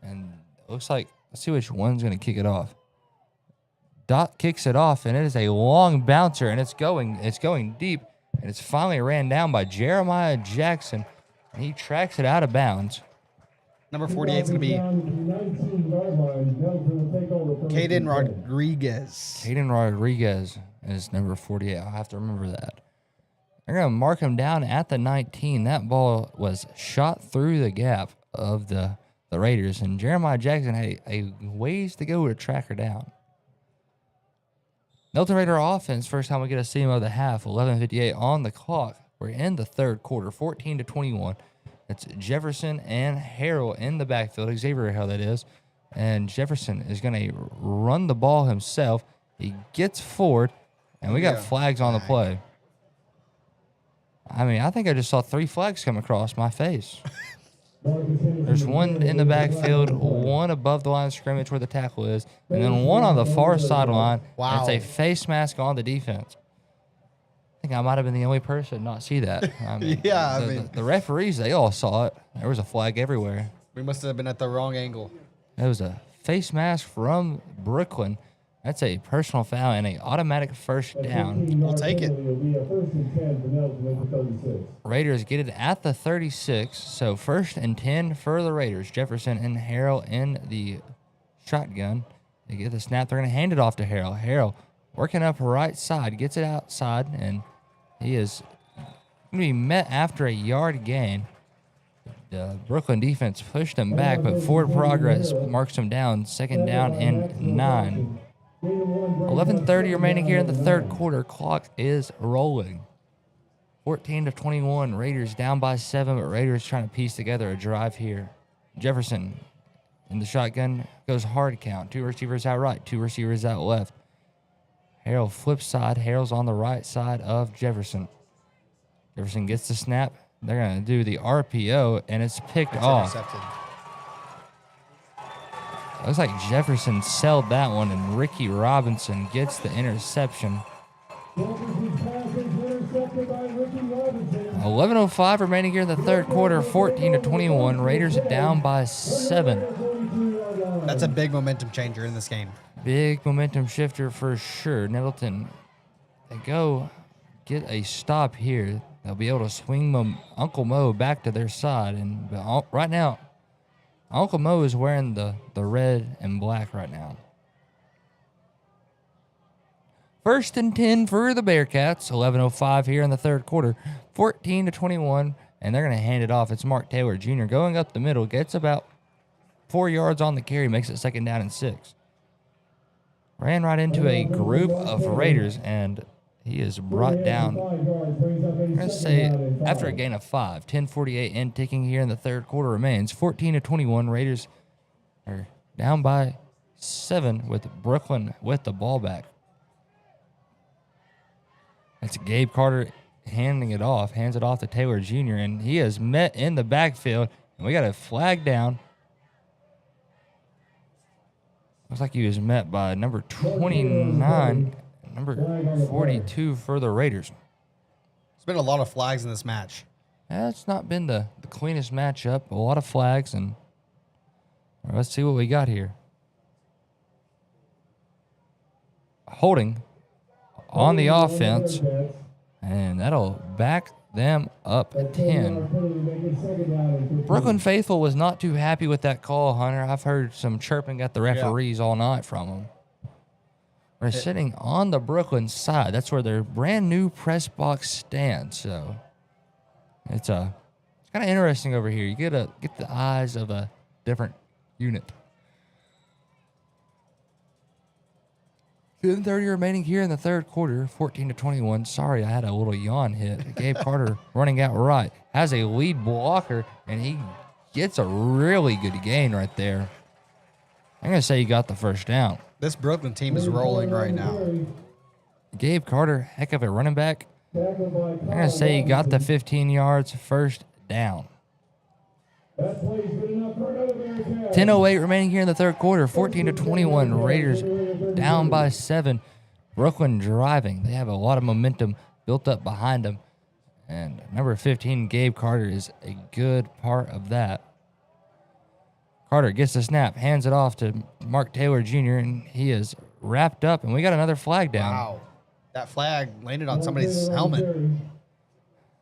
and it looks like, let's see which one's going to kick it off. Dot kicks it off, and it is a long bouncer, and it's going deep, and it's finally ran down by Jeremiah Jackson, and he tracks it out of bounds. Number 48 is going to be Caden Rodriguez. Caden Rodriguez is number 48. I'll have to remember that. They're going to mark him down at the 19. That ball was shot through the gap of the Raiders, and Jeremiah Jackson had a ways to go to track her down. Nettleton Raider offense, first time we get a CMO of the half, 11:58 on the clock. We're in the third quarter, 14-21. It's Jefferson and Harrell in the backfield. Xavier Harrell, that is. And Jefferson is going to run the ball himself. He gets forward, and we got flags on the play. I mean, I think I just saw 3 flags come across my face. There's one in the backfield, one above the line of scrimmage where the tackle is, and then one on the far sideline. Wow. It's a face mask on the defense. I think I might have been the only person to not see that. I mean, the referees, they all saw it. There was a flag everywhere. We must have been at the wrong angle. It was a face mask from Brookland. That's a personal foul and an automatic first down. We'll take it. Raiders get it at the 36, so 1st and 10 for the Raiders. Jefferson and Harrell in the shotgun. They get the snap. They're going to hand it off to Harrell. Harrell working up right side, gets it outside, and he is going to be met after a yard gain. The Brookland defense pushed him back, but forward progress marks him down. 2nd down and 9. 11:30 remaining here in the 3rd quarter. Clock is rolling. 14-21. Raiders down by 7, but Raiders trying to piece together a drive here. Jefferson in the shotgun goes hard count. 2 receivers out right, 2 receivers out left. Harrell flips side. Harrell's on the right side of Jefferson. Jefferson gets the snap. They're going to do the RPO, and it's picked off. Intercepted. Looks like Jefferson sold that one, and Ricky Robinson gets the interception. 11:05 remaining here in the 3rd quarter. 14-21. Raiders down by 7. That's a big momentum changer in this game. Big momentum shifter for sure. Nettleton, they go get a stop here. They'll be able to swing Uncle Mo back to their side. And right now, Uncle Mo is wearing the red and black right now. 1st and 10 for the Bearcats. 11:05 here in the 3rd quarter. 14-21, and they're going to hand it off. It's Mark Taylor Jr. going up the middle. Gets about 4 yards on the carry. Makes it 2nd down and 6. Ran right into a group of Raiders, and he is brought down. I'm going to say after a gain of 5. 10:48 and ticking here in the 3rd quarter remains. 14-21. Raiders are down by 7 with Brookland with the ball back. That's Gabe Carter handing it off. Hands it off to Taylor Jr., and he is met in the backfield, and we got a flag down. Looks like he was met by number 29, number 42 for the Raiders. There's been a lot of flags in this match. Yeah, it's not been the cleanest matchup. A lot of flags, and let's see what we got here. Holding on the offense, and that'll back them up 10. Brooklyn Faithful was not too happy with that call, Hunter. I've heard some chirping at the referees all night from them. We're sitting on the Brooklyn side. That's where their brand new press box stands. So it's kind of interesting over here. You get the eyes of a different unit. 10:30 remaining here in the 3rd quarter. 14-21. Sorry, I had a little yawn hit. Gabe Carter running out right. Has a lead blocker, and he gets a really good gain right there. I'm going to say he got the 1st down. This Brooklyn team is rolling right now. Gabe Carter, heck of a running back. I'm going to say he got the 15 yards, 1st down. 10:08 remaining here in the 3rd quarter. 14-21. Raiders down by 7. Brooklyn driving. They have a lot of momentum built up behind them. And number 15, Gabe Carter, is a good part of that. Carter gets the snap, hands it off to Mark Taylor Jr., and he is wrapped up, and we got another flag down. Wow. That flag landed on somebody's helmet.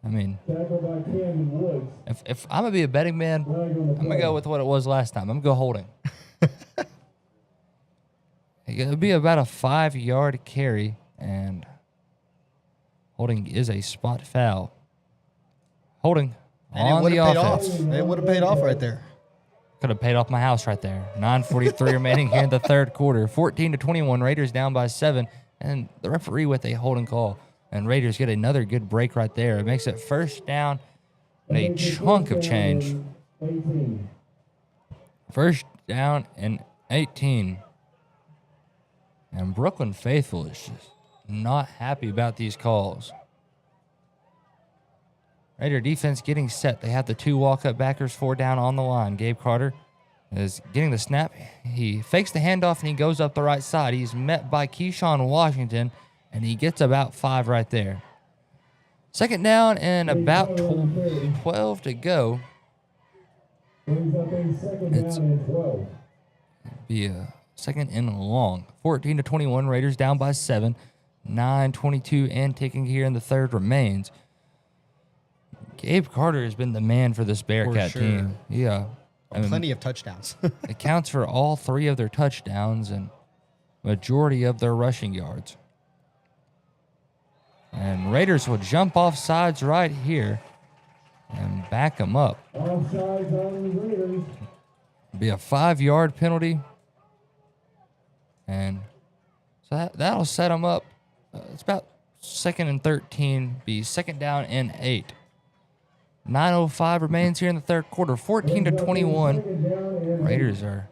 I mean, if I'm going to be a betting man, I'm going to go with what it was last time. I'm going to go holding. It'll be about a 5-yard carry, and holding is a spot foul. Holding on the offense. It would have paid off right there. Could have paid off my house right there. 9:43 remaining here in the 3rd quarter. 14-21. Raiders down by 7, and the referee with a holding call. And Raiders get another good break right there. It makes it 1st down a chunk of change. First down and 18. And Brookland faithful is just not happy about these calls. Raider defense getting set. They have the 2 walk-up backers, 4 down on the line. Gabe Carter is getting the snap. He fakes the handoff and he goes up the right side. He's met by Keyshawn Washington, and he gets about 5 right there. Second down and about 12 to go. It's be a second and long. 14-21, Raiders down by 7. 9:22 and ticking here in the third remains. Gabe Carter has been the man for this Bearcat team. Yeah. Plenty of touchdowns. It counts for all 3 of their touchdowns and majority of their rushing yards. And Raiders will jump off sides right here and back them up. Be a 5-yard penalty. And so that'll set them up. It's about 2nd and 13. Be 2nd down and 8. 9:05 remains here in the third quarter. 14-21. Raiders are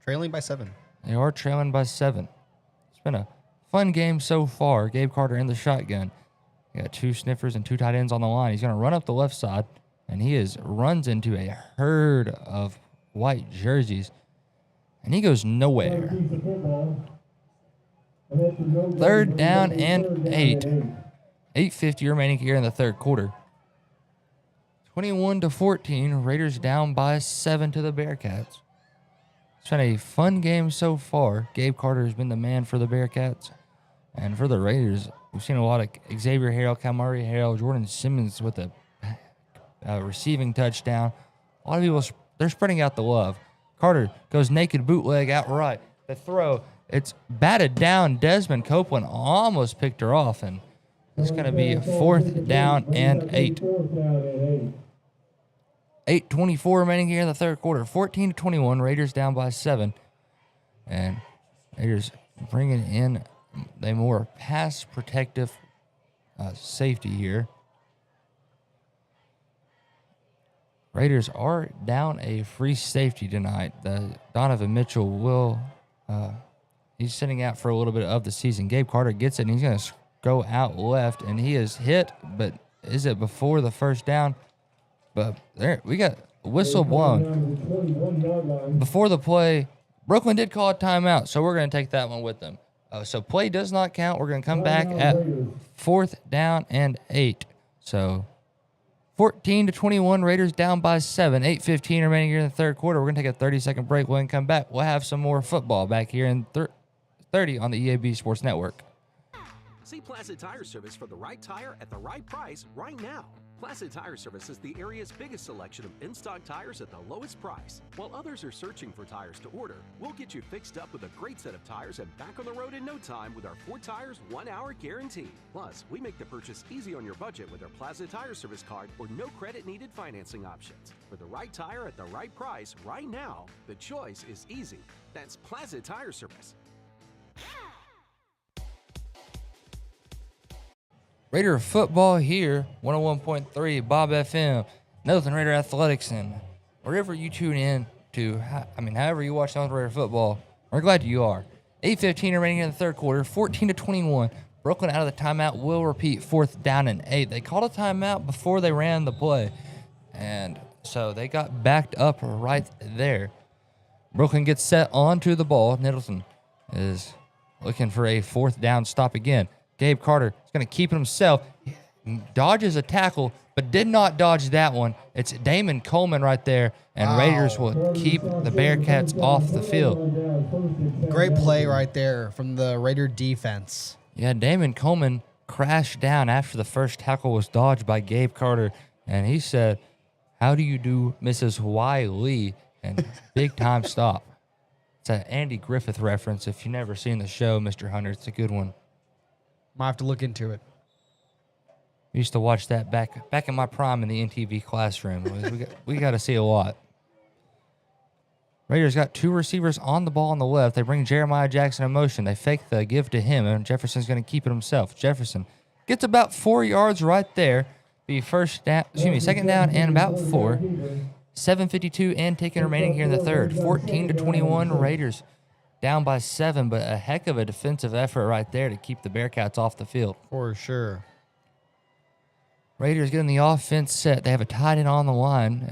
trailing by 7. They are trailing by 7. It's been a fun game so far. Gabe Carter in the shotgun. He got 2 sniffers and 2 tight ends on the line. He's going to run up the left side, and he runs into a herd of white jerseys, and he goes nowhere. 3rd down and 8. 8:50 remaining here in the third quarter. 21-14. Raiders down by 7 to the Bearcats. It's been a fun game so far. Gabe Carter has been the man for the Bearcats. And for the Raiders, we've seen a lot of Xavier Harrell, Kamari Harrell, Jordan Simmons with a receiving touchdown. A lot of people, they're spreading out the love. Carter goes naked bootleg out right. The throw, it's batted down. Desmond Copeland almost picked her off, and it's going to be a 4th down and 8. 8:24 remaining here in the third quarter. 14-21. Raiders down by 7. And Raiders bringing in a more pass protective safety here. Raiders are down a free safety tonight. Donovan Mitchell will, he's sitting out for a little bit of the season. Gabe Carter gets it, and he's going to go out left, and he is hit, but is it before the first down? But there, we got a whistle blown. Before the play, Brookland did call a timeout, so we're going to take that one with them. So play does not count. We're going to come back at 4th down and 8. So 14-21, Raiders down by 7. 8:15 remaining here in the third quarter. We're going to take a 30-second break. When we come back, we'll have some more football back here in 30 on the EAB Sports Network. See Placid Tire Service for the right tire at the right price right now. Placid Tire Service is the area's biggest selection of in-stock tires at the lowest price. While others are searching for tires to order, we'll get you fixed up with a great set of tires and back on the road in no time with our 4 tires, 1 hour guarantee. Plus, we make the purchase easy on your budget with our Placid Tire Service card or no credit needed financing options. For the right tire at the right price right now, the choice is easy. That's Placid Tire Service. Raider football here, 101.3 Bob FM, Nettleton Raider Athletics, and wherever you tune in to, however you watch Nettleton Raider football, we're glad you are. 8:15 remaining in the third quarter, 14-21. Brookland out of the timeout will repeat 4th down and 8. They called a timeout before they ran the play, and so they got backed up right there. Brookland gets set onto the ball. Nettleton is looking for a 4th down stop again. Gabe Carter is going to keep it himself. Dodges a tackle, but did not dodge that one. It's Damon Coleman right there, and Raiders will keep the Bearcats off the field. Great play right there from the Raider defense. Yeah, Damon Coleman crashed down after the first tackle was dodged by Gabe Carter, and he said, "How do you do, Mrs. Wiley?" And big time stop. It's an Andy Griffith reference. If you've never seen the show, Mr. Hunter, it's a good one. Might have to look into it. We used to watch that back in my prime in the NTV classroom. We got to see a lot. Raiders got 2 receivers on the ball on the left. They bring Jeremiah Jackson in motion. They fake the give to him, and Jefferson's going to keep it himself. Jefferson gets about 4 yards right there. Be second down and about 4. 7:52 and ticking remaining here in the third. 14-21 Raiders down by 7, but a heck of a defensive effort right there to keep the Bearcats off the field. For sure. Raiders getting the offense set. They have a tight end on the line.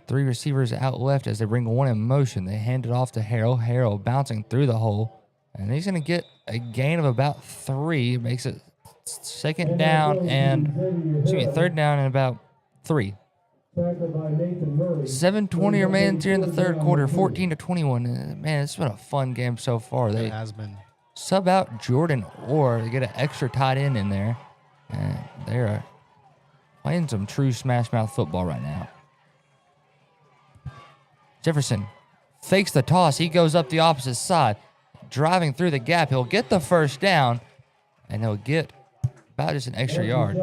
3 receivers out left as they bring one in motion. They hand it off to Harrell. Harrell bouncing through the hole. And he's going to get a gain of about 3. Makes it third down and about 3. 7:20 remains here in the third quarter. 14-21. Man, it's been a fun game so far. It has been. Sub out Jordan Orr to get an extra tight end in there. And they're playing some true smash mouth football right now. Jefferson fakes the toss. He goes up the opposite side. Driving through the gap. He'll get the first down, and he'll get about just an extra yard.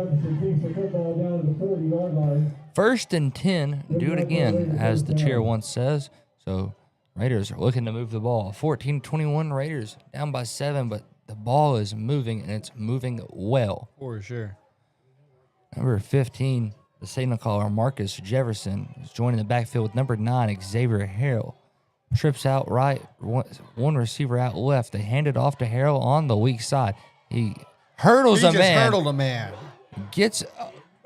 1st and 10. Do it again, as the cheer once says. So Raiders are looking to move the ball. 14-21 Raiders down by 7, but the ball is moving, and it's moving well. For sure. Number 15, the signal caller, Marcus Jefferson, is joining the backfield with number 9, Xavier Harrell. Trips out right, one receiver out left. They hand it off to Harrell on the weak side. He hurdles a man. He just hurdled a man. Gets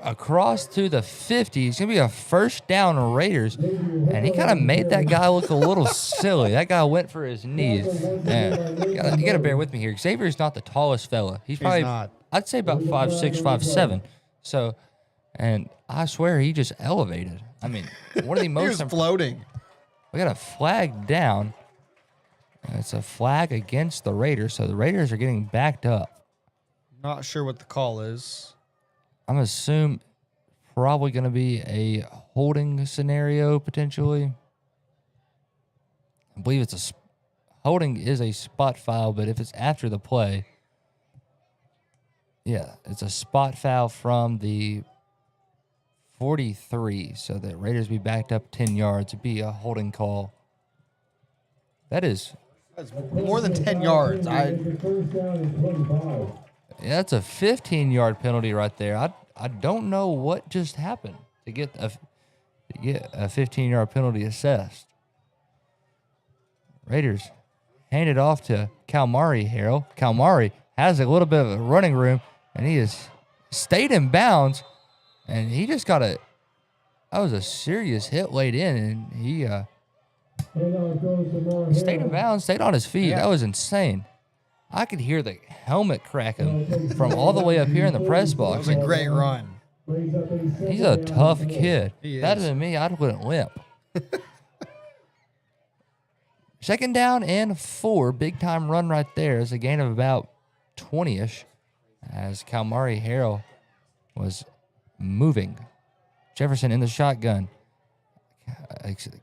across to the 50. It's going to be a first down Raiders. And he kind of made that guy look a little silly. That guy went for his knees. And you got to bear with me here. Xavier's not the tallest fella. He's probably, not. I'd say about 5'6", 5'7". So, and I swear he just elevated. I mean, one of the most... He was floating. We got a flag down. It's a flag against the Raiders, so the Raiders are getting backed up. Not sure what the call is. I'm assuming probably going to be a holding scenario, potentially. I believe it's holding is a spot foul, but if it's after the play, yeah, it's a spot foul from the 43, so the Raiders be backed up 10 yards. It'd be a holding call. That's more than 10 yards. Yeah, that's a 15-yard penalty right there. I don't know what just happened to get a 15-yard penalty assessed. Raiders hand it off to Kalmari Harrell. Kalmari has a little bit of a running room, and he has stayed in bounds. And he just got that was a serious hit laid in, and he stayed in bounds, stayed on his feet. Yeah. That was insane. I could hear the helmet cracking from all the way up here in the press box. That was a great run. He's a tough kid. He Better is. than me, I wouldn't limp. 2nd down and 4. Big time run right there. It's a gain of about 20-ish as Kalmari Harrell was moving. Jefferson in the shotgun.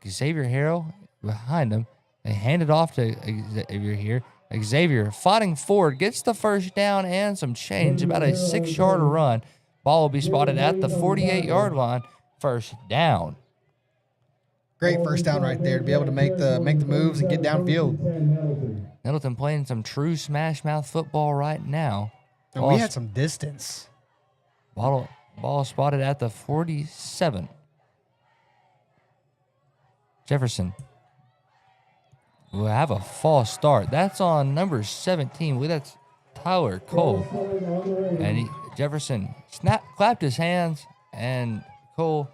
Xavier Harrell behind him. They hand it off to Xavier here. Xavier fighting forward, gets the first down and some change. About a 6-yard run. Ball will be spotted at the 48-yard line. First down. Great first down right there to be able to make the moves and get downfield. Nettleton playing some true smash mouth football right now. And we had some distance. Ball spotted at the 47. Jefferson will have a false start. That's on number 17. That's Tyler Cole. And Jefferson clapped his hands, and Cole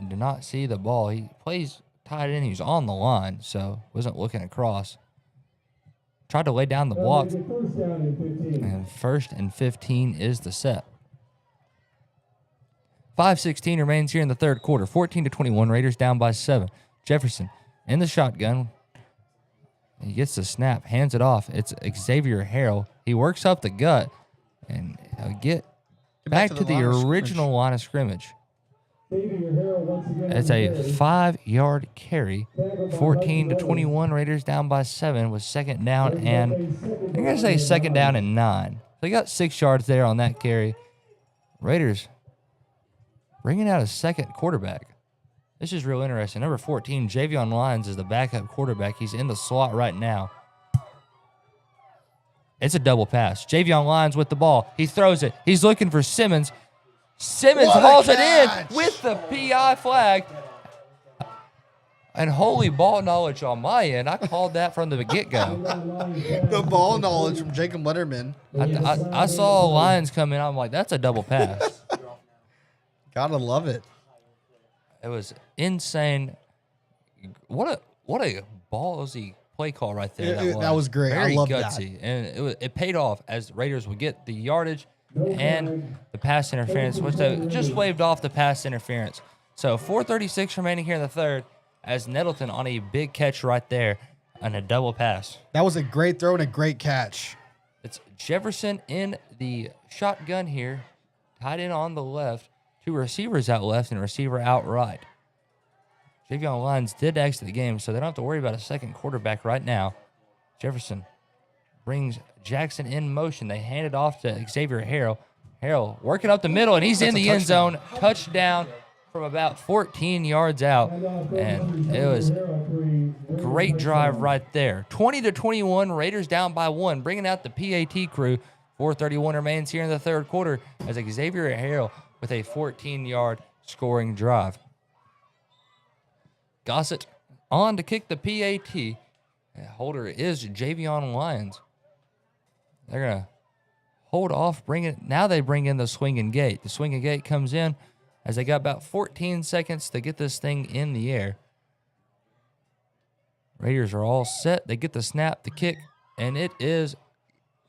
did not see the ball. He plays tight end. He was on the line, so wasn't looking across. Tried to lay down the block. And 1st and 15 is the set. 5:16 remains here in the third quarter. 14-21. Raiders down by 7. Jefferson in the shotgun. He gets the snap, hands it off. It's Xavier Harrell. He works up the gut, and he'll get back to the original line of scrimmage. It's a 5-yard carry. 14-21. Raiders down by 7 with 2nd down and I'm going to say 2nd down and 9. So they got 6 yards there on that carry. Raiders bringing out a second quarterback. This is real interesting. Number 14, Javion Lyons, is the backup quarterback. He's in the slot right now. It's a double pass. Javion Lyons with the ball. He throws it. He's looking for Simmons. Simmons What a hauls it catch! in with the PI flag. And holy ball knowledge on my end. I called that from the get-go. The ball knowledge from Jacob Letterman. I saw Lions come in. I'm like, that's a double pass. Gotta love it. It was insane. What a ballsy play call right there. That was great. Very I love gutsy. And it paid off as the Raiders would get the yardage and the pass interference, which they just waved off the pass interference. So 4:36 remaining here in the third, as Nettleton on a big catch right there and a double pass. That was a great throw and a great catch. It's Jefferson in the shotgun here, tied in on the left, 2 receivers out left and a receiver out right. Javion Lyons did exit the game, so they don't have to worry about a second quarterback right now. Jefferson brings Jackson in motion. They hand it off to Xavier Harrell. Harrell working up the middle, and he's in the end zone. Touchdown from about 14 yards out, and it was great drive right there. 20-21, Raiders down by 1, bringing out the PAT crew. 4:31 remains here in the third quarter as Xavier Harrell with a 14-yard scoring drive. Gossett on to kick the PAT. Holder is Javion Lyons. They're going to hold off, now they bring in the swinging gate. The swinging gate comes in as they got about 14 seconds to get this thing in the air. Raiders are all set. They get the snap, the kick, and it is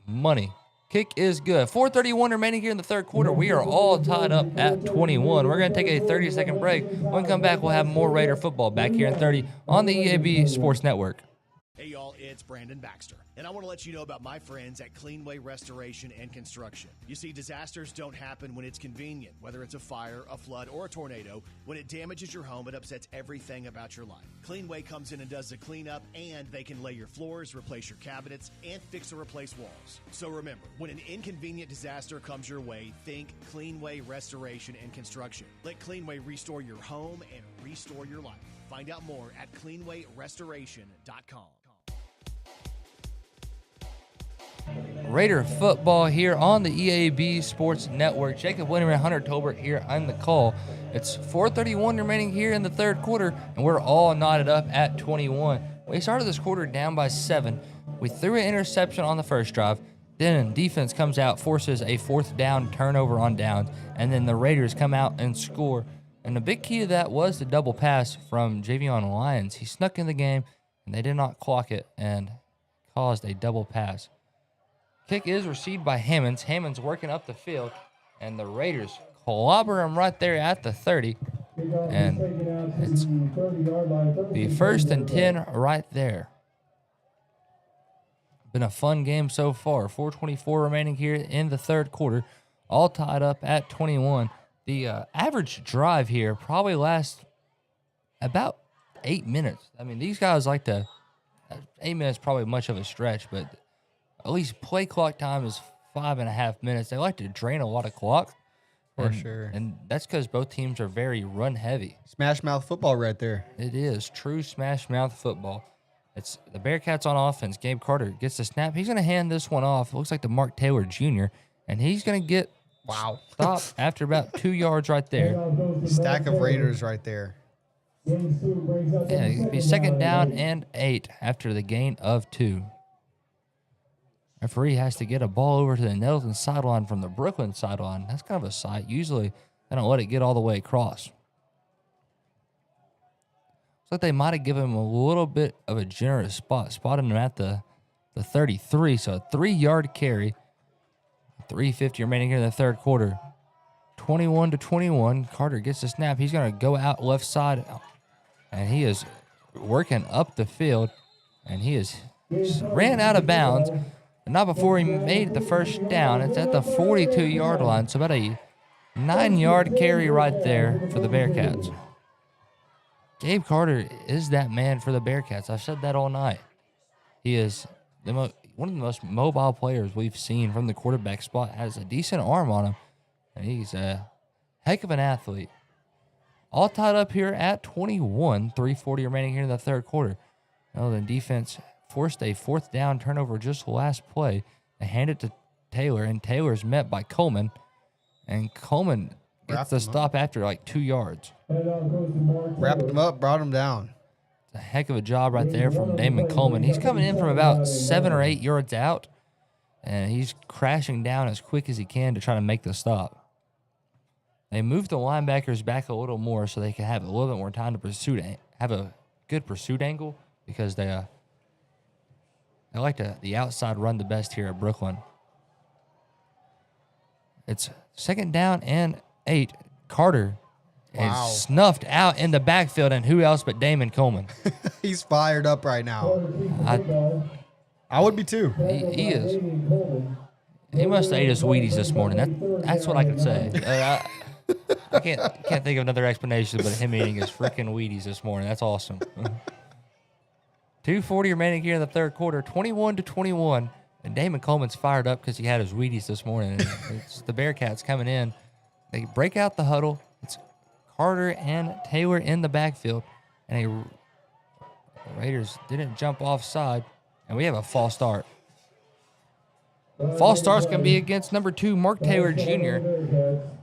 money. Kick is good. 4:31 remaining here in the third quarter. We are all tied up at 21. We're going to take a 30-second break. When we come back, we'll have more Raider football back here in 30 on the EAB Sports Network. Hey y'all, it's Brandon Baxter, and I want to let you know about my friends at Cleanway Restoration and Construction. You see, disasters don't happen when it's convenient, whether it's a fire, a flood, or a tornado. When it damages your home, it upsets everything about your life. Cleanway comes in and does the cleanup, and they can lay your floors, replace your cabinets, and fix or replace walls. So remember, when an inconvenient disaster comes your way, think Cleanway Restoration and Construction. Let Cleanway restore your home and restore your life. Find out more at cleanwayrestoration.com. Raider football here on the EAB Sports Network. Jacob Winter and Hunter Tolbert here on the call. It's 4:31 remaining here in the third quarter, and we're all knotted up at 21. We started this quarter down by 7. We threw an interception on the first drive. Then defense comes out, forces a 4th down turnover on downs, and then the Raiders come out and score. And the big key to that was the double pass from Javion Lyons. He snuck in the game, and they did not clock it and caused a double pass. Kick is received by Hammonds. Hammonds working up the field, and the Raiders clobber him right there at the 30. And it's the 1st and 10 right there. Been a fun game so far. 4:24 remaining here in the third quarter, all tied up at 21. The average drive here probably lasts about 8 minutes. I mean, these guys like to, 8 minutes probably much of a stretch, but at least play clock time is 5.5 minutes. They like to drain a lot of clock. For sure. And that's because both teams are very run heavy. Smash mouth football right there. It is true smash mouth football. It's the Bearcats on offense. Gabe Carter gets the snap. He's going to hand this one off. It looks like to Mark Taylor Jr., and he's going to get stopped after about 2 yards right there. Stack of Raiders right there. Yeah, it'll be 2nd down and 8 after the gain of 2. Referee has to get a ball over to the Nettleton sideline from the Brookland sideline. That's kind of a sight. Usually, they don't let it get all the way across. Looks like they might have given him a little bit of a generous spotting him at the 33, so a 3-yard carry. 3:50 remaining here in the third quarter. 21-21. Carter gets the snap. He's going to go out left side, and he is working up the field, and he ran out of bounds. Not before he made the first down. It's at the 42-yard line, so about a 9-yard carry right there for the Bearcats. Gabe Carter is that man for the Bearcats. I've said that all night. He is one of the most mobile players we've seen from the quarterback spot. Has a decent arm on him, and he's a heck of an athlete. All tied up here at 21. 3:40 remaining here in the third quarter. Now the defense forced a 4th down turnover just last play. They hand it to Taylor, and Taylor's met by Coleman. And Coleman gets the stop after like 2 yards. Wrapped him up, brought him down. It's a heck of a job right there from Damon Coleman. He's coming in from about 7 or 8 yards out, and he's crashing down as quick as he can to try to make the stop. They moved the linebackers back a little more so they can have a little bit more time to pursue, have a good pursuit angle, because they like the outside run the best here at Brookland. It's 2nd down and 8. Carter is snuffed out in the backfield, and who else but Damon Coleman? He's fired up right now. I would be too. He is. He must have ate his Wheaties this morning. That's what I can say. I can't think of another explanation but him eating his freaking Wheaties this morning. That's awesome. 2:40 remaining here in the third quarter, 21-21. And Damon Coleman's fired up because he had his Wheaties this morning. It's the Bearcats coming in. They break out the huddle. It's Carter and Taylor in the backfield. And the Raiders didn't jump offside. And we have a false start. False start's going to be against number 2, Mark Taylor Jr.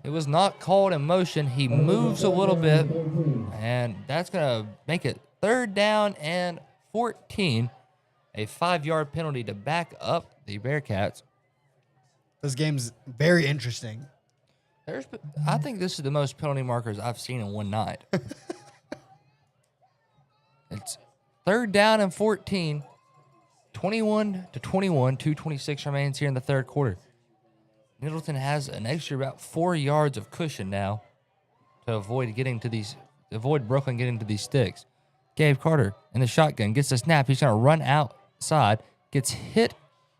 It was not called in motion. He moves a little bit. And that's going to make it 3rd down and 14. A 5-yard penalty to back up the Bearcats. This game's very interesting. I think this is the most penalty markers I've seen in one night. It's 3rd down and 14. 21-21. 2:26 remains here in the third quarter. Nettleton has an extra about 4 yards of cushion now to avoid Brookland getting to these sticks. Gabe Carter in the shotgun gets the snap. He's going to run outside, gets hit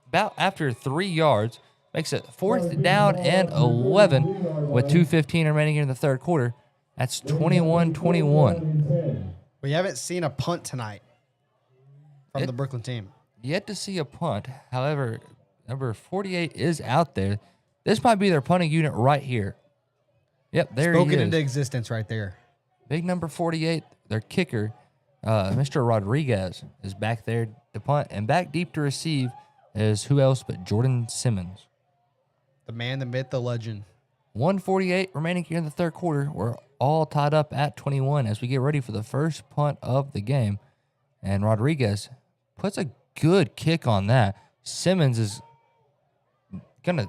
about after 3 yards, makes it 4th down and 11 with 2:15 remaining here in the third quarter. That's 21-21. We haven't seen a punt tonight from the Brookland team. Yet to see a punt. However, number 48 is out there. This might be their punting unit right here. Yep, there he is. Spoken into existence right there. Big number 48, their kicker, Mr. Rodriguez, is back there to punt. And back deep to receive is who else but Jordan Simmons. The man, the myth, the legend. 1:48 remaining here in the third quarter. We're all tied up at 21 as we get ready for the first punt of the game. And Rodriguez puts a good kick on that. Simmons is gonna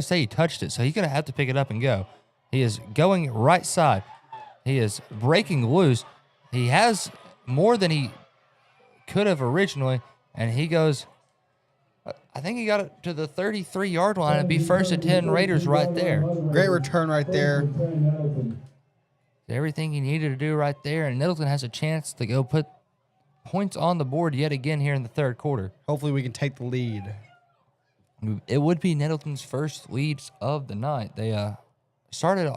say he touched it, so he's gonna have to pick it up and go. He is going right side. He is breaking loose. He has more than he could have originally, and he goes, I think he got it to the 33-yard line. It'd be 1st and 10 Raiders right there. Great return right there. Everything he needed to do right there, and Nettleton has a chance to go put points on the board yet again here in the third quarter. Hopefully we can take the lead. It would be Nettleton's first leads of the night. They started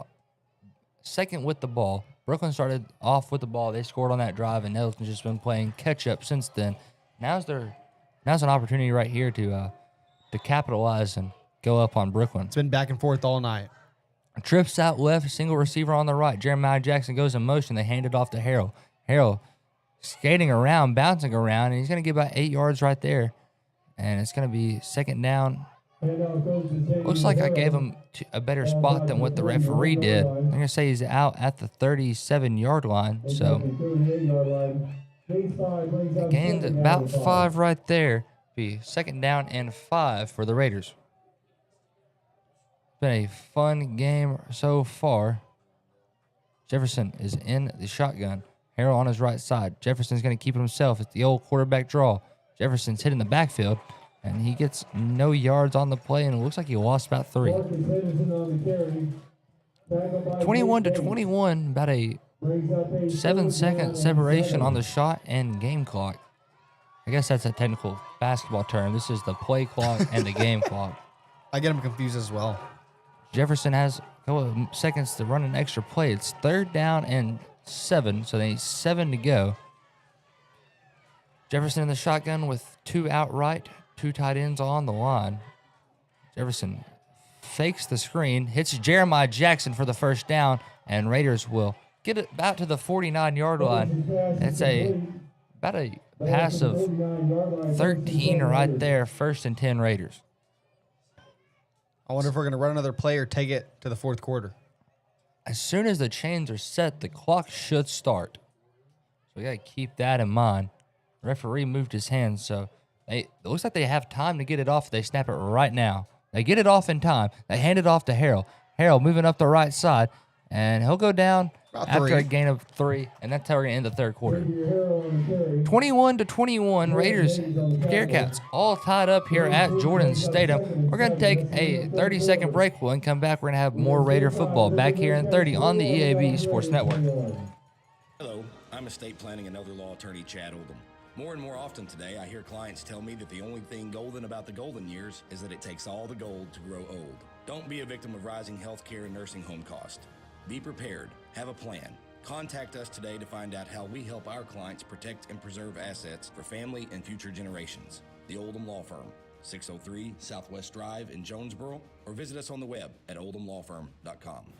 second with the ball. Brookland started off with the ball. They scored on that drive, and Nettleton's just been playing catch-up since then. Now's an opportunity right here to capitalize and go up on Brookland. It's been back and forth all night. Trips out left, single receiver on the right. Jeremiah Jackson goes in motion. They hand it off to Harrell. Harrell skating around, bouncing around, and he's going to get about 8 yards right there. And it's going to be 2nd down. Looks like I gave him a better spot than what the referee did. I'm going to say he's out at the 37-yard line. So gained about 5 right there. Be 2nd down and 5 for the Raiders. Been a fun game so far. Jefferson is in the shotgun. Harrell on his right side. Jefferson's going to keep it himself. It's the old quarterback draw. Jefferson's hitting the backfield, and he gets no yards on the play, and it looks like he lost about 3. 21-21, about a 7-second separation on the shot and game clock. I guess that's a technical basketball term. This is the play clock and the game clock. I get them confused as well. Jefferson has a couple of seconds to run an extra play. It's 3rd down and 7, so they need 7 to go. Jefferson in the shotgun with 2 outright, 2 tight ends on the line. Jefferson fakes the screen, hits Jeremiah Jackson for the 1st down, and Raiders will get it about to the 49-yard line. It's about a pass of 13 right there, 1st and 10 Raiders. I wonder if we're going to run another play or take it to the fourth quarter. as soon as the chains are set, the clock should start. So we got to keep that in mind. The referee moved his hand, so it looks like they have time to get it off. They snap it right now. They get it off in time. They hand it off to Harrell. Harrell moving up the right side, and he'll go down after a gain of 3, and that's how we're going to end the third quarter. 21-21, Raiders, Bearcats, all tied up here at Jordan Stadium. We're going to take a 30-second break. When we come back, we're going to have more Raider football back here in 30 on the EAB Sports Network. Hello, I'm estate planning and elder law attorney Chad Oldham. More and more often today, I hear clients tell me that the only thing golden about the golden years is that it takes all the gold to grow old. Don't be a victim of rising healthcare and nursing home costs. Be prepared. Have a plan. Contact us today to find out how we help our clients protect and preserve assets for family and future generations. The Oldham Law Firm, 603 Southwest Drive in Jonesboro, or visit us on the web at oldhamlawfirm.com.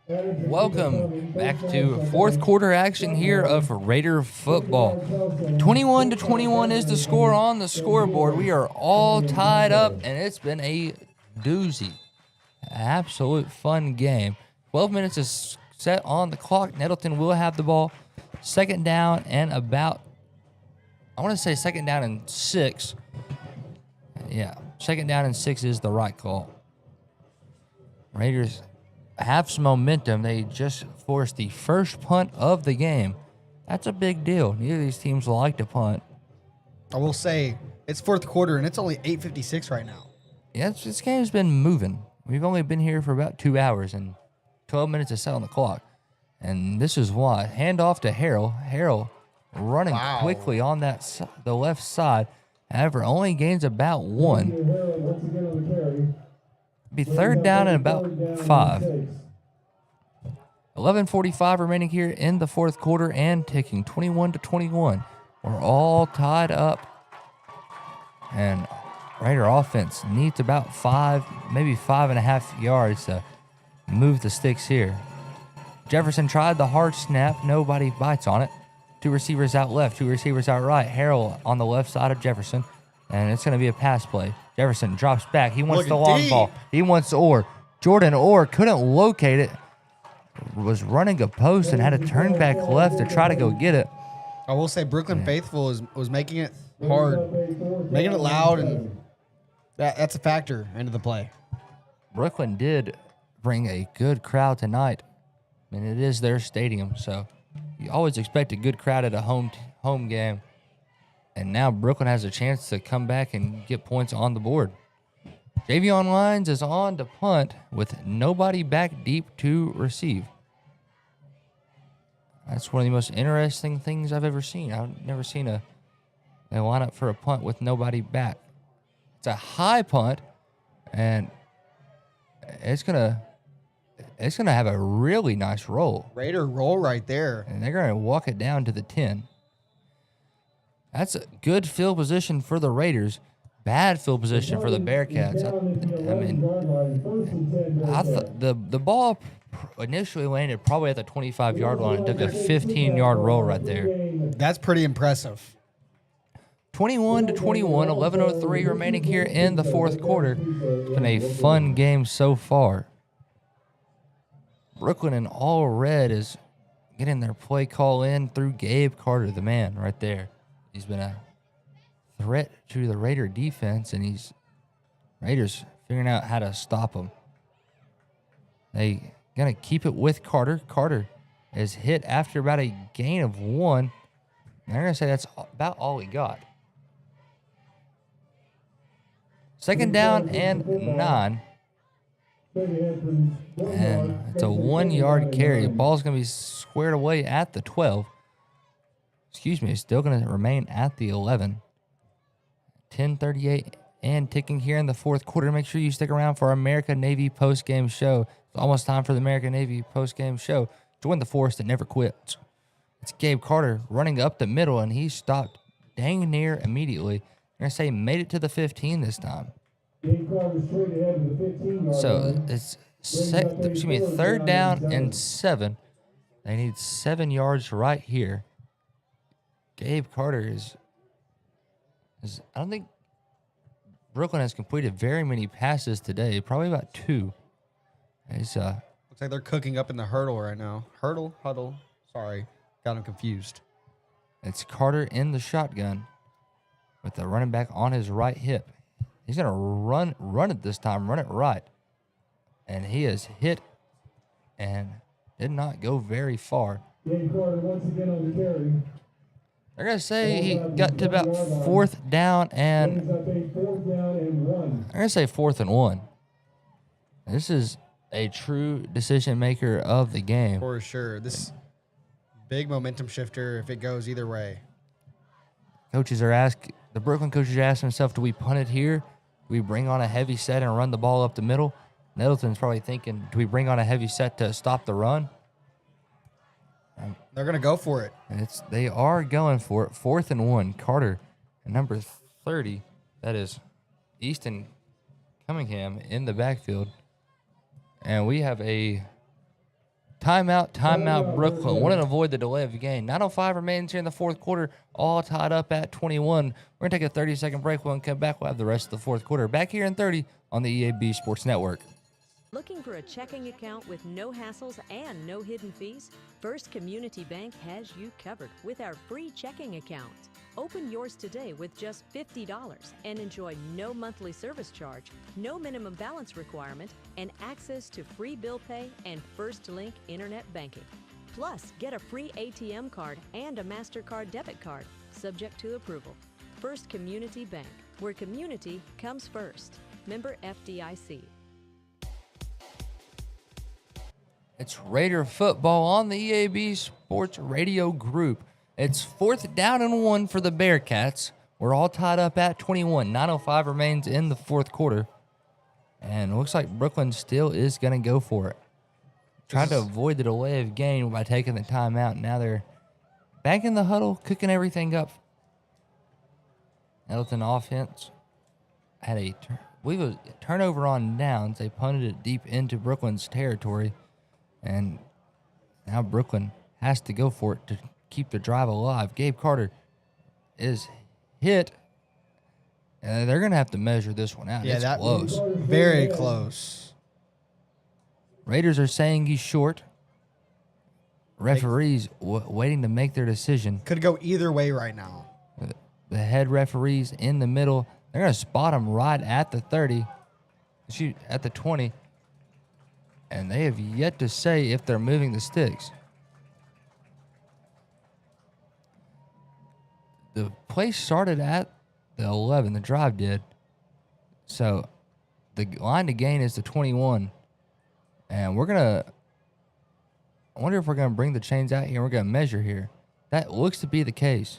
Welcome back to fourth quarter action here of Raider football. 21-21 is the score on the scoreboard. We are all tied up, and it's been a doozy. Absolute fun game. 12 minutes is set on the clock. Nettleton will have the ball. Second down and about, I want to say second down and 6. Yeah, second down and 6 is the right call. Raiders have some momentum. They just forced the first punt of the game. That's a big deal. Neither of these teams like to punt. I will say it's fourth quarter and it's only 8:56 right now. Yeah, this game's been moving. We've only been here for about 2 hours and 12 minutes is set on the clock. And this is why. Hand off to Harrell. Harrell running quickly on that the left side. However, only gains about 1. Be third down and about 5. 11:45 remaining here in the fourth quarter and ticking. 21-21. We're all tied up. And Raider offense needs about 5, maybe 5.5 yards to move the sticks here. Jefferson tried the hard snap. Nobody bites on it. 2 receivers out left, 2 receivers out right. Harrell on the left side of Jefferson. And it's going to be a pass play. Jefferson drops back. He wants the long ball. He wants Orr. Jordan Orr couldn't locate it. Was running a post and had to turn back left to try to go get it. I will say Brookland Faithful was making it hard, making it loud, and that's a factor into the play. Brookland did bring a good crowd tonight. I mean, it is their stadium, so you always expect a good crowd at a home game. And now Brookland has a chance to come back and get points on the board. Javion Lyons is on to punt with nobody back deep to receive. That's one of the most interesting things I've ever seen. I've never seen a lineup for a punt with nobody back. It's a high punt, and it's gonna have a really nice roll. Raider roll right there. And they're gonna walk it down to the 10. That's a good field position for the Raiders. Bad field position for the Bearcats. I thought the ball initially landed probably at the 25-yard line and took a 15-yard roll right there. That's pretty impressive. 21-21, 11:03 remaining here in the fourth quarter. It's been a fun game so far. Brookland in all red is getting their play call in through Gabe Carter, the man right there. He's been a threat to the Raider defense, and Raiders figuring out how to stop him. They gonna keep it with Carter. Carter is hit after about a gain of 1. And they're gonna say that's about all he got. Second down and 9. And it's a 1-yard carry. The ball's gonna be squared away at the 12. Excuse me, it's still going to remain at the 11. 10:38 and ticking here in the fourth quarter. Make sure you stick around for our American Navy postgame show. It's almost time for the American Navy postgame show. Join the force that never quits. It's Gabe Carter running up the middle, and he stopped dang near immediately. I'm going to say made it to the 15 this time. So it's third down and 7. They need 7 yards right here. Gabe Carter is I don't think Brookland has completed very many passes today, probably about 2. It's, looks like they're cooking up in the huddle right now. Huddle. Sorry, got him confused. It's Carter in the shotgun with the running back on his right hip. He's going to run it this time, run it right. And he is hit and did not go very far. Carter once again on the carry. They're going to say he got to about 4th down and... Fourth down and 1. I'm going to say 4th and 1. This is a true decision maker of the game. For sure. This big momentum shifter if it goes either way. The Brookland coaches are asking themselves, do we punt it here? Do we bring on a heavy set and run the ball up the middle? Nettleton's probably thinking, do we bring on a heavy set to stop the run? They're going to go for it. They are going for it. 4th and 1. Carter at number 30. That is Easton Cunningham in the backfield. And we have a timeout, Brookland. Want to avoid the delay of the game. 9:05 remains here in the 4th quarter, all tied up at 21. We're going to take a 30-second break. When we come back, we'll have the rest of the 4th quarter back here in 30 on the EAB Sports Network. Looking for a checking account with no hassles and no hidden fees? First Community Bank has you covered with our free checking account. Open yours today with just $50 and enjoy no monthly service charge, no minimum balance requirement, and access to free bill pay and First Link internet banking. Plus, get a free ATM card and a MasterCard debit card, subject to approval. First Community Bank, where community comes first. Member FDIC. It's Raider football on the EAB Sports Radio Group. It's 4th down and 1 for the Bearcats. We're all tied up at 21. 9:05 remains in the 4th quarter. And it looks like Brookland still is going to go for it. Trying to avoid the delay of game by taking the timeout. Now they're back in the huddle, cooking everything up. Nettleton offense had a turnover on downs. They punted it deep into Brookland's territory. And now Brookland has to go for it to keep the drive alive. Gabe Carter is hit. And they're going to have to measure this one out. Yeah, it's close. Very close. Raiders are saying he's short. Referees waiting to make their decision. Could go either way right now. The head referees in the middle. They're going to spot him right at the 30. Shoot, at the 20. And they have yet to say if they're moving the sticks. The play started at the 11. The drive did. So the line to gain is the 21. And we're going to... I wonder if we're going to bring the chains out here and we're going to measure here. That looks to be the case.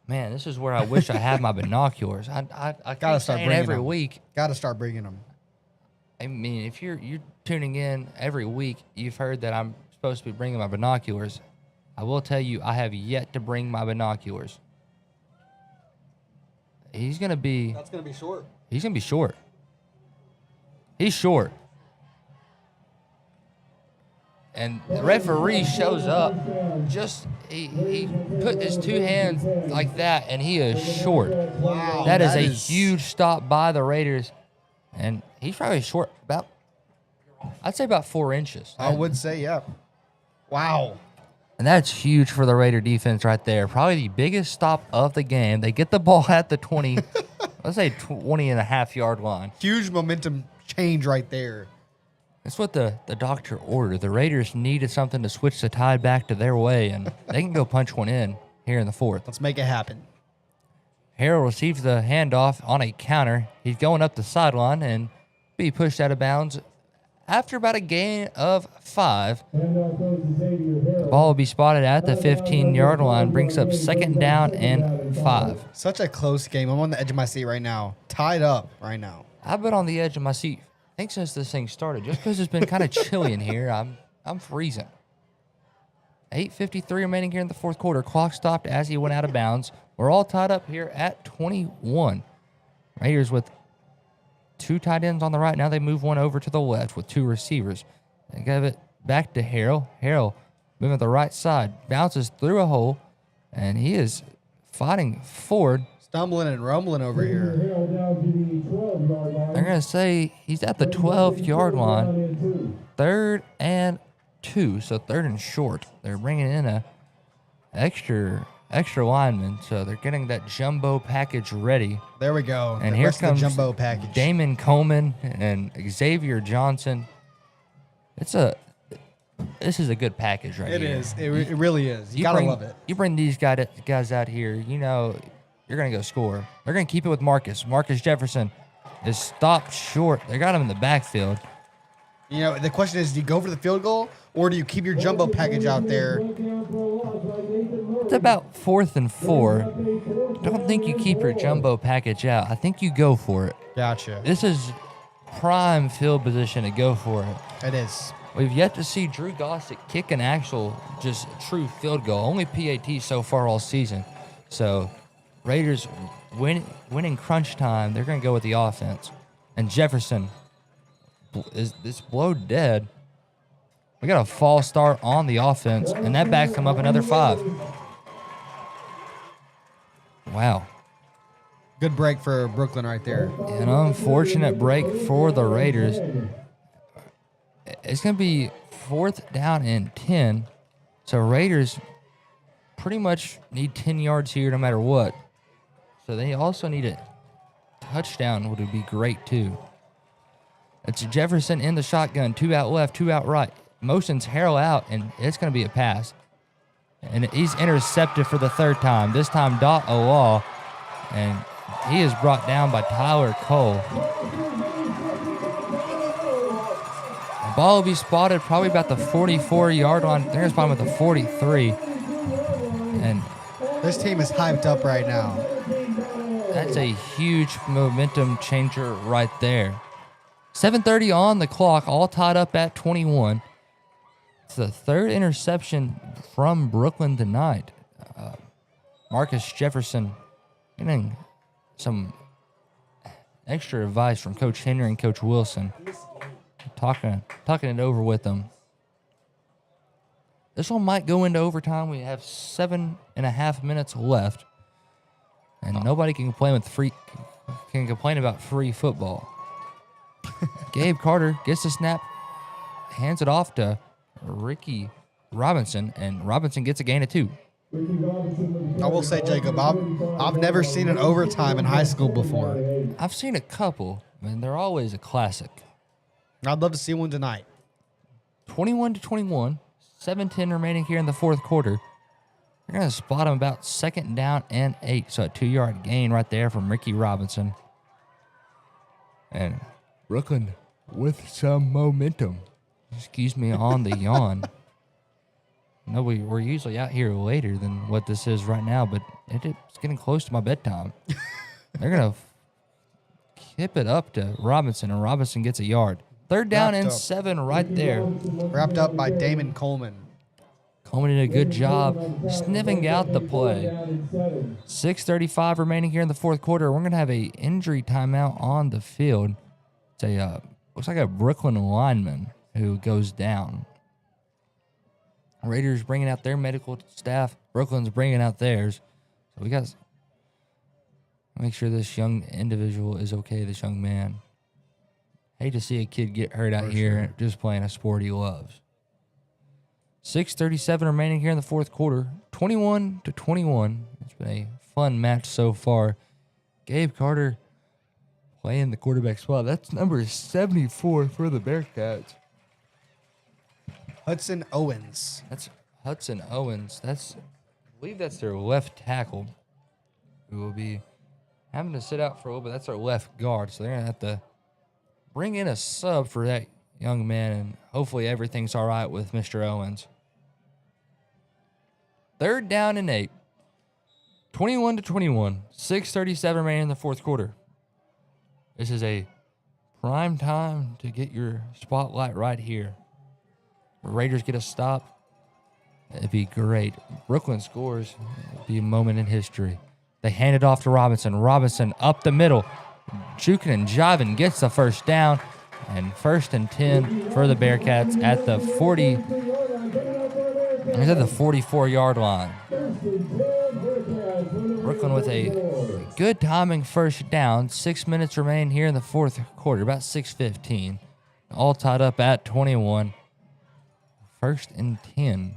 Man, this is where I wish I had my binoculars. I gotta start bringing every them. week. Gotta start bringing them. I mean, if you're tuning in every week, you've heard that I'm supposed to be bringing my binoculars. I will tell you, I have yet to bring my binoculars. He's going to be... That's going to be short. He's going to be short. He's short. And the referee shows up. He put his 2 hands like that, and he is short. Wow. That is a huge stop by the Raiders. And he's probably short I'd say about 4 inches. I would say, yeah. Wow. And that's huge for the Raider defense right there. Probably the biggest stop of the game. They get the ball at the 20, let's say 20 and a half yard line. Huge momentum change right there. That's what the doctor ordered. The Raiders needed something to switch the tide back to their way, and they can go punch one in here in the 4th. Let's make it happen. Harrell receives the handoff on a counter. He's going up the sideline and be pushed out of bounds after about a gain of 5. The ball will be spotted at the 15-yard line, brings up 2nd down and 5. Such a close game. I'm on the edge of my seat right now. Tied up right now. I've been on the edge of my seat, I think, since this thing started. Just because it's been kind of chilly in here, I'm freezing. 8:53 remaining here in the 4th quarter. Clock stopped as he went out of bounds. We're all tied up here at 21. Raiders with 2 tight ends on the right. Now they move one over to the left with 2 receivers. They give it back to Harrell. Harrell moving to the right side. Bounces through a hole, and he is fighting forward. Stumbling and rumbling over here. They're going to say he's at the 12-yard line. 3rd and 2, so 3rd and short. They're bringing in a extra lineman, so they're getting that jumbo package ready. There we go. And the here rest comes of the jumbo package. Damon Coleman and Xavier Johnson. This is a good package right It here. is. It really is. You gotta love it. You bring these guys out here, you know you're going to go score. They're going to keep it with Marcus. Marcus Jefferson is stopped short. They got him in the backfield. You know, the question is, do you go for the field goal or do you keep your jumbo package out there? It's about 4th and 4. Don't think you keep your jumbo package out. I think you go for it. Gotcha. This is prime field position to go for it. It is. We've yet to see Drew Gossick kick an actual, just true field goal. Only PAT so far all season. So Raiders winning crunch time. They're going to go with the offense. And Jefferson is this blow dead. We got a false start on the offense, and that backs them up another 5. Wow. Good break for Brookland right there. An unfortunate break for the Raiders. It's going to be 4th down and 10. So Raiders pretty much need 10 yards here no matter what. So they also need a touchdown, would be great too. It's Jefferson in the shotgun, 2 out left, 2 out right. Motions Harrell out, and it's going to be a pass. And he's intercepted for the 3rd time. This time Dot Law, and he is brought down by Tyler Cole. The ball will be spotted probably about the 44-yard line. They're going to spot him at the 43. And this team is hyped up right now. That's a huge momentum changer right there. 7:30 on the clock, all tied up at 21. It's the 3rd interception from Brookland tonight. Marcus Jefferson getting some extra advice from Coach Henry and Coach Wilson. Talking it over with them. This one might go into overtime. We have 7.5 minutes left. And nobody can complain about free football. Gabe Carter gets the snap, hands it off to Ricky Robinson, and Robinson gets a gain of 2. I will say, Jacob, I've never seen an overtime in high school before. I've seen a couple, and they're always a classic. I'd love to see one tonight. 21-21, 7:10 remaining here in the 4th quarter. They're going to spot him about 2nd down and 8, so a 2-yard gain right there from Ricky Robinson. And Brookland with some momentum. Excuse me on the yawn. No, we're usually out here later than what this is right now, but it's getting close to my bedtime. They're going to hip it up to Robinson, and Robinson gets a yard. 3rd down and 7 right there. Wrapped up by Damon Coleman. Coleman did a good job sniffing out the play. 6:35 remaining here in the 4th quarter. We're going to have a injury timeout on the field. It's looks like a Brookland lineman who goes down. Raiders bringing out their medical staff. Brookland's bringing out theirs. So we got to make sure this young individual is okay, this young man. Hate to see a kid get hurt out here just playing a sport he loves. 6:37 remaining here in the 4th quarter. 21-21. It's been a fun match so far. Gabe Carter playing the quarterback spot. That's number 74 for the Bearcats. Hudson Owens. That's Hudson Owens. I believe that's their left tackle, who will be having to sit out for a little bit. That's our left guard, so they're going to have to bring in a sub for that young man, and hopefully everything's all right with Mr. Owens. 3rd down and 8. 21-21. 6:37 remaining in the 4th quarter. This is a prime time to get your spotlight right here. Raiders get a stop. It'd be great. Brookland scores. It'd be a moment in history. They hand it off to Robinson. Robinson up the middle. Jukin and jiving gets the 1st down. And 1st and 10 for the Bearcats at the 44-yard line. Brookland with a good timing first down. 6 minutes remain here in the fourth quarter, about 6:15. All tied up at 21. 1st and 10.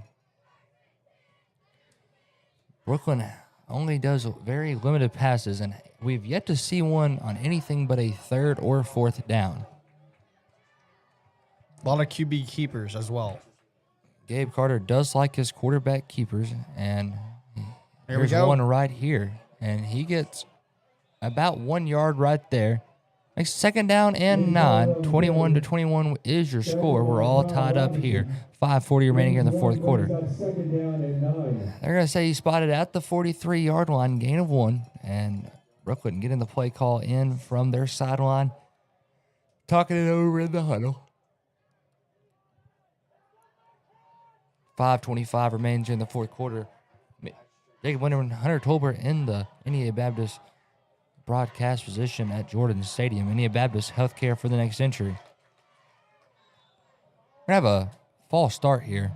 Brookland only does very limited passes, and we've yet to see one on anything but a 3rd or 4th down. A lot of QB keepers as well. Gabe Carter does like his quarterback keepers, and There's one right here. And he gets about 1 yard right there. Makes 2nd down and 9. 21-21 is your score. We're all tied up here. 5:40 remaining here in the fourth quarter. They're going to say he spotted at the 43-yard line, gain of 1. And Brookland getting the play call in from their sideline. Talking it over in the huddle. 5:25 remains in the fourth quarter. Jacob Winter and Hunter Tolbert in the NEA Baptist broadcast position at Jordan Stadium. NEA Baptist Healthcare for the next century. We're going to have a false start here.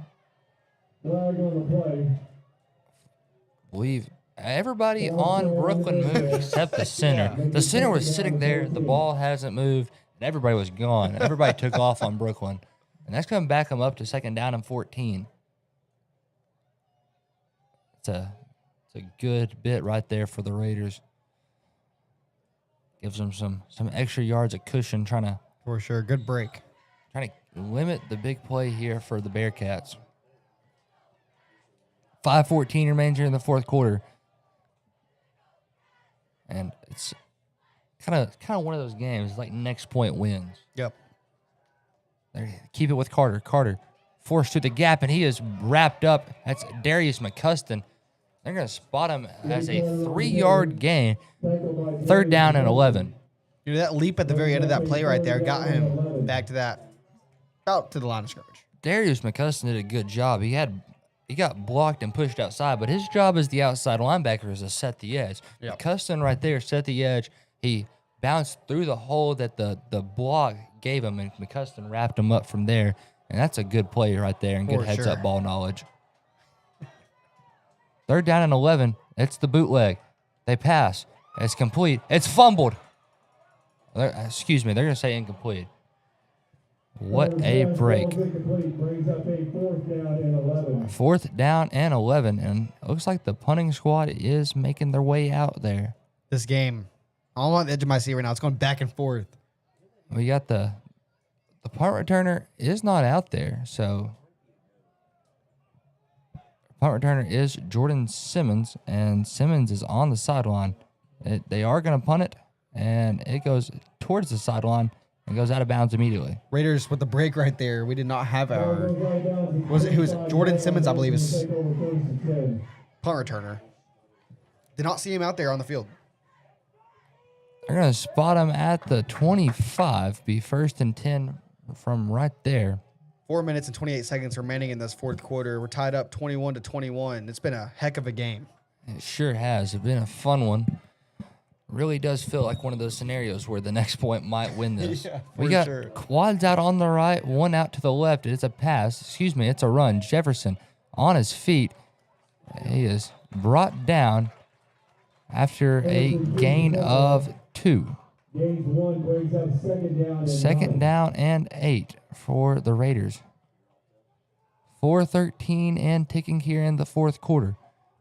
Believe everybody on Brookland moved except the center. The center was sitting there. The ball hasn't moved, and everybody was gone. Everybody took off on Brookland. And that's going to back them up to 2nd down and 14. It's a good bit right there for the Raiders. Gives them some extra yards of cushion, trying to for sure. Good break. Trying to limit the big play here for the Bearcats. 5:14 remains here in the fourth quarter, and it's kind of one of those games like next point wins. Yep. Keep it with Carter. Carter forced through the gap, and he is wrapped up. That's Darius McCuston. They're going to spot him as a 3-yard gain. 3rd down and 11. You know, that leap at the very end of that play right there got him back to that, out to the line of scrimmage. Darius McCuston did a good job. He got blocked and pushed outside, but his job as the outside linebacker is to set the edge. Yep. McCuston right there set the edge. He bounced through the hole that the block gave him, and McCuston wrapped him up from there. And that's a good play right there and good heads-up ball knowledge. 3rd down and 11. It's the bootleg. They pass. It's complete. It's fumbled. They're going to say incomplete. What a break. 4th down and 11. And it looks like the punting squad is making their way out there. This game, I'm on the edge of my seat right now. It's going back and forth. We got the punt returner is not out there, so punt returner is Jordan Simmons, and Simmons is on the sideline. They are going to punt it, and it goes towards the sideline and goes out of bounds immediately. Raiders with the break right there. We did not have our who was Jordan Simmons, I believe, is punt returner. Did not see him out there on the field. They're going to spot him at the 25, be 1st and 10 from right there. 4 minutes and 28 seconds remaining in this fourth quarter. We're tied up 21-21. It's been a heck of a game. It sure has. It's been a fun one. Really does feel like one of those scenarios where the next point might win this. Yeah, we got quads out on the right, one out to the left. It's a pass. It's a run. Jefferson on his feet. He is brought down after a gain of 2. 2nd down and 8 for the Raiders. 4:13 and ticking here in the fourth quarter.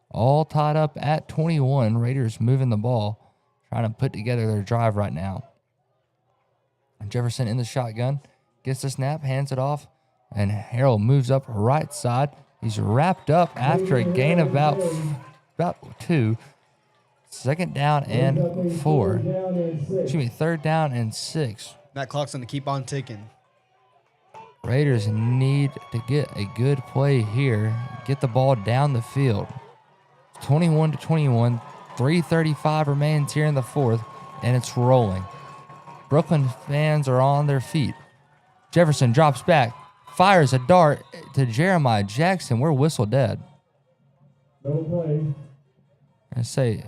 All tied up at 21. Raiders moving the ball, trying to put together their drive right now. Jefferson in the shotgun, gets the snap, hands it off, and Harrell moves up right side. He's wrapped up after a gain of about 2. 2nd down and 4. 3rd down and 6. That clock's going to keep on ticking. Raiders need to get a good play here. Get the ball down the field. 21-21. 3:35 remains here in the fourth, and it's rolling. Brookland fans are on their feet. Jefferson drops back, fires a dart to Jeremiah Jackson. We're whistle dead. No play. I say,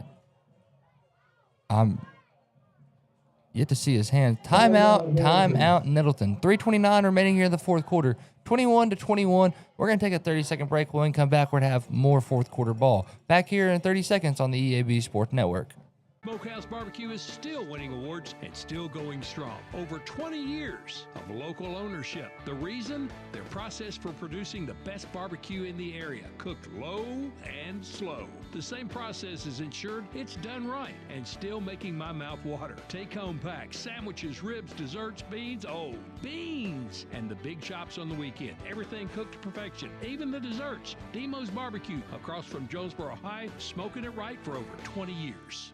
I'm yet to see his hands. Timeout, Nettleton. 3:29 remaining here in the fourth quarter. 21-21. We're going to take a 30-second break. When we come back, we're going to have more fourth quarter ball. Back here in 30 seconds on the EAB Sports Network. Smokehouse Barbecue is still winning awards and still going strong. Over 20 years of local ownership. The reason? Their process for producing the best barbecue in the area, cooked low and slow. The same process is ensured it's done right and still making my mouth water. Take-home packs, sandwiches, ribs, desserts, beans. Oh, beans! And the big chops on the weekend. Everything cooked to perfection, even the desserts. Demo's Barbecue, across from Jonesboro High, smoking it right for over 20 years.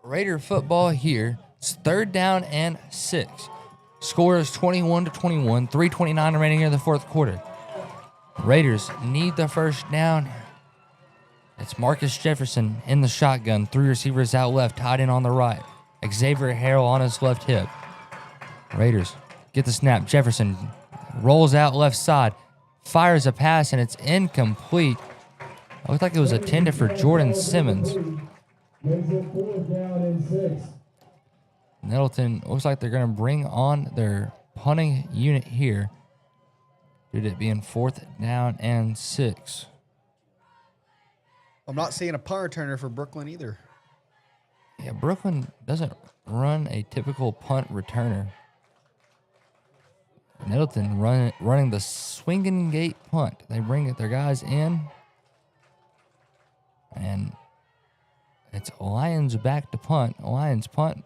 Raider football here. It's 3rd down and 6. Score is 21-21. 3:29 remaining in the 4th quarter. Raiders need the first down. It's Marcus Jefferson in the shotgun. 3 receivers out left, tight end on the right. Xavier Harrell on his left hip. Raiders get the snap. Jefferson rolls out left side, fires a pass, and it's incomplete. It looked like it was intended for Jordan Simmons. Makes it 4th down and 6. Nettleton looks like they're going to bring on their punting unit here due to it being 4th down and 6. I'm not seeing a punt returner for Brookland either. Yeah, Brookland doesn't run a typical punt returner. Nettleton running the swinging gate punt. They bring their guys in, and it's Lions back to punt. Lions punt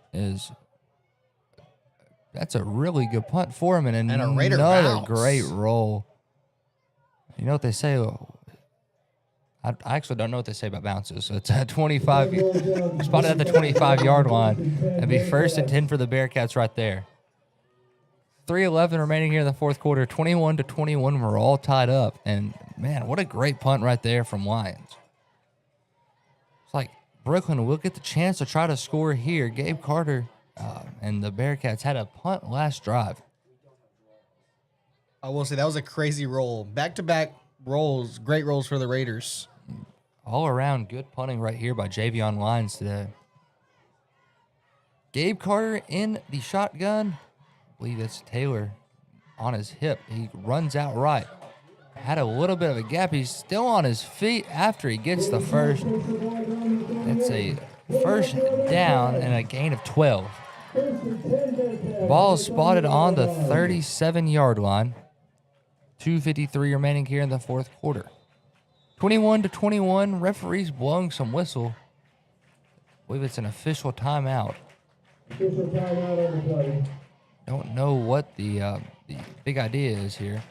that's a really good punt for him, and a Raider another bounce. great roll. You know what they say? I actually don't know what they say about bounces. So it's a 25, spotted at the 25-yard line. That'd be 1st and 10 for the Bearcats right there. 3:11 remaining here in the 4th quarter. 21-21. We're all tied up, and man, what a great punt right there from Lions. It's like Brookland will get the chance to try to score here. Gabe Carter and the Bearcats had a punt last drive. I will say that was a crazy roll. Back-to-back rolls, great rolls for the Raiders. All around good punting right here by Javion Lyons today. Gabe Carter in the shotgun. I believe it's Taylor on his hip. He runs out right. Had a little bit of a gap. He's still on his feet after he gets the first. It's a 1st down and a gain of 12. Ball spotted on the 37-yard line. 2:53 remaining here in the 4th quarter. 21-21. Referees blowing some whistle. I believe it's an official timeout. Official timeout on the play. Don't know what the big idea is here.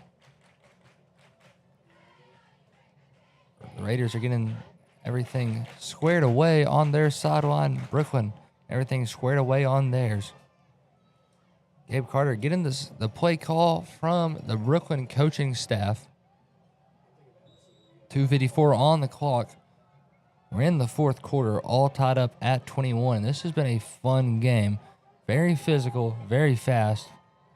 The Raiders are getting everything squared away on their sideline. Brookland, everything squared away on theirs. Gabe Carter getting the play call from the Brookland coaching staff. 2:54 on the clock. We're in the 4th quarter, all tied up at 21. This has been a fun game. Very physical, very fast.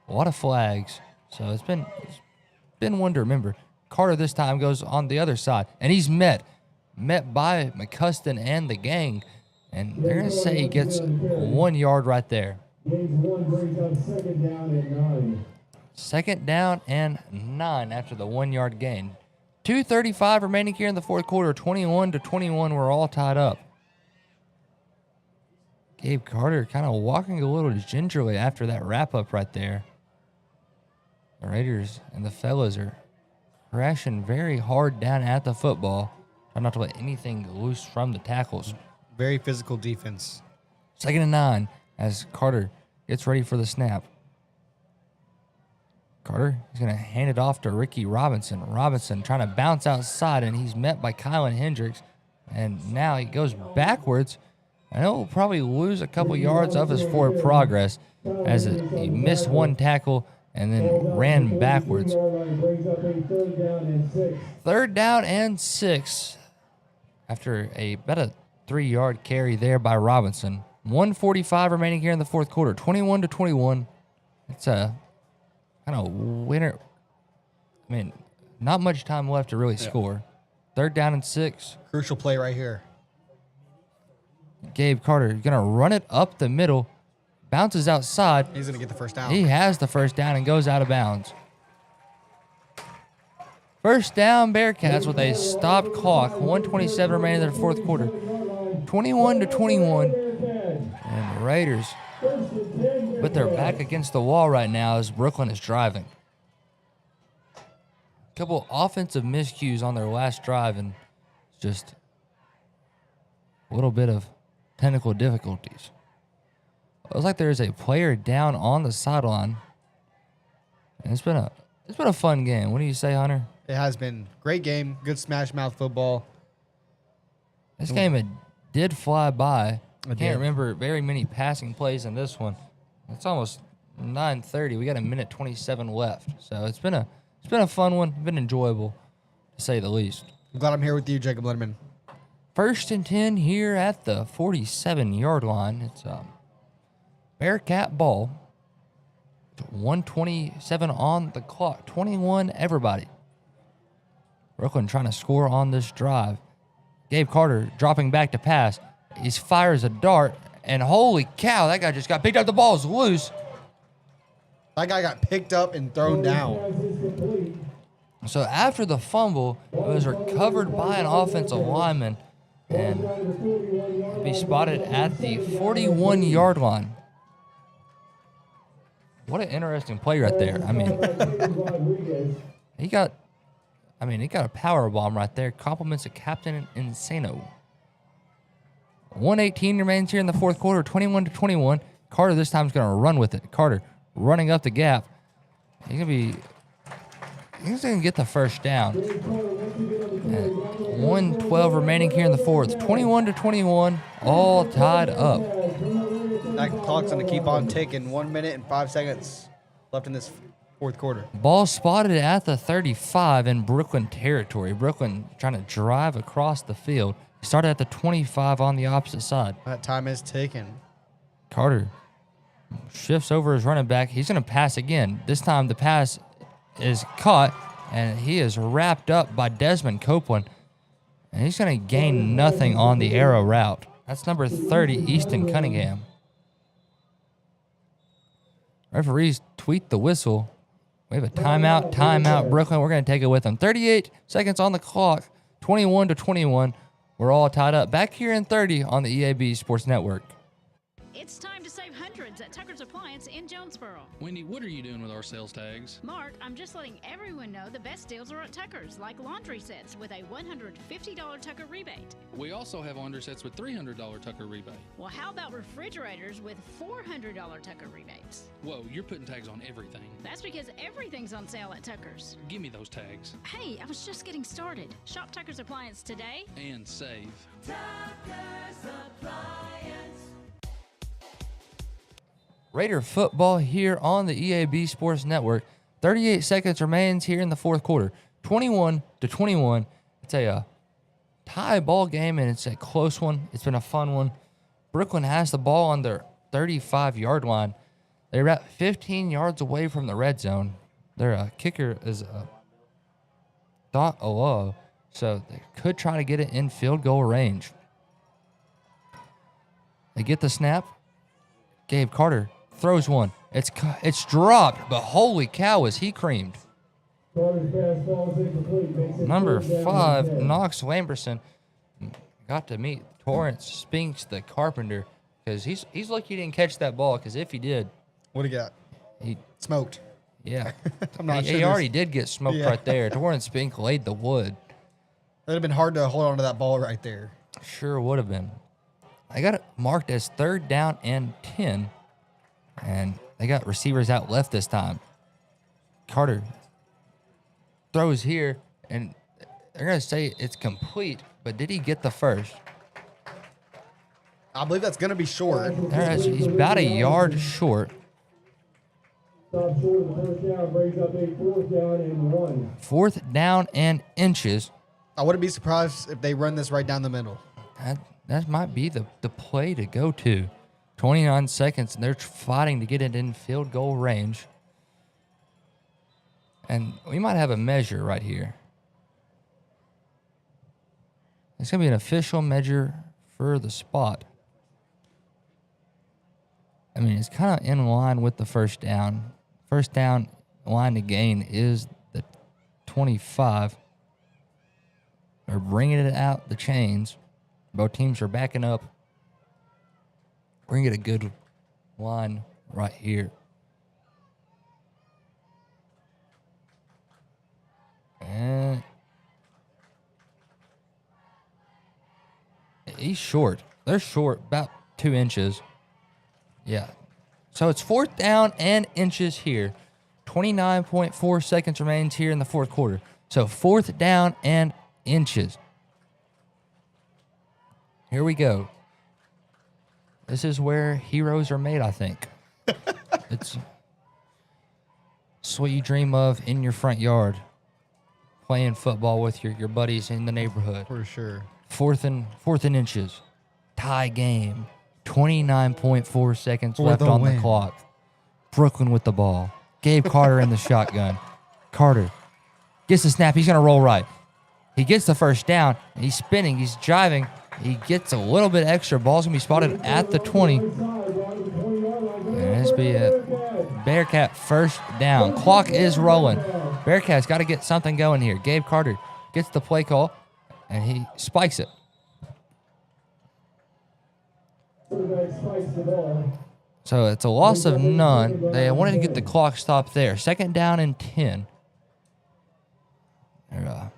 A lot of flags. So it's been one to remember. Carter this time goes on the other side, and he's met by McCuston and the gang. And they're going to say he gets 1 yard right there. Gains 1, brings up 2nd down and 9. 2nd down and 9 after the 1 yard gain. 2:35 remaining here in the 4th quarter. 21-21. We're all tied up. Gabe Carter kind of walking a little gingerly after that wrap-up right there. The Raiders and the fellas are crashing very hard down at the football. Trying not to let anything loose from the tackles. Very physical defense. 2nd and 9 as Carter gets ready for the snap. Carter is going to hand it off to Ricky Robinson. Robinson trying to bounce outside, and he's met by Kylan Hendricks. And now he goes backwards, and he'll probably lose a couple yards of his forward progress as he missed one tackle and then ran backwards. 3rd down and 6 after about a 3-yard carry there by Robinson. 1:45 remaining here in the 4th quarter. 21-21. It's a kind of winner. I mean, not much time left to really score. 3rd down and 6. Crucial play right here. Gabe Carter going to run it up the middle. Bounces outside. He's going to get the first down. He has the first down and goes out of bounds. First down, Bearcats with a stopped clock. 1:27 remaining in the 4th quarter. 21-21. And the Raiders with their back against the wall right now as Brookland is driving. A couple offensive miscues on their last drive and just a little bit of technical difficulties. It looks like there's a player down on the sideline. And it's been a fun game. What do you say, Hunter? It has been great game, good smash mouth football. This game did fly by. I It can't did. remember very many passing plays in this one. It's almost 9:30. We got a minute 27 left. So it's been a fun one. Been enjoyable, to say the least. I'm glad I'm here with you, Jacob Lindemann. 1st and 10 here at the 47-yard line. It's Bearcat ball. 1:27 on the clock. 21 everybody. Brookland trying to score on this drive. Gabe Carter dropping back to pass. He fires a dart, and holy cow, that guy just got picked up. The ball's loose. That guy got picked up and thrown down. So after the fumble, it was recovered by an offensive lineman and be spotted at the 41-yard line. What an interesting play right there. I mean, he got a power bomb right there. Compliments of Captain Insano. 1:18 remains here in the fourth quarter, 21-21. Carter this time is going to run with it. Carter running up the gap. He's going to get the first down. 1:12 remaining here in the fourth. 21-21, all tied up. That clock's going to keep on ticking. 1 minute and 5 seconds left in this fourth quarter. Ball spotted at the 35 in Brookland territory. Brookland trying to drive across the field. Started at the 25 on the opposite side. That time is ticking. Carter shifts over his running back. He's going to pass again. This time the pass is caught, and he is wrapped up by Desmond Copeland. And he's going to gain nothing on the arrow route. That's number 30, Easton Cunningham. Referees tweet the whistle. We have a timeout, Brookland. We're going to take it with them. 38 seconds on the clock, 21-21. We're all tied up. Back here in 30 on the EAB Sports Network. It's time to save hundreds at Tucker's Appliance in Jonesboro. Wendy, what are you doing with our sales tags? Mark, I'm just letting everyone know the best deals are at Tucker's, like laundry sets with a $150 Tucker rebate. We also have laundry sets with $300 Tucker rebate. Well, how about refrigerators with $400 Tucker rebates? Whoa, you're putting tags on everything. That's because everything's on sale at Tucker's. Give me those tags. Hey, I was just getting started. Shop Tucker's Appliance today. And save. Tucker's Appliance. Raider football here on the EAB Sports Network. 38 seconds remains here in the fourth quarter. 21-21. It's a tie ball game, and it's a close one. It's been a fun one. Brookland has the ball on their 35-yard line. They're about 15 yards away from the red zone. Their kicker is .0, so they could try to get it in field goal range. They get the snap. Gabe Carter throws one. It's dropped, but holy cow, is he creamed. Number 5, Knox Lamberson, got to meet Torrance Spinks, the carpenter, because he's lucky he didn't catch that ball, because if he did. What'd he got? He smoked. Yeah. I'm not he sure. He already did get smoked Yeah. right there. Torrance Spink laid the wood. It would have been hard to hold on to that ball right there. Sure would have been. I got it marked as 3rd down and 10. And they got receivers out left this time. Carter throws here, and they're going to say it's complete, but did he get the first? I believe that's going to be short. He's about a yard short. Stop short of the first down, brings up a 4th down and 1. 4th down and inches. I wouldn't be surprised if they run this right down the middle. That might be the play to go to. 29 seconds, and they're fighting to get it in field goal range. And we might have a measure right here. It's going to be an official measure for the spot. I mean, it's kind of in line with the first down. First down line to gain is the 25. They're bringing it out the chains. Both teams are backing up. We're going to get a good line right here. And he's short. They're short, about 2 inches. Yeah. So it's 4th down and inches here. 29.4 seconds remains here in the fourth quarter. So 4th down and inches. Here we go. This is where heroes are made, I think. It's what you dream of in your front yard. Playing football with your buddies in the neighborhood. For sure. 4th and inches. Tie game. 29.4 seconds left on the clock. Brookland with the ball. Gabe Carter in the shotgun. Carter gets the snap. He's going to roll right. He gets the first down. He's spinning. He's driving. He gets a little bit extra. Ball's going to be spotted at the 20. And this be a Bearcat first down. Clock is rolling. Bearcats got to get something going here. Gabe Carter gets the play call, and he spikes it. So it's a loss of none. They wanted to get the clock stopped there. 2nd down and 10. They're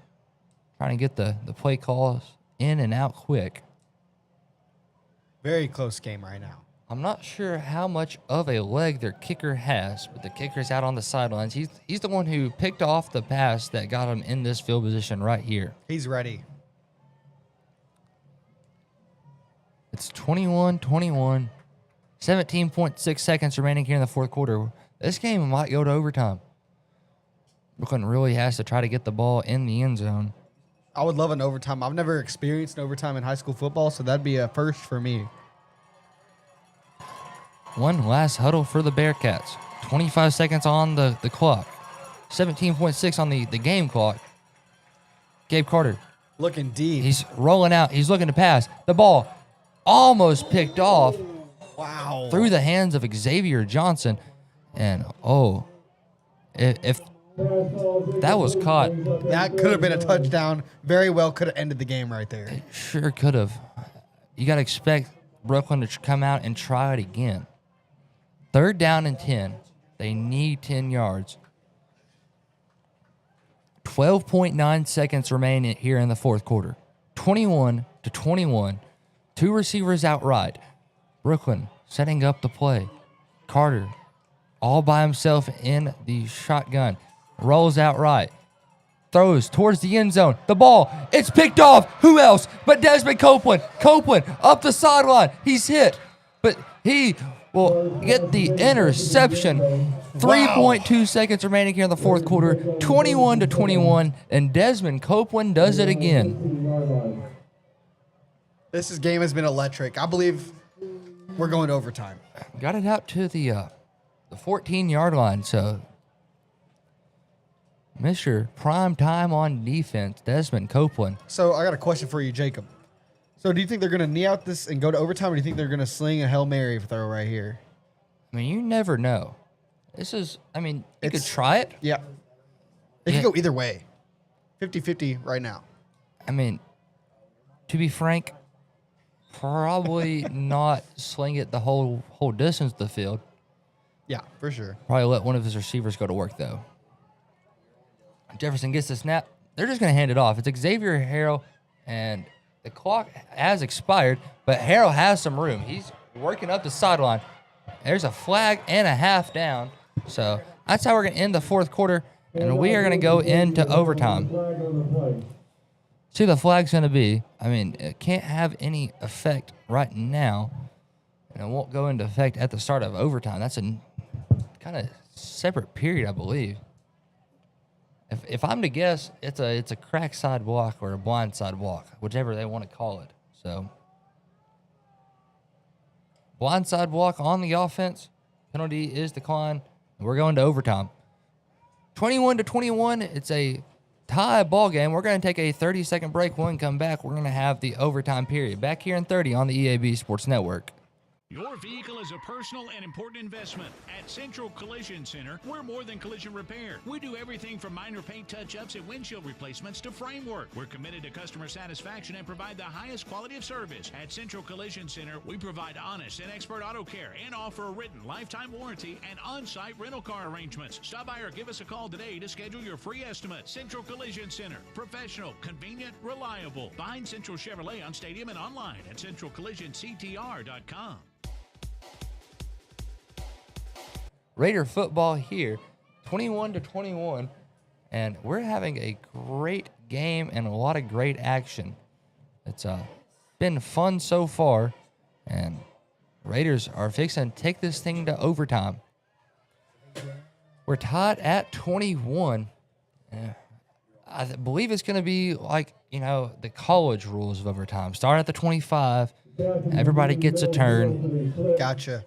trying to get the play calls in and out quick. Very close game right now. I'm not sure how much of a leg their kicker has, but the kicker's out on the sidelines. He's the one who picked off the pass that got him in this field position right here. He's ready. It's 21-21. 17.6 seconds remaining here in the fourth quarter. This game might go to overtime. Brookland really has to try to get the ball in the end zone. I would love an overtime. I've never experienced an overtime in high school football, so that'd be a first for me. One last huddle for the Bearcats. 25 seconds on the clock. 17.6 on the game clock. Gabe Carter. Looking deep. He's rolling out. He's looking to pass. The ball almost picked off. Wow. Through the hands of Xavier Johnson. And, if that was caught. That could have been a touchdown. Very well could have ended the game right there. It sure could have. You got to expect Brookland to come out and try it again. 3rd down and 10. They need 10 yards. 12.9 seconds remain here in the fourth quarter. 21-21. 2 receivers outright. Brookland setting up the play. Carter all by himself in the shotgun. Rolls out right. Throws towards the end zone. The ball, it's picked off. Who else but Desmond Copeland? Copeland up the sideline. He's hit, but he will get the interception. 3.2 seconds remaining here in the fourth quarter. 21-21, and Desmond Copeland does it again. This game has been electric. I believe we're going to overtime. Got it out to the 14-yard line, so Mr. Prime Time on defense, Desmond Copeland. So I got a question for you, Jacob. So do you think they're going to knee out this and go to overtime, or do you think they're going to sling a Hail Mary throw right here? I mean, you never know. This is, you could try it. Yeah. It could go either way. 50-50 right now. To be frank, probably not sling it the whole distance of the field. Yeah, for sure. Probably let one of his receivers go to work, though. Jefferson gets the snap. They're just going to hand it off. It's Xavier Harrell, and the clock has expired, but Harrell has some room. He's working up the sideline. There's a flag and a half down. So that's how we're going to end the fourth quarter, and we are going to go into overtime. See, the flag's going to be, it can't have any effect right now, and it won't go into effect at the start of overtime. That's a kind of separate period, I believe. If I'm to guess, it's a crack side block or a blind side block, whichever they want to call it. So, blind side block on the offense. Penalty is declined. We're going to overtime. 21-21. It's a tie ball game. We're going to take a 30-second break. When we come back, we're going to have the overtime period. Back here in 30 on the EAB Sports Network. Your vehicle is a personal and important investment. At Central Collision Center, we're more than collision repair. We do everything from minor paint touch-ups and windshield replacements to framework. We're committed to customer satisfaction and provide the highest quality of service. At Central Collision Center, we provide honest and expert auto care and offer a written lifetime warranty and on-site rental car arrangements. Stop by or give us a call today to schedule your free estimate. Central Collision Center. Professional, convenient, reliable. Behind Central Chevrolet on Stadium and online at centralcollisionctr.com. Raider football here, 21-21, and we're having a great game and a lot of great action. It's been fun so far, and Raiders are fixing to take this thing to overtime. We're tied at 21. I believe it's going to be like, the college rules of overtime. Start at the 25, everybody gets a turn. Gotcha.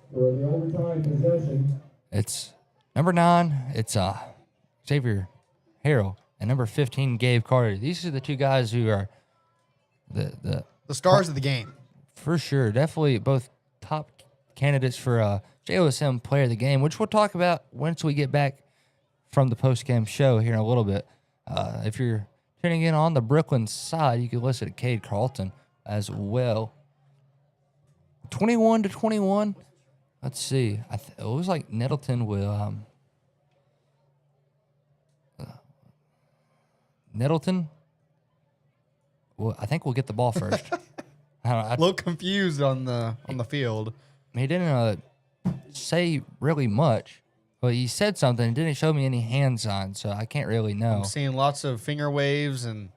It's number 9. It's Xavier Harrell, and number 15, Gabe Carter. These are the two guys who are the stars of the game. For sure. Definitely both top candidates for JOSM Player of the Game, which we'll talk about once we get back from the post-game show here in a little bit. If you're tuning in on the Brookland side, you can listen to Cade Carlton as well. 21-21. Let's see. It looks like Nettleton will. Nettleton. Well, I think we'll get the ball first. A little confused on the field. He didn't say really much, but he said something. It didn't show me any hand signs, so I can't really know. I'm seeing lots of finger waves and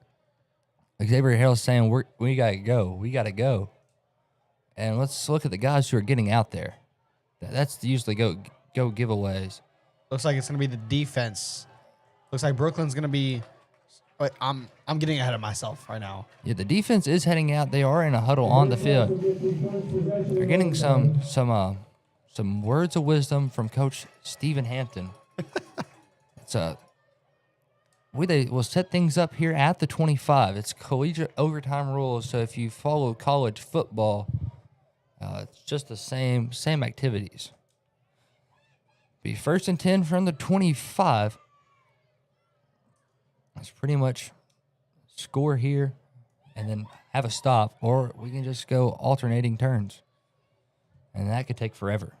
Xavier Harrell's saying we gotta go. We gotta go. And let's look at the guys who are getting out there. That's usually go giveaways. Looks like it's going to be the defense. Looks like Brookland's going to be. But I'm getting ahead of myself right now. Yeah, the defense is heading out. They are in a huddle on the field. They're getting some words of wisdom from Coach Stephen Hampton. They will set things up here at the 25. It's collegiate overtime rules, so if you follow college football, it's just the same activities. Be 1st and 10 from the 25. That's pretty much score here and then have a stop, or we can just go alternating turns, and that could take forever.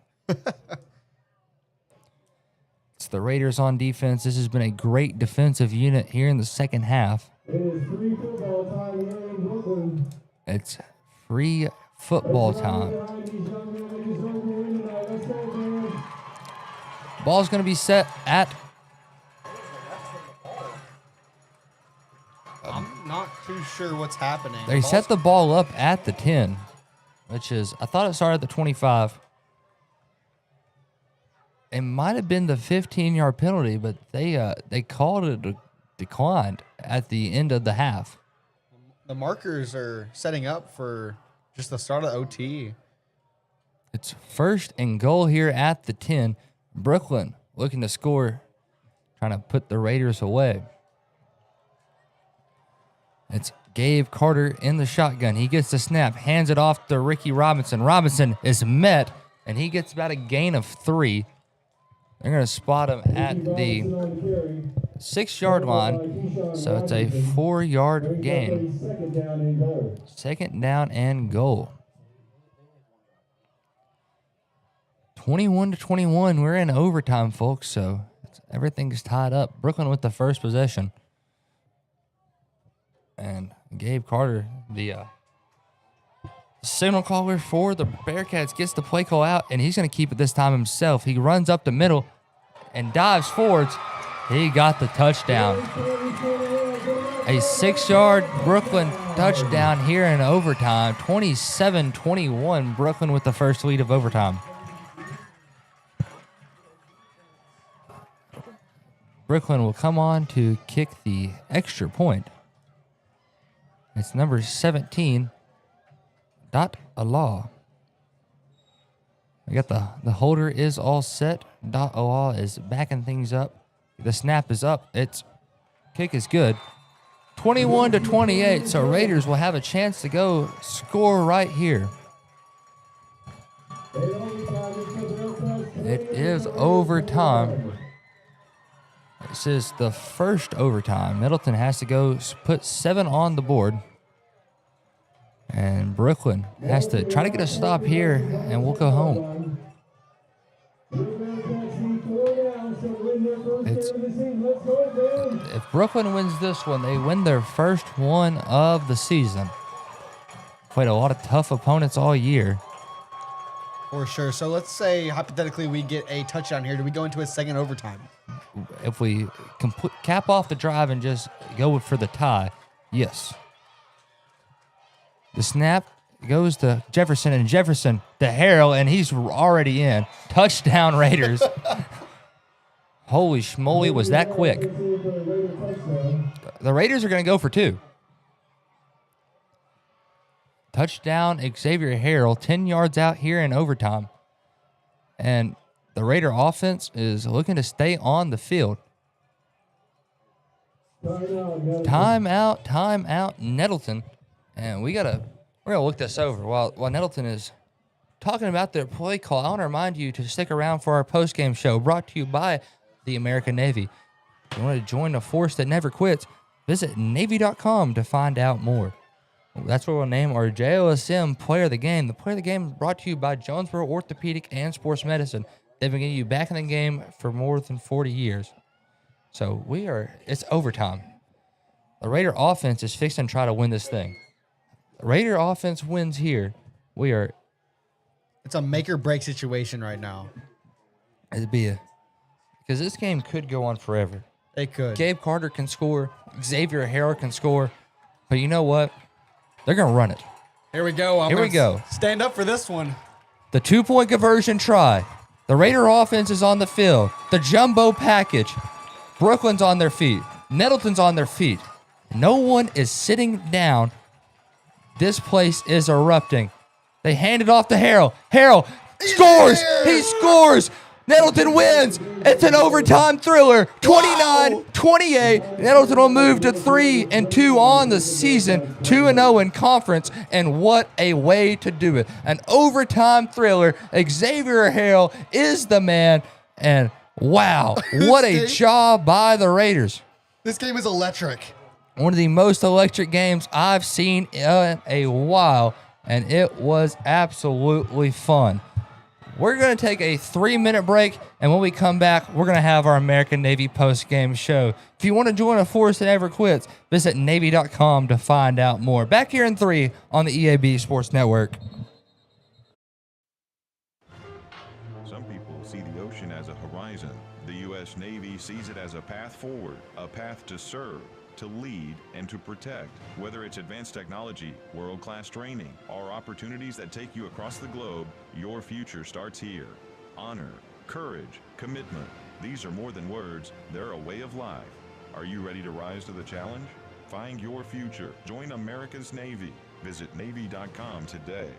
It's the Raiders on defense. This has been a great defensive unit here in the second half. It is free football time here in Brookland. It's free football time. Ball's going to be set at... I'm not too sure what's happening. They set the ball up at the 10, which is... I thought it started at the 25. It might have been the 15-yard penalty, but they called it a declined at the end of the half. The markers are setting up for just the start of OT. It's 1st and goal here at the 10. Brookland looking to score, trying to put the Raiders away. It's Gabe Carter in the shotgun. He gets the snap, hands it off to Ricky Robinson. Robinson is met, and he gets about a gain of 3. They're going to spot him at the 6-yard line, so it's a 4-yard gain. 2nd down and goal. 21-21. We're in overtime, folks, so everything's tied up. Brookland with the first possession. And Gabe Carter, the signal caller for the Bearcats, gets the play call out, and he's going to keep it this time himself. He runs up the middle and dives forwards. He got the touchdown. A 6-yard Brookland touchdown here in overtime. 27-21. Brookland with the first lead of overtime. Brookland will come on to kick the extra point. It's number 17, Dot Allah. We got the holder is all set. Dot Allah is backing things up. The snap is up. Its kick is good. 21-28, so Raiders will have a chance to go score right here. it is overtime. This is the first overtime. Nettleton has to go put 7 on the board. And Brookland has to try to get a stop here, and we'll go home. If Brookland wins this one, they win their first one of the season. Played a lot of tough opponents all year. For sure. So let's say, hypothetically, we get a touchdown here. Do we go into a second overtime? If we cap off the drive and just go for the tie, yes. The snap goes to Jefferson, and Jefferson to Harrell, and he's already in. Touchdown, Raiders. Holy schmoly, was that quick. The Raiders are going to go for 2. Touchdown, Xavier Harrell, 10 yards out here in overtime. And the Raider offense is looking to stay on the field. Timeout, Nettleton. And we're gonna look this over while Nettleton is talking about their play call. I want to remind you to stick around for our postgame show brought to you by the American Navy. If you want to join a force that never quits, visit Navy.com to find out more. That's what we'll name our JOSM Player of the Game. The Player of the Game is brought to you by Jonesboro Orthopedic and Sports Medicine. They've been getting you back in the game for more than 40 years. So it's overtime. The Raider offense is fixing to try to win this thing. The Raider offense wins here. It's a make or break situation right now. Because this game could go on forever. It could. Gabe Carter can score. Xavier Harrell can score. But you know what? They're going to run it. Here we go. Here we go. Stand up for this one. The 2-point conversion try. The Raider offense is on the field. The jumbo package. Brookland's on their feet. Nettleton's on their feet. No one is sitting down. This place is erupting. They hand it off to Harrell. Harrell scores. He scores. Nettleton wins. It's an overtime thriller. 29-28. Nettleton will move to 3-2 on the season, 2-0 in conference, and what a way to do it. An overtime thriller. Xavier Harrell is the man, and wow, what a job by the Raiders. This game is electric. One of the most electric games I've seen in a while, and it was absolutely fun. We're going to take a 3-minute break, and when we come back, we're going to have our American Navy post-game show. If you want to join a force that never quits, visit Navy.com to find out more. Back here in 3 on the EAB Sports Network. Some people see the ocean as a horizon. The U.S. Navy sees it as a path forward, a path to serve, to lead, and to protect. Whether it's advanced technology, world-class training, or opportunities that take you across the globe, your future starts here. Honor, courage, commitment. These are more than words, they're a way of life. Are you ready to rise to the challenge? Find your future. Join America's Navy. Visit Navy.com today.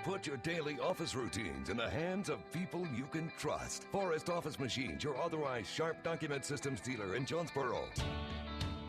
Put your daily office routines in the hands of people you can trust. Forrest Office Machines, your authorized Sharp Document Systems dealer in Jonesboro.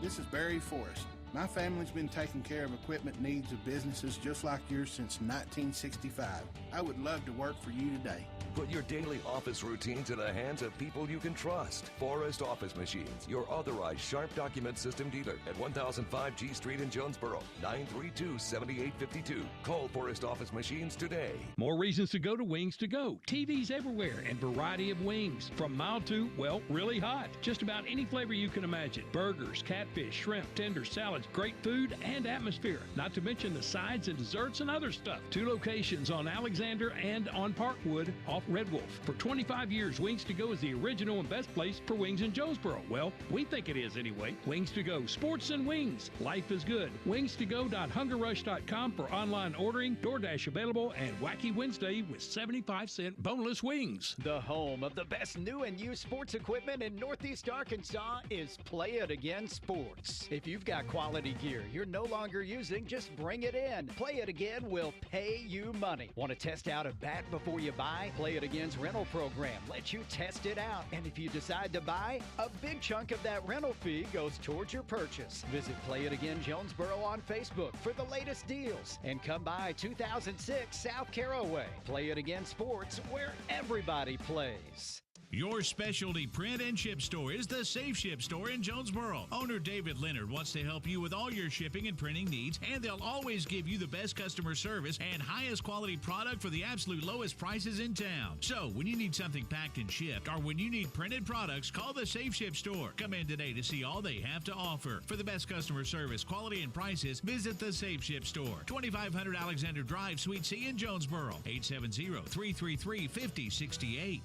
This is Barry Forrest. My family's been taking care of equipment needs of businesses just like yours since 1965. I would love to work for you today. Put your daily office routines in the hands of people you can trust. Forrest Office Machines, your authorized Sharp Document System dealer at 1005 G Street in Jonesboro, 932-7852. Call Forrest Office Machines today. More reasons to go to Wings to Go. TVs everywhere and variety of wings. From mild to, well, really hot. Just about any flavor you can imagine. Burgers, catfish, shrimp, tenders, salads, great food and atmosphere. Not to mention the sides and desserts and other stuff. 2 locations on Alexander and on Parkwood off Red Wolf. For 25 years, Wings to Go is the original and best place for wings in Jonesboro. Well, we think it is anyway. Wings to Go, sports and wings. Life is good. Wings2go.hungerrush.com for online ordering, DoorDash available, and Wacky Wednesday with 75-cent boneless wings. The home of the best new and used sports equipment in Northeast Arkansas is Play It Again Sports. If you've got quality quality gear you're no longer using, just bring it in. Play It Again will pay you money. Want to test out a bat before you buy? Play It Again's rental program lets you test it out. And if you decide to buy, a big chunk of that rental fee goes towards your purchase. Visit Play It Again Jonesboro on Facebook for the latest deals. And come by 2006 South Caraway. Play It Again Sports, where everybody plays. Your specialty print and ship store is the Safe Ship Store in Jonesboro. Owner David Leonard wants to help you with all your shipping and printing needs, and they'll always give you the best customer service and highest quality product for the absolute lowest prices in town. So, when you need something packed and shipped, or when you need printed products, call the Safe Ship Store. Come in today to see all they have to offer. For the best customer service, quality, and prices, visit the Safe Ship Store, 2500 Alexander Drive, Suite C in Jonesboro, 870-333-5068.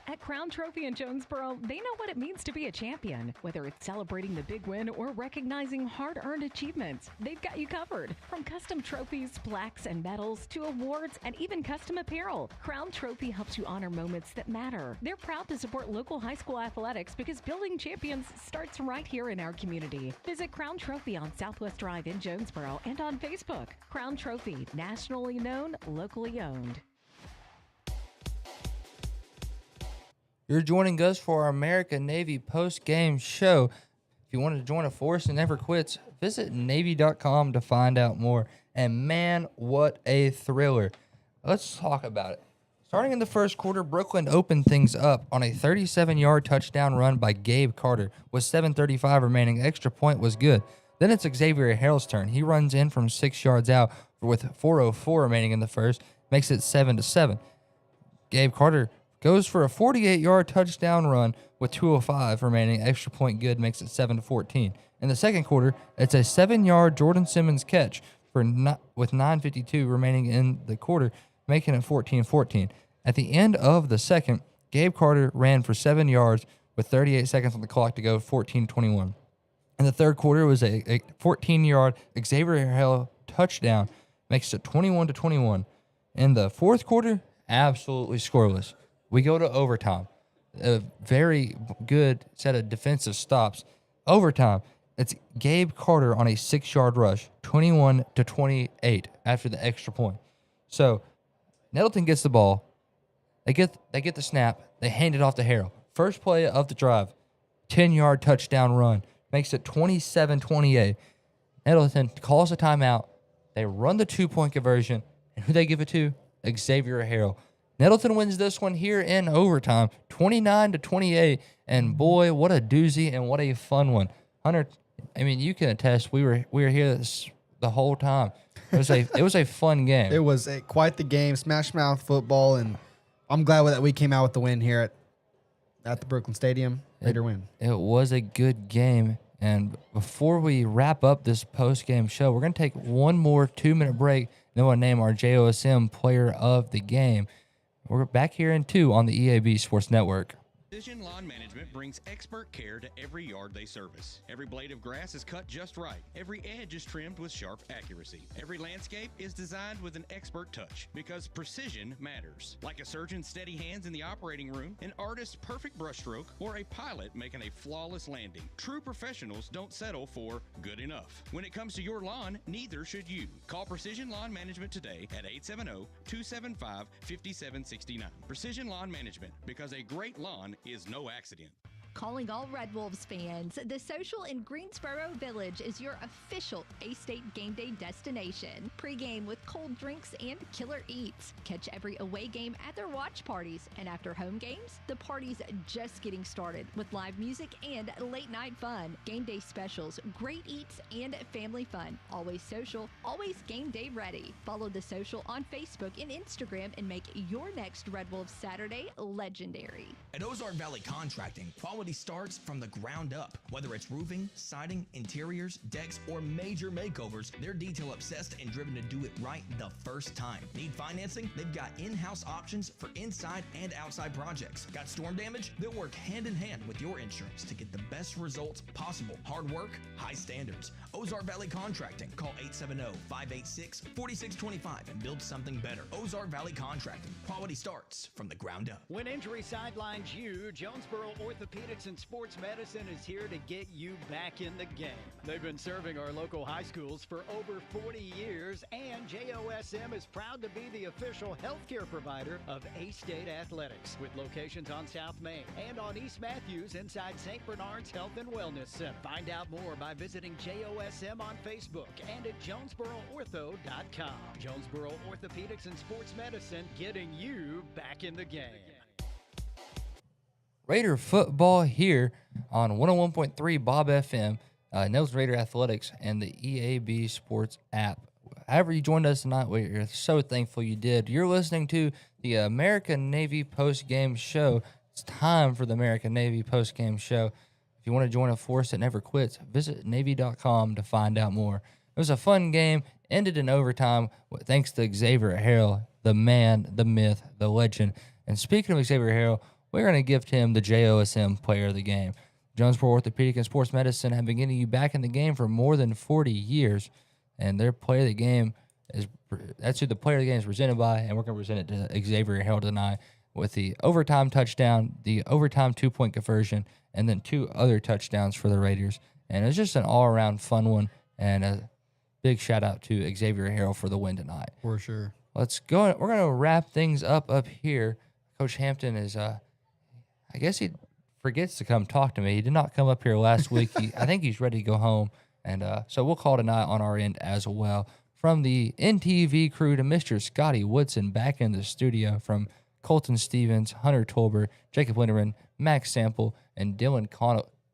At Crown Trophy in Jonesboro, they know what it means to be a champion. Whether it's celebrating the big win or recognizing hard-earned achievements, they've got you covered. From custom trophies, plaques, and medals to awards and even custom apparel, Crown Trophy helps you honor moments that matter. They're proud to support local high school athletics because building champions starts right here in our community. Visit Crown Trophy on Southwest Drive in Jonesboro and on Facebook. Crown Trophy, nationally known, locally owned. You're joining us for our American Navy post-game show. If you want to join a force that never quits, visit Navy.com to find out more. And man, what a thriller. Let's talk about it. Starting in the first quarter, Brookland opened things up on a 37-yard touchdown run by Gabe Carter. With 7:35 remaining, extra point was good. Then it's Xavier Harrell's turn. He runs in from 6 yards out with 4:04 remaining in the first, makes it 7-7. Gabe Carter goes for a 48-yard touchdown run with 2:05 remaining. Extra point good, makes it 7-14. In the second quarter, it's a 7-yard Jordan Simmons catch with 9:52 remaining in the quarter, making it 14-14. At the end of the second, Gabe Carter ran for 7 yards with 38 seconds on the clock to go, 14-21. In the third quarter, it was a 14-yard Xavier Harrell touchdown, makes it 21-21. In the fourth quarter, absolutely scoreless. We go to overtime. A very good set of defensive stops. Overtime, it's Gabe Carter on a 6-yard rush, 21-28 after the extra point. So Nettleton gets the ball. They get the snap. They hand it off to Harrell. First play of the drive, 10-yard touchdown run, makes it 27-28. Nettleton calls a timeout. They run the 2-point conversion. And who they give it to? Xavier Harrell. Nettleton wins this one here in overtime, 29-28, and boy, what a doozy and what a fun one. Hunter, I mean, you can attest we were here the whole time. It was a fun game. It was quite the game, smash mouth football, and I'm glad that we came out with the win here at the Brookland Stadium. Later win. It was a good game, and before we wrap up this post-game show, we're going to take one more 2-minute break, then we'll name our JOSM player of the game. We're back here in 2 on the EAB Sports Network. Precision Lawn Management brings expert care to every yard they service. Every blade of grass is cut just right. Every edge is trimmed with sharp accuracy. Every landscape is designed with an expert touch because precision matters. Like a surgeon's steady hands in the operating room, an artist's perfect brushstroke, or a pilot making a flawless landing. True professionals don't settle for good enough. When it comes to your lawn, neither should you. Call Precision Lawn Management today at 870-275-5769. Precision Lawn Management, because a great lawn is no accident. Calling all Red Wolves fans, the Social in Greensboro Village is your official A-State game day destination. Pregame with cold drinks and killer eats. Catch every away game at their watch parties. And after home games, the party's just getting started with live music and late night fun. Game day specials, great eats, and family fun. Always social, always game day ready. Follow the Social on Facebook and Instagram and make your next Red Wolves Saturday legendary. At Ozark Valley Contracting, quality starts from the ground up. Whether it's roofing, siding, interiors, decks, or major makeovers, they're detail obsessed and driven to do it right the first time. Need financing? They've got in-house options for inside and outside projects. Got storm damage? They'll work hand in hand with your insurance to get the best results possible. Hard work, high standards. Ozark Valley Contracting. Call 870-586-4625 and build something better. Ozark Valley Contracting. Quality starts from the ground up. When injury sidelines you, Jonesboro orthopedist Orthopedics and Sports Medicine is here to get you back in the game. They've been serving our local high schools for over 40 years, and JOSM is proud to be the official healthcare provider of A-State Athletics, with locations on South Main and on East Matthews inside St. Bernard's Health and Wellness Center. Find out more by visiting JOSM on Facebook and at JonesboroOrtho.com. Jonesboro Orthopedics and Sports Medicine, getting you back in the game. Raider football here on 101.3 Bob FM, Nettleton Raider Athletics, and the EAB Sports app. However you joined us tonight, we're so thankful you did. You're listening to the American Navy Postgame Show. It's time for the American Navy Postgame Show. If you want to join a force that never quits, visit Navy.com to find out more. It was a fun game, ended in overtime, thanks to Xavier Harrell, the man, the myth, the legend. And speaking of Xavier Harrell, we're going to gift him the JOSM Player of the Game. Jonesboro Orthopedic and Sports Medicine have been getting you back in the game for more than 40 years, and their Player of the Game that's who the Player of the Game is presented by, and we're going to present it to Xavier Harrell tonight with the overtime touchdown, the overtime 2-point conversion, and then 2 other touchdowns for the Raiders. And it's just an all-around fun one, and a big shout-out to Xavier Harrell for the win tonight. For sure. Let's go. We're going to wrap things up here. Coach Hampton is, I guess he forgets to come talk to me. He did not come up here last week. I think he's ready to go home. And so we'll call tonight on our end as well. From the NTV crew to Mr. Scotty Woodson back in the studio, from Colton Stevens, Hunter Tolber, Jacob Linderman, Max Sample, and Dylan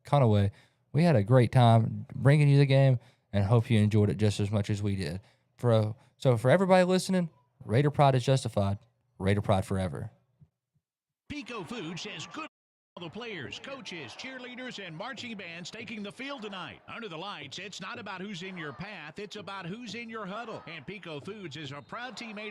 Conaway. We had a great time bringing you the game and hope you enjoyed it just as much as we did. So for everybody listening, Raider Pride is justified. Raider Pride forever. Pico Foods says good all the players, coaches, cheerleaders, and marching bands taking the field tonight. Under the lights, it's not about who's in your path, it's about who's in your huddle. And Pico Foods is a proud teammate